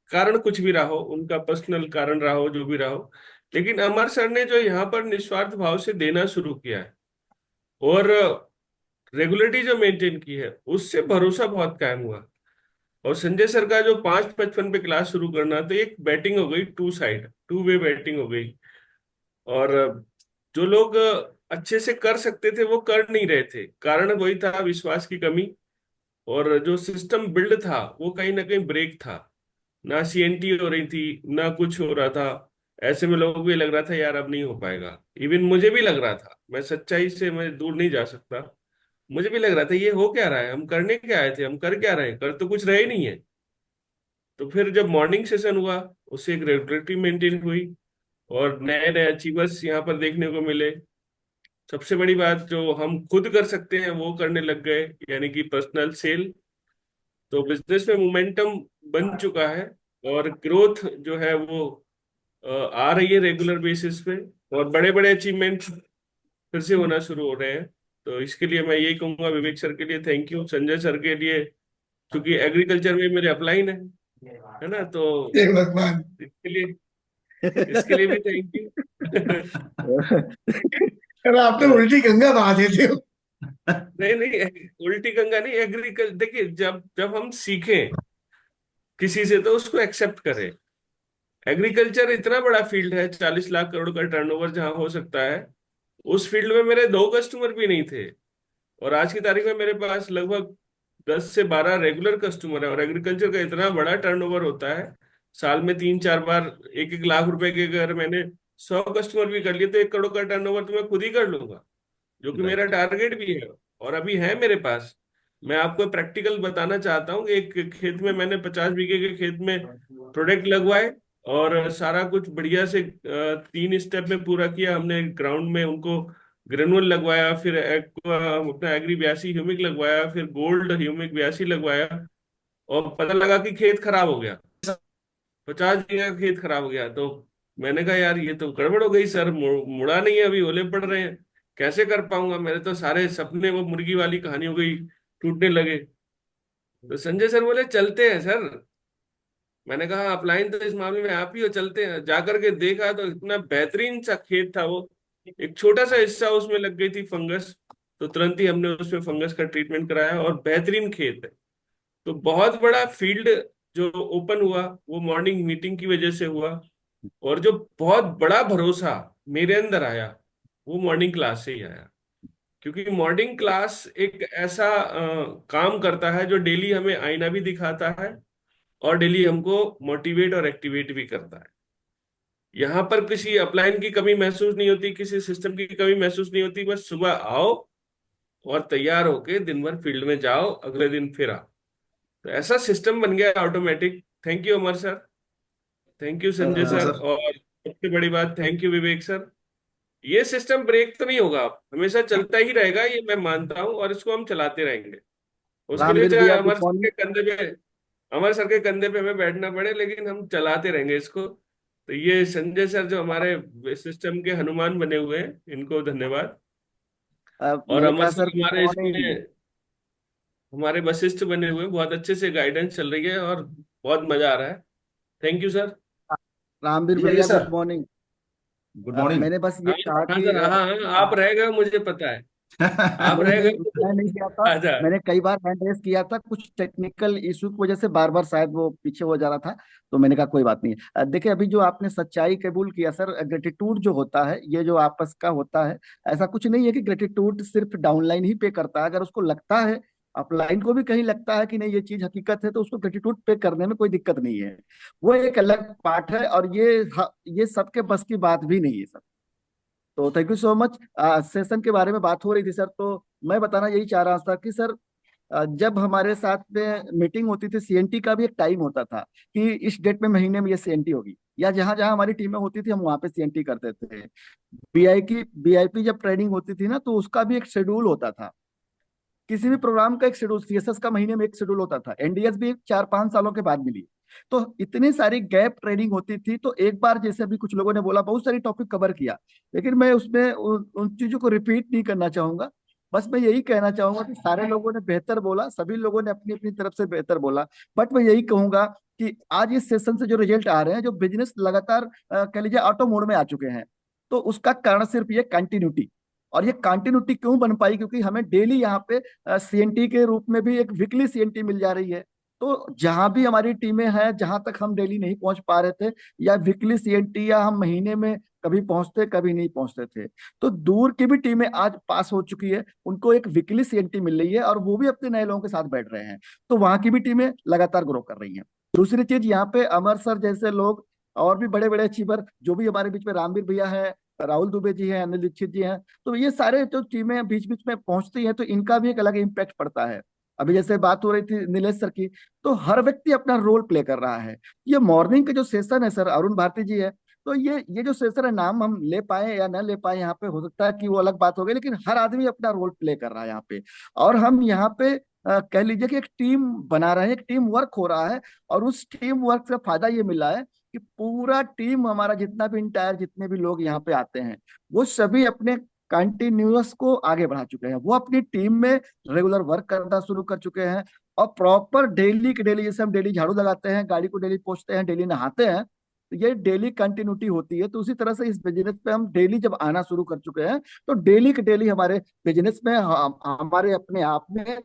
कारण कुछ भी रहा हो, उनका पर्सनल कारण रहा हो, जो भी रहा हो। लेकिन अमर सर ने जो यहाँ पर निस्वार्थ भाव से देना शुरू किया है और रेगुलरिटी जो मेंटेन की है, उससे भरोसा बहुत कायम हुआ। और संजय सर का जो 5:55 पे क्लास शुरू करना, तो एक बैटिंग हो गई, two side, two way batting हो गई। और जो लोग अच्छे से कर सकते थे वो कर नहीं रहे थे, कारण वही था, विश्वास की कमी। और जो सिस्टम बिल्ड था वो कहीं ना कहीं ब्रेक था, ना सीएनटी हो रही थी, ना कुछ हो रहा था। ऐसे में लोगों को ये लग रहा था यार अब नहीं हो पाएगा। इवन मुझे भी लग रहा था, मैं सच्चाई से मैं दूर नहीं जा सकता, मुझे भी लग रहा था ये हो क्या रहा है, हम करने क्या आए थे, हम कर क्या रहे हैं, कर तो कुछ रहे ही नहीं है। तो फिर जब मॉर्निंग सेशन हुआ, उससे एक रेगुलेटरी मेंटेन हुई और नए नए अचीवर्स यहाँ पर देखने को मिले। सबसे बड़ी बात जो हम खुद कर सकते हैं वो करने लग गए, यानी कि पर्सनल सेल। तो बिजनेस में मोमेंटम बन चुका है और ग्रोथ जो है वो आ रही है रेगुलर बेसिस पे, और बड़े बड़े अचीवमेंट फिर से होना शुरू हो रहे हैं। तो इसके लिए मैं यही कहूंगा, विवेक सर के लिए थैंक यू, संजय सर के लिए क्योंकि एग्रीकल्चर में मेरे अपलाइन है ना, तो हे भगवान। इसके लिए भी थैंक यू। अरे आप तो उल्टी गंगा बहा देते हो। नहीं नहीं, उल्टी गंगा नहीं, एग्रीकल्चर देखिए, जब जब हम सीखें किसी से तो उसको एक्सेप्ट करें। एग्रीकल्चर इतना बड़ा फील्ड है, 40 लाख करोड़ का टर्नओवर जहां हो सकता है, उस फील्ड में मेरे 2 कस्टमर भी नहीं थे। और आज की तारीख में मेरे पास लगभग 10 से 12 रेगुलर कस्टमर है। और एग्रीकल्चर का इतना बड़ा टर्नओवर होता है, साल में 3-4 बार 1-1 लाख रुपए के, अगर मैंने 100 कस्टमर भी कर लिए तो 1 करोड़ का टर्नओवर तो मैं खुद ही कर लूंगा, जो कि मेरा टारगेट भी है और अभी है मेरे पास। मैं आपको प्रैक्टिकल बताना चाहता हूँ कि एक खेत में मैंने 50 बीघे के खेत में प्रोडक्ट लगवाए और सारा कुछ बढ़िया से 3 स्टेप में पूरा किया हमने। ग्राउंड में उनको ग्रेनुअल लगवाया, फिर अपना एग्री 82 ह्यूमिक लगवाया, फिर गोल्ड ह्यूमिक 82 लगवाया, और पता लगा कि खेत खराब हो गया, 50 बीघा का खेत खराब हो गया। तो मैंने कहा यार ये तो गड़बड़ हो गई सर, मुड़ा नहीं है, अभी ओले पड़ रहे हैं, कैसे कर पाऊंगा, मेरे तो सारे सपने वो मुर्गी वाली कहानी हो गई, टूटने लगे। तो संजय सर बोले चलते हैं सर। मैंने कहा अपलाइन तो इस मामले में आप ही हो, चलते हैं। जाकर के देखा तो इतना बेहतरीन सा खेत था वो, एक छोटा सा हिस्सा उसमें लग गई थी फंगस, तो तुरंत ही हमने उसमें फंगस का ट्रीटमेंट कराया और बेहतरीन खेत है। तो बहुत बड़ा फील्ड जो ओपन हुआ वो मॉर्निंग मीटिंग की वजह से हुआ, और जो बहुत बड़ा भरोसा मेरे अंदर आया वो मॉर्निंग क्लास से ही आया। क्योंकि मॉर्निंग क्लास एक ऐसा काम करता है जो डेली हमें आईना भी दिखाता है और डेली हमको मोटिवेट और एक्टिवेट भी करता है। यहाँ पर किसी अपलाइन की कमी महसूस नहीं होती, किसी सिस्टम की कमी महसूस नहीं होती, बस सुबह आओ और तैयार होके दिन भर फील्ड में जाओ, अगले दिन फिर आओ। तो ऐसा सिस्टम बन गया automatic. Thank you Amar sir, thank you Sanjay thank you sir, sir. और सबसे बड़ी बात थैंक यू विवेक सर। ये सिस्टम ब्रेक तो नहीं होगा, हमेशा चलता ही रहेगा, ये मैं मानता हूँ, और इसको हम चलाते रहेंगे। उसके लिए रामवीर चाहे भैया गुड मॉर्निंग। अमर सर के कंधे पे हमें बैठना पड़े, लेकिन हम चलाते रहेंगे इसको। तो ये संजय सर जो हमारे सिस्टम के हनुमान बने हुए हैं, इनको धन्यवाद। और अमर मेनका सर सर गुड हमारे मॉर्निंग। इसमें हमारे वशिष्ठ बने हुए हैं, बहुत अच्छे से गाइडेंस चल रही है और बहुत मजा आ रहा है। Thank you sir. Ramvir ji भैया sir, good morning. Good morning. मैंने बस ये हाँ कहा हाँ कि सर, हाँ हाँ, आप रह गए मुझे पता है, आप नहीं रह नहीं, गए मैं नहीं किया था। अच्छा। मैंने कई बार हैंड रेस किया था, कुछ टेक्निकल इशू की वजह से बार बार शायद वो पीछे हो जा रहा था। तो मैंने कहा कोई बात नहीं है। देखिए अभी जो आपने सच्चाई कबूल किया सर, ग्रेटिट्यूड जो होता है ये जो आपस का होता है, ऐसा कुछ नहीं है कि ग्रेटिट्यूड सिर्फ डाउनलाइन ही पे करता है। अगर उसको लगता है, अपलाइन को भी कहीं लगता है कि नहीं ये चीज हकीकत है, तो उसको ग्रेटिट्यूड पे करने में कोई दिक्कत नहीं है। वो एक अलग पार्ट है और ये सबके बस की बात भी नहीं है सर। तो thank you so much. Session के बारे में बात हो रही थी सर, तो मैं बताना यही चाह रहा था कि सर जब हमारे साथ में मीटिंग होती थी, सीएनटी का भी एक टाइम होता था कि इस डेट में महीने में ये सीएनटी होगी, या जहां जहां हमारी टीमें होती थी हम वहां पे सीएनटी करते थे। वीआईपी जब ट्रेनिंग होती थी ना, तो उसका भी एक शेड्यूल होता था। किसी भी प्रोग्राम का एक शेड्यूल, सीएसएस का महीने में एक शेड्यूल होता था। एनडीएस भी 4-5 सालों के बाद मिली। तो इतनी सारी गैप ट्रेनिंग होती थी, तो एक बार जैसे अभी कुछ लोगों ने बोला, बहुत सारी टॉपिक कवर किया, लेकिन मैं उसमें उन चीजों को रिपीट नहीं करना चाहूंगा। बस मैं यही कहना चाहूंगा कि सारे लोगों ने बेहतर बोला, सभी लोगों ने अपनी अपनी तरफ से बेहतर बोला, बट मैं यही कहूंगा कि आज इस सेशन से जो रिजल्ट आ रहे हैं, जो बिजनेस लगातार कह लीजिए ऑटो मोड में आ चुके हैं, तो उसका कारण सिर्फ ये कंटिन्यूटी। और ये कंटिन्यूटी क्यों बन पाई? क्योंकि हमें डेली यहाँ पे सीएनटी के रूप में भी एक वीकली सीएनटी मिल जा रही है। तो जहां भी हमारी टीमें हैं, जहां तक हम डेली नहीं पहुंच पा रहे थे, या वीकली सीएनटी, या हम महीने में कभी पहुंचते कभी नहीं पहुंचते थे, तो दूर की भी टीमें आज पास हो चुकी है, उनको एक वीकली सीएनटी मिल रही है, और वो भी अपने नए लोगों के साथ बैठ रहे हैं। तो वहां की भी टीमें लगातार ग्रो कर रही हैं। दूसरी चीज, यहाँ पे अमर सर जैसे लोग और भी बड़े बड़े अचीवर जो भी हमारे बीच में, रामवीर भैया है, राहुल दुबे जी हैं, अनिल दीक्षित जी हैं, तो ये सारे जो टीमें बीच बीच में पहुंचती हैं, तो इनका भी एक अलग इम्पैक्ट पड़ता है। अभी जैसे बात हो रही थी नीलेश सर की, तो हर व्यक्ति अपना रोल प्ले कर रहा है। ये मॉर्निंग का जो सेशन है सर, अरुण भारती जी है, तो ये जो सेशन है, नाम हम ले पाए या न ले पाए यहाँ पे, हो सकता है कि वो अलग बात हो गई, लेकिन हर आदमी अपना रोल प्ले कर रहा है यहाँ पे। और हम यहाँ पे कह लीजिए कि एक टीम बना रहे हैं, एक टीम वर्क हो रहा है, और उस टीम वर्क से फायदा ये मिला है कि पूरा टीम हमारा, जितना भी इंटायर, जितने भी लोग यहाँ पे आते हैं, वो सभी अपने कंटिन्यूअस को आगे बढ़ा चुके हैं। वो अपनी टीम में रेगुलर वर्क करना शुरू कर चुके हैं, और प्रॉपर डेली के डेली, जैसे हम डेली झाड़ू लगाते हैं, गाड़ी को डेली पोंछते हैं, डेली नहाते हैं, तो ये डेली कंटिन्यूटी होती है। तो उसी तरह से इस बिजनेस पे हम डेली जब आना शुरू कर चुके हैं, तो डेली के डेली हमारे बिजनेस में, हमारे अपने आप में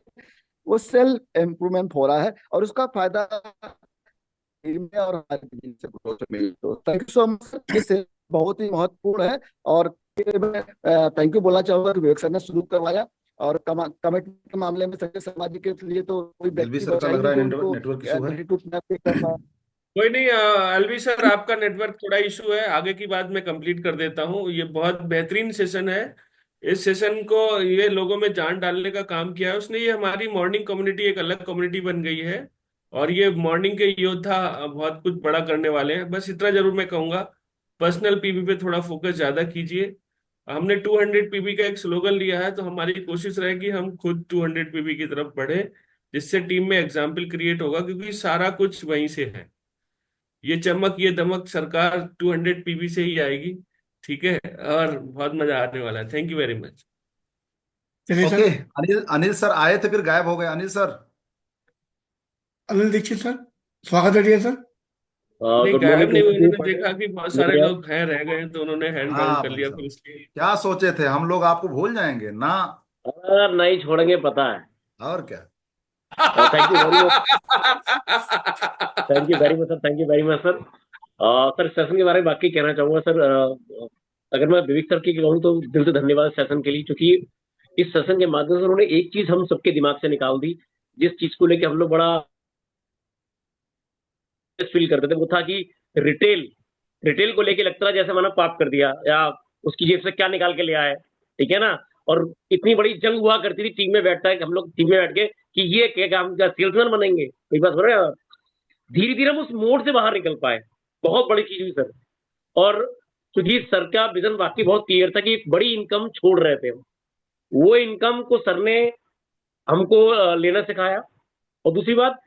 वो सेल्फ इम्प्रूवमेंट हो रहा है, और उसका फायदा टीम में और हमारे बिजनेस से ग्रोथ में मिले। तो थैंक यू सो मच, ये से बहुत ही महत्वपूर्ण है। और मैं थैंक यू बोलना चाहूंगा कि विवेक सर ने शुरू करवाया, और कमेटी के मामले में संजय शर्मा जी के लिए तो कोई एलवी व्यक्ति सर का बचा लग ही रहा नहीं है जो उनको नेटवर्क इशू है। ग्रेटिट्यूड न पे कर पाए। कोई नहीं अलवी सर, आपका नेटवर्क थोड़ा इशू है, आगे की बात मैं कंप्लीट कर देता हूँ। ये बहुत बेहतरीन सेशन है। इस सेशन को ये लोगों में जान डालने का काम किया है उसने। ये हमारी मॉर्निंग कम्युनिटी एक अलग कम्युनिटी बन गई है, और ये मॉर्निंग के योद्धा बहुत कुछ बड़ा करने वाले हैं। बस इतना जरूर मैं कहूंगा, पर्सनल पीवी पे थोड़ा फोकस ज्यादा कीजिए। हमने 200 पीवी का एक स्लोगन लिया है, तो हमारी कोशिश रहेगी हम खुद 200 पीवी की तरफ बढ़े, जिससे टीम में एग्जाम्पल क्रिएट होगा, क्योंकि सारा कुछ वहीं से है। ये चमक ये दमक सरकार 200 पीवी से ही आएगी। ठीक है, और बहुत मजा आने वाला है। Thank you very much. चलिए okay, sir, Anil Anil sir आए थे फिर गायब हो गए। अनिल सर, अनिल दीक्षित सर, स्वागत है सर। नहीं, गुड गायब मॉर्निंग नहीं हुए, टू उन्होंने देखा कि बहुत सारे यू। लोग हैं रह गए, तो उन्होंने हैंड डाउन हाँ कर भाई लिया, साहब, फिर इसलिए। क्या सोचे थे हम लोग आपको भूल जाएंगे ना? नहीं छोड़ेंगे, पता है। और क्या। Thank you very much, thank you very much sir, thank you very much sir. Sir session के बारे में बाकी कहना चाहूंगा सर। अगर मैं विवेक सर की कहूँ तो दिल से धन्यवाद सेशन के लिए, क्योंकि इस सेशन के माध्यम से उन्होंने एक चीज हम सबके दिमाग से निकाल दी, जिस चीज को लेकर हम लोग बड़ा फील करते थे, वो था कि रिटेल रिटेल को लेके लगता है जैसे मैंने पाप कर दिया, या उसकी जेब से क्या निकाल के ले आए, ठीक है ना। और इतनी बड़ी जंग हुआ करती थी टीम में बैठता है, हम लोग टीम में बैठ के कि ये क्या काम का सेल्समैन बनेंगे, कोई बात हो रहा है। धीरे धीरे हम उस मोड से बाहर निकल पाए, बहुत बड़ी चीज हुई सर। और क्योंकि सर का विजन वाकई बहुत क्लियर था कि एक बड़ी इनकम छोड़ रहे थे हम, वो इनकम को सर ने हमको लेना सिखाया। और दूसरी बात,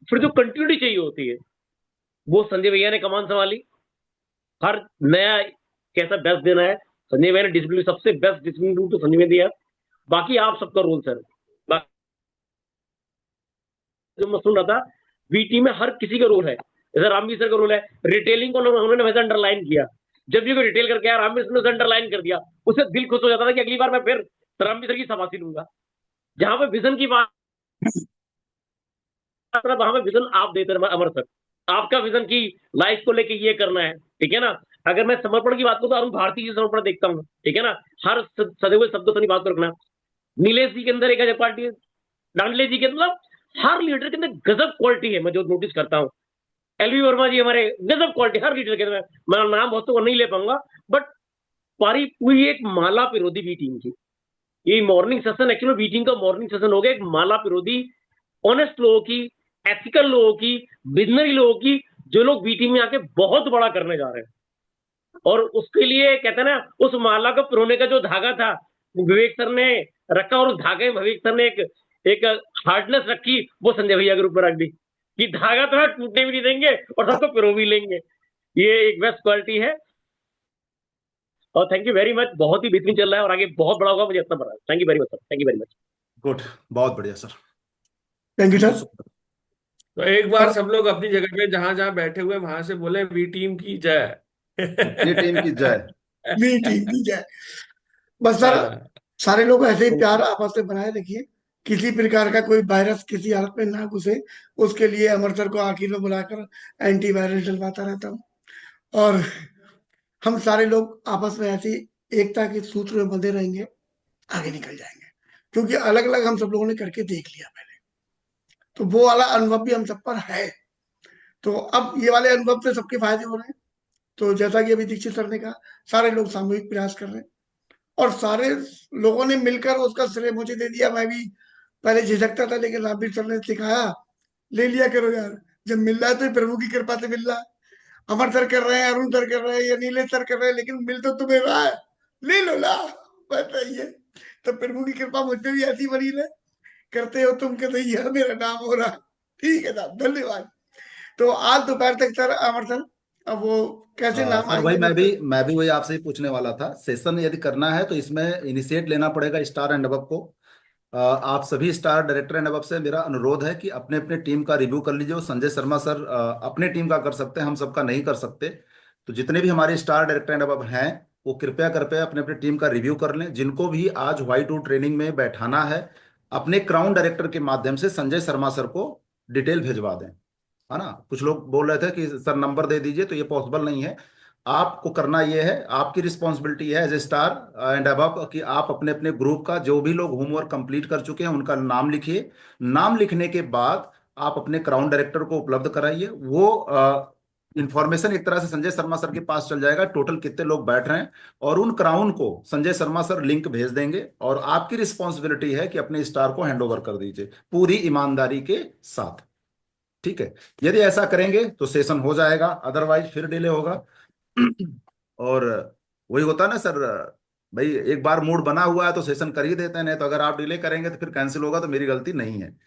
फिर जो कंटिन्यूटी चाहिए होती है, वो संजय भैया ने कमान संभाली। हर नया कैसा बेस्ट देना है, संजय भैया ने डिसिप्लिन, सबसे बेस्ट डिसिप्लिन रूल तो संजय में दिया। बाकी आप सबका रोल सर, जो मैं सुन रहा था, वीटी में हर किसी का रोल है। जैसे रामवीर सर का रोल है, रिटेलिंग को उन्होंने वैसे अंडरलाइन किया। जब भी कोई रिटेल करके आया, रामवीर सर ने अंडरलाइन कर दिया, उससे दिल खुश हो जाता था कि अगली बार मैं फिर रामवीर सर की शाबाशी लूंगा। जहां पे विजन की बात, वहां पे विजन आप देते हैं अमर सर, आपका विजन की लाइफ को लेके ये करना है, ठीक है ना। अगर मैं समर्पण की बात करूं तो अरुण भारती जी समर्पण देखता हूँ, ठीक है ना। हर सदे हुए शब्दों से नहीं बात को रखना। नीलेश जी के अंदर एक क्वालिटी है, डांडले जी के, मतलब हर लीडर के अंदर गजब क्वालिटी है, मैं जो नोटिस करता हूँ। एलवी वर्मा जी हमारे गजब क्वालिटी हर लीडर के अंदर। मैं नाम बहुतों को नहीं ले पाऊंगा, बट पारी पूरी एक माला पिरोधी बी टीम की। ये morning session actually B team का मॉर्निंग सेशन हो गया, एक माला पिरोधी ऑनेस्ट लोगों की, एथिकल लोगों की, विजनरी लोगों की, जो लोग बी टीम में आके बहुत बड़ा करने जा रहे हैं। और उसके लिए कहते हैं ना, उस माला को पिरोने का जो धागा था विवेक सर ने रखा, और उस धागे में विवेक सर ने एक हार्डनेस रखी, वो संजय भैया के रूप में रख दी। कि धागा तो है टूटने भी नहीं देंगे और सबको पिरो भी लेंगे। ये एक बेस्ट क्वालिटी है। और थैंक यू वेरी मच, बहुत ही बेहतरीन चल रहा है और आगे बहुत बड़ा होगा, मुझे इतना पता है। Thank you very much sir, thank you very much. Good, बहुत बढ़िया सर, थैंक यू सर। तो एक बार सब लोग अपनी जगह पे जहां जहां बैठे हुए वहां से बोले वी टीम की जय। ये टीम की जय। वी टीम की जय। बस सर, सारे लोग ऐसे ही प्यार आपस में बनाए रखिए, किसी प्रकार का कोई वायरस किसी हालत में ना घुसे। उसके लिए अमर सर को आखिर में बुलाकर एंटीवायरस डलवाता रहता हूँ। और हम सारे लोग आपस में ऐसी एकता के सूत्र में बंधे रहेंगे, आगे निकल जाएंगे। क्योंकि अलग अलग हम सब लोगों ने करके देख लिया पहले, तो वो वाला अनुभव भी हम सब पर है। तो अब ये वाले अनुभव से सबके फायदे हो रहे हैं। तो जैसा कि अभी दीक्षित सर ने कहा, सारे लोग सामूहिक प्रयास कर रहे हैं और सारे लोगों ने मिलकर उसका श्रेय मुझे दे दिया। मैं भी पहले झिझकता था, लेकिन रामवीर सर ने सिखाया, ले लिया करो यार, जब मिल रहा है तो प्रभु की कृपा से मिल रहा है। अमर सर कर रहे हैं, अरुण सर कर रहे हैं या नीलेश सर कर रहे हैं, लेकिन मिल तो तुम्हें रहा है, ले लो ना, बताइए। तो प्रभु की कृपा मुझ पे भी ऐसी बनी रहे, करते हो तुम कहते यह मेरा नाम हो रहा। ठीक है साहब, धन्यवाद। तो आज दोपहर तक सर, अमर सर, अब वो कैसे नाम सर वही आएंगे मैं भी वही आपसे ही पूछने वाला था। सेशन यदि करना है तो इसमें इनिशिएट लेना पड़ेगा स्टार एंड अबव को। आप सभी स्टार डायरेक्टर एंड अबव से मेरा अनुरोध है कि अपने अपने टीम का रिव्यू कर लीजिए। संजय शर्मा सर अपने टीम का कर सकते हैं, हम सबका नहीं कर सकते। तो जितने भी हमारे स्टार डायरेक्टर एंड अबव हैं वो कृपया करके अपने अपने टीम का रिव्यू कर लें। जिनको भी आज व्हाइट वुड ट्रेनिंग में बैठाना है, अपने क्राउन डायरेक्टर के माध्यम से संजय शर्मा सर को डिटेल भिजवा दें, है ना। कुछ लोग बोल रहे थे कि सर नंबर दे दीजिए, तो ये पॉसिबल नहीं है। आपको करना ये है, आपकी रिस्पॉन्सिबिलिटी है as a star and above कि आप अपने अपने ग्रुप का जो भी लोग होमवर्क कंप्लीट कर चुके हैं उनका नाम लिखिए। नाम लिखने के बाद आप अपने क्राउन डायरेक्टर को उपलब्ध कराइए। वो इंफॉर्मेशन एक तरह से संजय शर्मा सर के पास चल जाएगा, टोटल कितने लोग बैठ रहे हैं, और उन क्राउन को संजय शर्मा सर लिंक भेज देंगे। और आपकी रिस्पॉन्सिबिलिटी है कि अपने स्टार को हैंड ओवर कर दीजिए पूरी ईमानदारी के साथ। ठीक है, यदि ऐसा करेंगे तो सेशन हो जाएगा, अदरवाइज फिर डिले होगा। और वही होता है ना सर, भाई एक बार मूड बना हुआ है तो सेशन कर ही देते हैं, नहीं तो अगर आप डिले करेंगे तो फिर कैंसिल होगा, तो मेरी गलती नहीं है।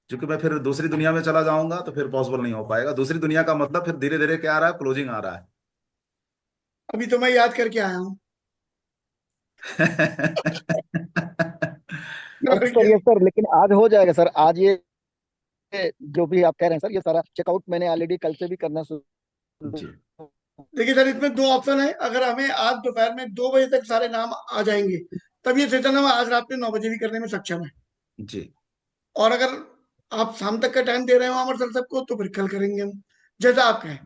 क्योंकि मैं फिर दूसरी दुनिया में चला जाऊंगा तो फिर पॉसिबल नहीं हो पाएगा। दूसरी दुनिया का मतलब फिर धीरे धीरे क्या आ रहा है, क्लोजिंग आ रहा है। अभी तो मैं याद करके आया हूँ। सर ये सर, लेकिन आज हो जाएगा सर। आज ये जो भी आप कह रहे हैं सर, ये सारा चेकआउट मैंने ऑलरेडी कल से भी करना शुरू। देखिए सर, इसमें दो ऑप्शन है। अगर हमें आज दोपहर में 2 बजे तक सारे नाम आ जाएंगे, तब ये सेशन हम आज रात में 9 बजे भी करने में सक्षम है। जी। और अगर आप शाम तक का टाइम दे रहे हो अमर सर सबको, तो फिर कल करेंगे हम, जैसा आप कहें।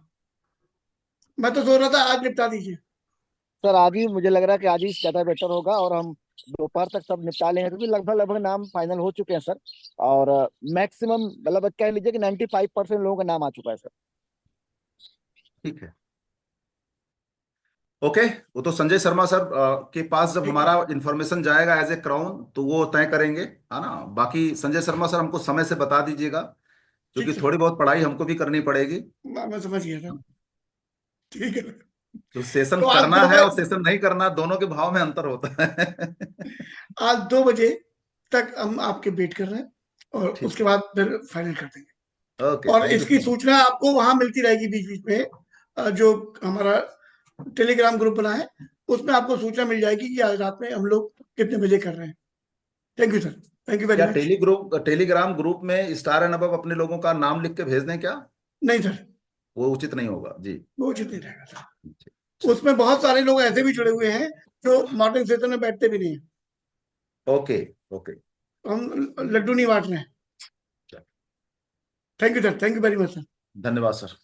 मैं तो सोच रहा था आज निपटा दीजिए। सर आज ही मुझे लग रहा है कि आज ही ज्यादा बेटर होगा और हम दोपहर तक सब निपटा लेंगे, क्योंकि लगभग लगभग नाम फाइनल हो चुके हैं सर। और मैक्सिमम मतलब कह लीजिए कि 95% लोगों का नाम आ चुका है सर। ठीक है, ओके। वो तो संजय शर्मा सर के पास जब हमारा इंफॉर्मेशन जाएगा एज ए क्राउन तो वो तय करेंगे, है ना। बाकी संजय शर्मा सर हमको समय से बता दीजिएगा, क्योंकि थोड़ी बहुत पढ़ाई हमको भी करनी पड़ेगी। मैं समझ गया था, ठीक है। तो सेशन तो आज करना है और 2 बजे, सेशन नहीं करना, दोनों के भाव में अंतर होता है। आज 2 बजे तक हम आपके वेट कर रहे हैं और ठीक, उसके बाद फिर फाइनल कर देंगे। ओके, और थैंक यू इसकी सो मच। सूचना आपको वहां मिलती रहेगी बीच बीच में। जो हमारा टेलीग्राम ग्रुप बना है, उसमें आपको सूचना मिल जाएगी कि आज रात में हम लोग कितने बजे कर रहे हैं। Thank you sir, thank you very क्या मच। टेलीग्राम ग्रुप में स्टार एंड अबव अपने लोगों का नाम लिख के भेज दें क्या? नहीं सर, वो उचित नहीं होगा जी। वो उचित नहीं रहेगा सर। उसमें बहुत सारे लोग ऐसे भी जुड़े हुए हैं जो मॉर्निंग सेशन में बैठते भी नहीं है। ओके, ओके, हम लड्डू नहीं बांट रहे हैं। Thank you sir, thank you very much sir. धन्यवाद सर।